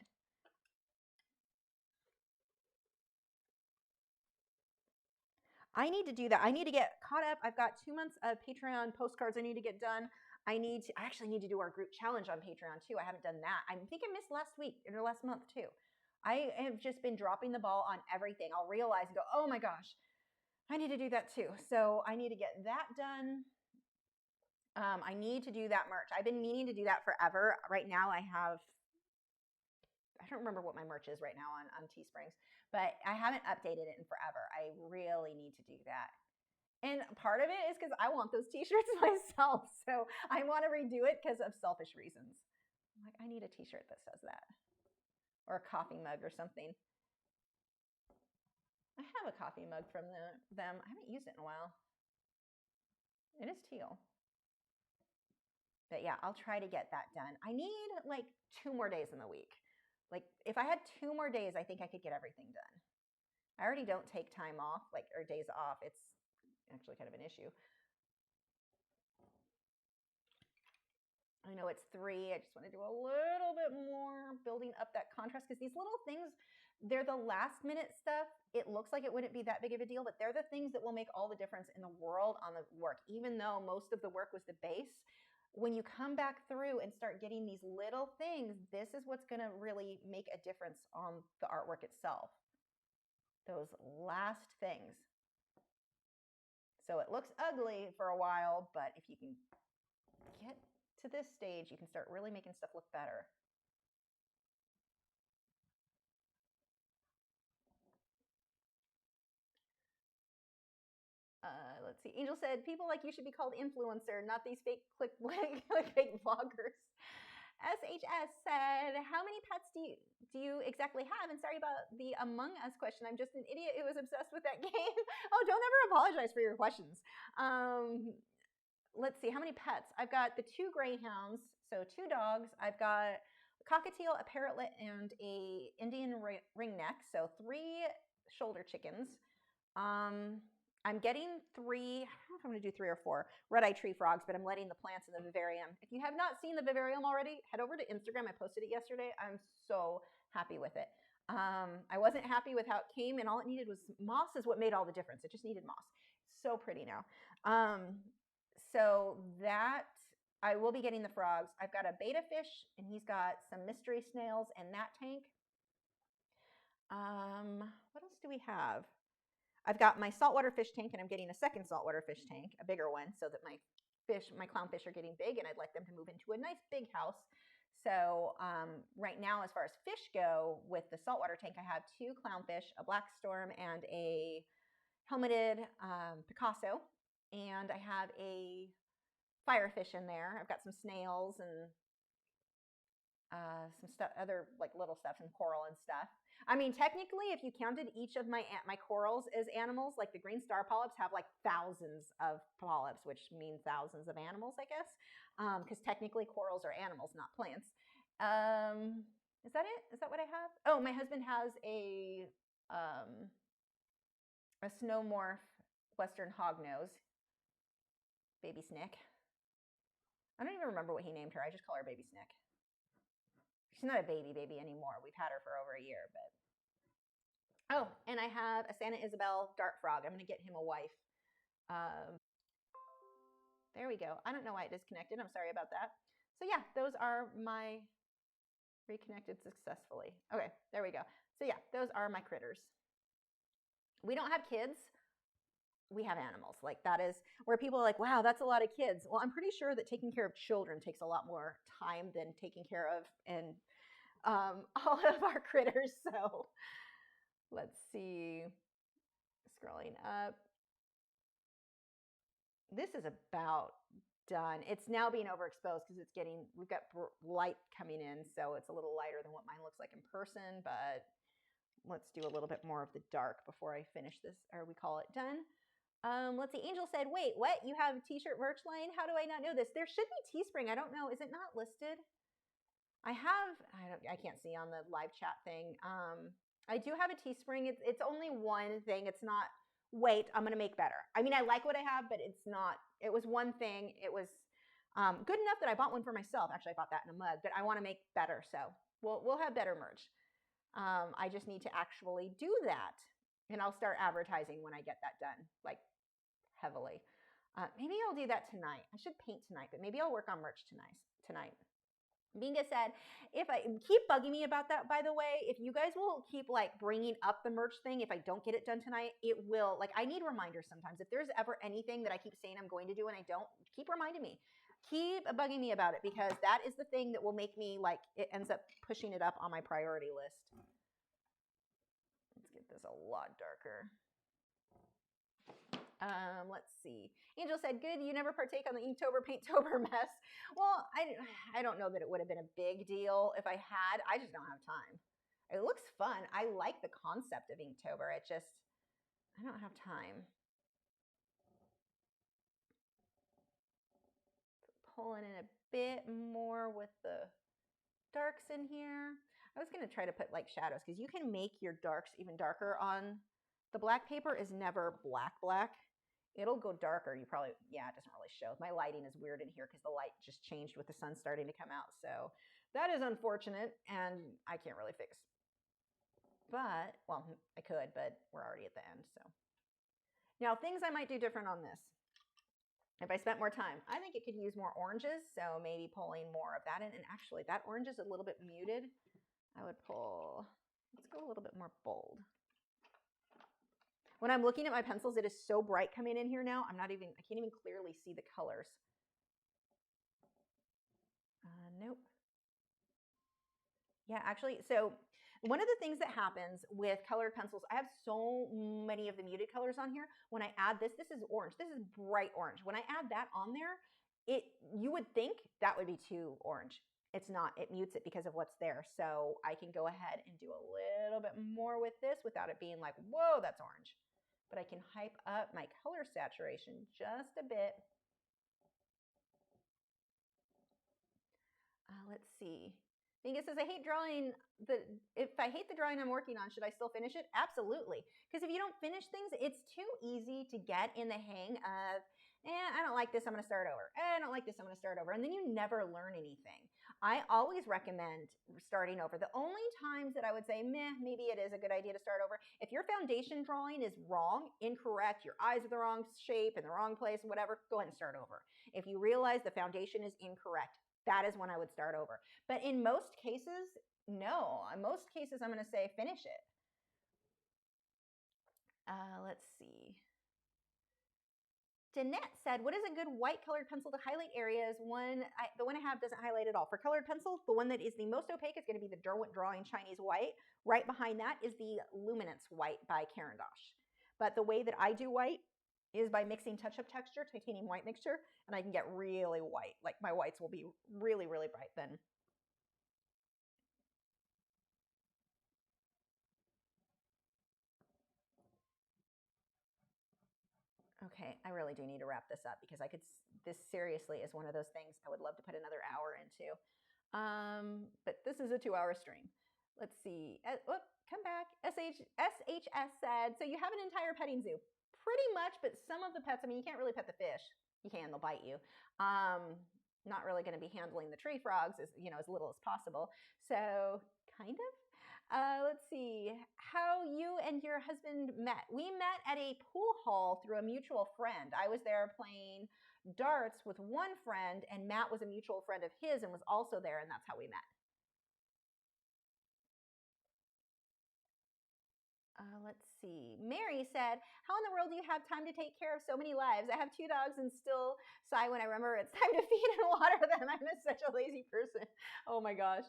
I need to do that. I need to get caught up. I've got 2 months of Patreon postcards I need to get done. I actually need to do our group challenge on Patreon too. I haven't done that. I think I missed last week or last month too. I have just been dropping the ball on everything. I'll realize and go, oh my gosh, I need to do that too. So I need to get that done. I need to do that merch. I've been meaning to do that forever. Right now I don't remember what my merch is right now on Teesprings, but I haven't updated it in forever. I really need to do that. And part of it is because I want those t-shirts myself. So I want to redo it because of selfish reasons. I'm like, I need a t-shirt that says that. Or a coffee mug or something. I have a coffee mug from them. I haven't used it in a while. It is teal. But yeah, I'll try to get that done. I need like 2 more days in the week. Like if I had 2 more days, I think I could get everything done. I already don't take time off, or days off. It's actually kind of an issue. I know it's 3. I just want to do a little bit more building up that contrast because these little things, they're the last minute stuff. It looks like it wouldn't be that big of a deal, but they're the things that will make all the difference in the world on the work. Even though most of the work was the base, when you come back through and start getting these little things, this is what's going to really make a difference on the artwork itself. Those last things. So it looks ugly for a while, but if you can get to this stage, you can start really making stuff look better. Let's see. Angel said, people like you should be called influencer, not these fake clickbait vloggers. SHS said, how many pets do you exactly have? And sorry about the Among Us question. I'm just an idiot who was obsessed with that game. Oh, don't ever apologize for your questions. Let's see, how many pets? I've got the 2 greyhounds, so 2 dogs. I've got a cockatiel, a parrotlet, and a Indian ringneck, so 3 shoulder chickens. I'm getting 3, I don't know if I'm going to do 3 or 4 red-eye tree frogs, but I'm letting the plants in the vivarium. If you have not seen the vivarium already, head over to Instagram. I posted it yesterday. I'm so happy with it. I wasn't happy with how it came, and all it needed was moss is what made all the difference. It just needed moss. So pretty now. So that, I will be getting the frogs. I've got a betta fish, and he's got some mystery snails in that tank. What else do we have? I've got my saltwater fish tank, and I'm getting a second saltwater fish tank, a bigger one, so that my clownfish are getting big, and I'd like them to move into a nice big house. So right now, as far as fish go, with the saltwater tank, I have 2 clownfish, a black storm, and a helmeted Picasso, and I have a firefish in there. I've got some snails and some stuff, other like little stuff, some coral and stuff. I mean, technically, if you counted each of my corals as animals, like the green star polyps have like thousands of polyps, which means thousands of animals, I guess, because technically corals are animals, not plants. Is that it? Is that what I have? Oh, my husband has a snowmorph western hognose, baby Snick. I don't even remember what he named her. I just call her baby Snick. She's not a baby anymore. We've had her for over a year, but. Oh, and I have a Santa Isabel dart frog. I'm going to get him a wife. There we go. I don't know why it disconnected. I'm sorry about that. So yeah, those are my reconnected successfully. Okay, there we go. So yeah, those are my critters. We don't have kids. We have animals. Like that is where people are like, wow, that's a lot of kids. Well, I'm pretty sure that taking care of children takes a lot more time than taking care of and all of our critters. So let's see, scrolling up. This is about done. It's now being overexposed because we've got light coming in, so it's a little lighter than what mine looks like in person, but let's do a little bit more of the dark before I finish this, or we call it done. Let's see, Angel said, wait, what? You have a t-shirt merch line? How do I not know this? There should be Teespring. I don't know. Is it not listed? I can't see on the live chat thing. I do have a Teespring. It's only one thing. It's not, wait, I'm going to make better. I mean, I like what I have, but it's not, it was one thing. It was good enough that I bought one for myself. Actually, I bought that in a mug, but I want to make better. So we'll have better merch. I just need to actually do that. And I'll start advertising when I get that done, like heavily. Maybe I'll do that tonight. I should paint tonight, but maybe I'll work on merch tonight. Binga said, if I keep bugging me about that, by the way, if you guys will keep like bringing up the merch thing, if I don't get it done tonight, it will, like, I need reminders sometimes. If there's ever anything that I keep saying I'm going to do and I don't, keep reminding me. Keep bugging me about it, because that is the thing that will make me, like, it ends up pushing it up on my priority list. Let's get this a lot darker. Let's see. Angel said, good, you never partake on the Inktober, Painttober mess. Well, I don't know that it would have been a big deal if I had. I just don't have time. It looks fun. I like the concept of Inktober. It just, I don't have time. Pulling in a bit more with the darks in here. I was going to try to put like shadows, because you can make your darks even darker on the black paper. Is never black. It'll go darker. You probably, yeah, it doesn't really show. My lighting is weird in here because the light just changed with the sun starting to come out. So that is unfortunate, and I can't really fix. But, well, I could, but we're already at the end. So now, things I might do different on this. If I spent more time, I think it could use more oranges. So maybe pulling more of that in. And actually, that orange is a little bit muted. I would pull, let's go a little bit more bold. When I'm looking at my pencils, it is so bright coming in here now. I can't even clearly see the colors. Nope. Yeah, actually, so one of the things that happens with colored pencils, I have so many of the muted colors on here. When I add this is orange. This is bright orange. When I add that on there, you would think that would be too orange. It's not. It mutes it because of what's there. So I can go ahead and do a little bit more with this without it being like, whoa, that's orange. But I can hype up my color saturation just a bit. Let's see. Binga says, I hate drawing. If I hate the drawing I'm working on, should I still finish it? Absolutely. Because if you don't finish things, it's too easy to get in the hang of, I don't like this, I'm going to start over. I don't like this, I'm going to start over. And then you never learn anything. I always recommend starting over. The only times that I would say, maybe it is a good idea to start over, if your foundation drawing is wrong, incorrect, your eyes are the wrong shape, in the wrong place, whatever, go ahead and start over. If you realize the foundation is incorrect, that is when I would start over. But in most cases, no. In most cases, I'm going to say finish it. Let's see. Danette said, what is a good white colored pencil to highlight areas? The one I have doesn't highlight at all. For colored pencil, the one that is the most opaque is going to be the Derwent Drawing Chinese White. Right behind that is the Luminance White by Caran d'Ache. But the way that I do white is by mixing touch-up texture, titanium white mixture, and I can get really white. Like my whites will be really, really bright then. Okay, I really do need to wrap this up because this seriously is one of those things I would love to put another hour into. But this is a 2-hour stream. Let's see. Come back. SHS said, so you have an entire petting zoo. Pretty much, but some of the pets, I mean, you can't really pet the fish. You can, they'll bite you. Not really going to be handling the tree frogs as little as possible. So kind of. Let's see how you and your husband met. We met at a pool hall through a mutual friend. I was there playing darts with one friend, and Matt was a mutual friend of his and was also there, and that's how we met. Let's see. Mary said, how in the world do you have time to take care of so many lives? I have 2 dogs and still sigh when I remember it's time to feed and water them. I'm such a lazy person. Oh my gosh.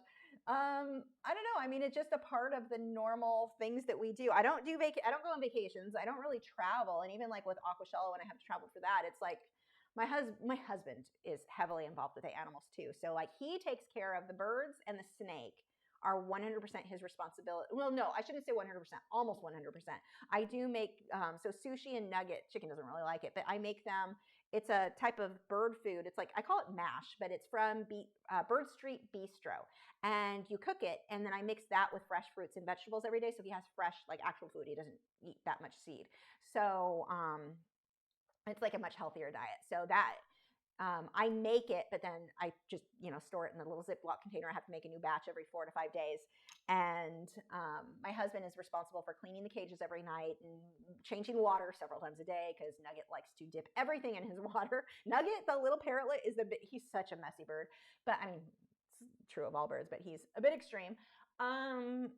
I don't know. I mean, it's just a part of the normal things that we do. I don't go on vacations. I don't really travel. And even like with Aquashello, when I have to travel for that, it's like my husband is heavily involved with the animals too. So like he takes care of the birds, and the snake are 100% his responsibility. Well, no, I shouldn't say 100%, almost 100%. I do make, so sushi and nugget, chicken doesn't really like it, but I make them. It's a type of bird food. It's like, I call it mash, but it's from Bird Street Bistro. And you cook it, and then I mix that with fresh fruits and vegetables every day. So if he has fresh, like actual food, he doesn't eat that much seed. So it's like a much healthier diet. So that, I make it, but then I just, store it in a little Ziploc container. I have to make a new batch every 4 to 5 days. And my husband is responsible for cleaning the cages every night and changing water several times a day because Nugget likes to dip everything in his water. Nugget, the little parrotlet, he's such a messy bird. But I mean, it's true of all birds, but he's a bit extreme. And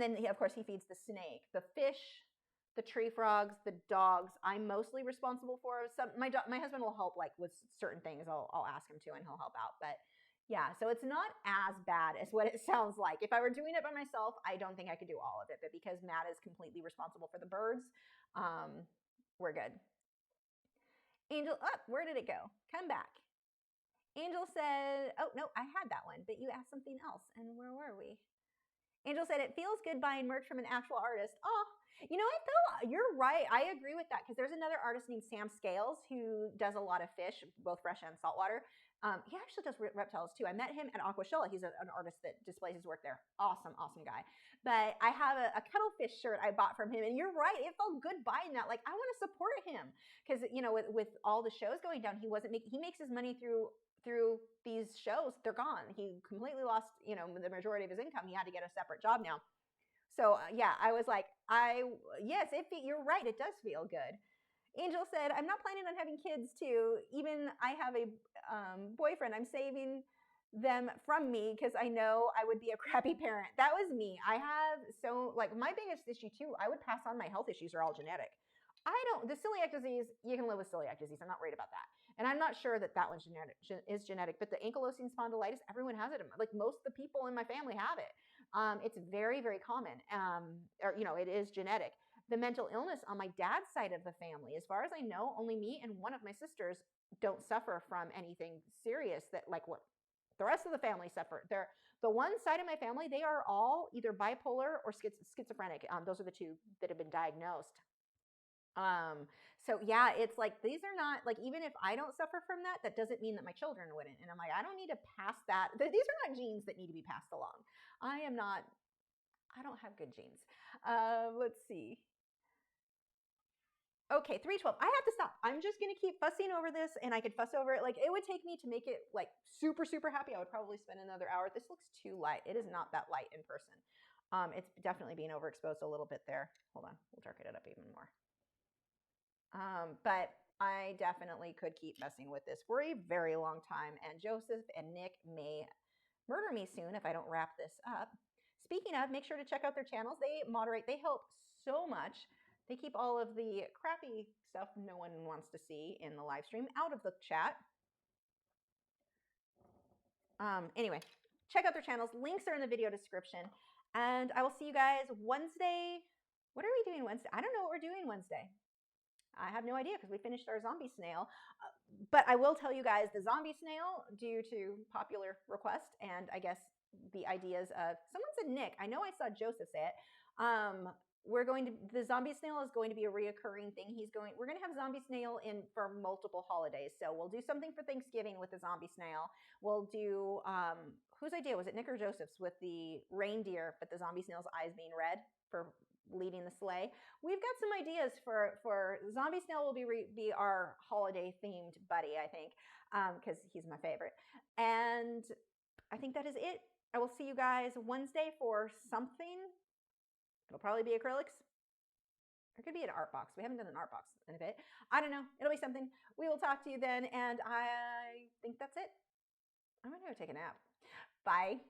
then, of course, he feeds the snake, the fish, the tree frogs, the dogs. I'm mostly responsible for. My husband will help like with certain things. I'll ask him to, and he'll help out. But yeah, so it's not as bad as what it sounds like. If I were doing it by myself, I don't think I could do all of it. But because Matt is completely responsible for the birds, we're good. Angel, where did it go? Come back. Angel said, oh, no, I had that one, but you asked something else. And where were we? Angel said, it feels good buying merch from an actual artist. Oh, you know what, though? You're right. I agree with that because there's another artist named Sam Scales who does a lot of fish, both fresh and saltwater. He actually does reptiles too. I met him at Aquashella. He's an artist that displays his work there. Awesome, awesome guy. But I have a cuttlefish shirt I bought from him, and you're right. It felt good buying that. Like I want to support him because with all the shows going down, he makes his money through these shows. They're gone. He completely lost the majority of his income. He had to get a separate job now. So yeah, I was like, yes, you're right. It does feel good. Angel said, I'm not planning on having kids too. Even I have a boyfriend. I'm saving them from me because I know I would be a crappy parent. That was me. I have my biggest issue too, I would pass on my health issues are all genetic. The celiac disease, you can live with celiac disease. I'm not worried about that. And I'm not sure that one's is genetic, but the ankylosing spondylitis, everyone has it. Like most of the people in my family have it. It's very, very common. It is genetic. The mental illness on my dad's side of the family, as far as I know, only me and one of my sisters don't suffer from anything serious that like what the rest of the family suffer. The one side of my family, they are all either bipolar or schizophrenic. Those are the two that have been diagnosed. So yeah, it's like, these are not like, even if I don't suffer from that, that doesn't mean that my children wouldn't. And I'm like, I don't need to pass that. These are not genes that need to be passed along. I don't have good genes. Let's see. Okay, 312. I have to stop. I'm just going to keep fussing over this, and I could fuss over it. Like, it would take me to make it, like, super, super happy. I would probably spend another hour. This looks too light. It is not that light in person. It's definitely being overexposed a little bit there. Hold on. We'll darken it up even more. But I definitely could keep messing with this for a very long time, and Joseph and Nick may murder me soon if I don't wrap this up. Speaking of, make sure to check out their channels. They moderate. They help so much. They keep all of the crappy stuff no one wants to see in the live stream out of the chat. Anyway, check out their channels. Links are in the video description. And I will see you guys Wednesday. What are we doing Wednesday? I don't know what we're doing Wednesday. I have no idea because we finished our zombie snail. But I will tell you guys the zombie snail, due to popular request, and I guess the ideas of, someone said Nick. I know I saw Joseph say it. The zombie snail is going to be a reoccurring thing. We're going to have zombie snail in for multiple holidays. So we'll do something for Thanksgiving with the zombie snail. We'll do, whose idea was it? Nick or Joseph's, with the reindeer, but the zombie snail's eyes being red for leading the sleigh. We've got some ideas for zombie snail. Will be our holiday themed buddy, I think, because he's my favorite. And I think that is it. I will see you guys Wednesday for something. It'll probably be acrylics. It could be an art box. We haven't done an art box in a bit. I don't know. It'll be something. We will talk to you then, and I think that's it. I'm going to go take a nap. Bye.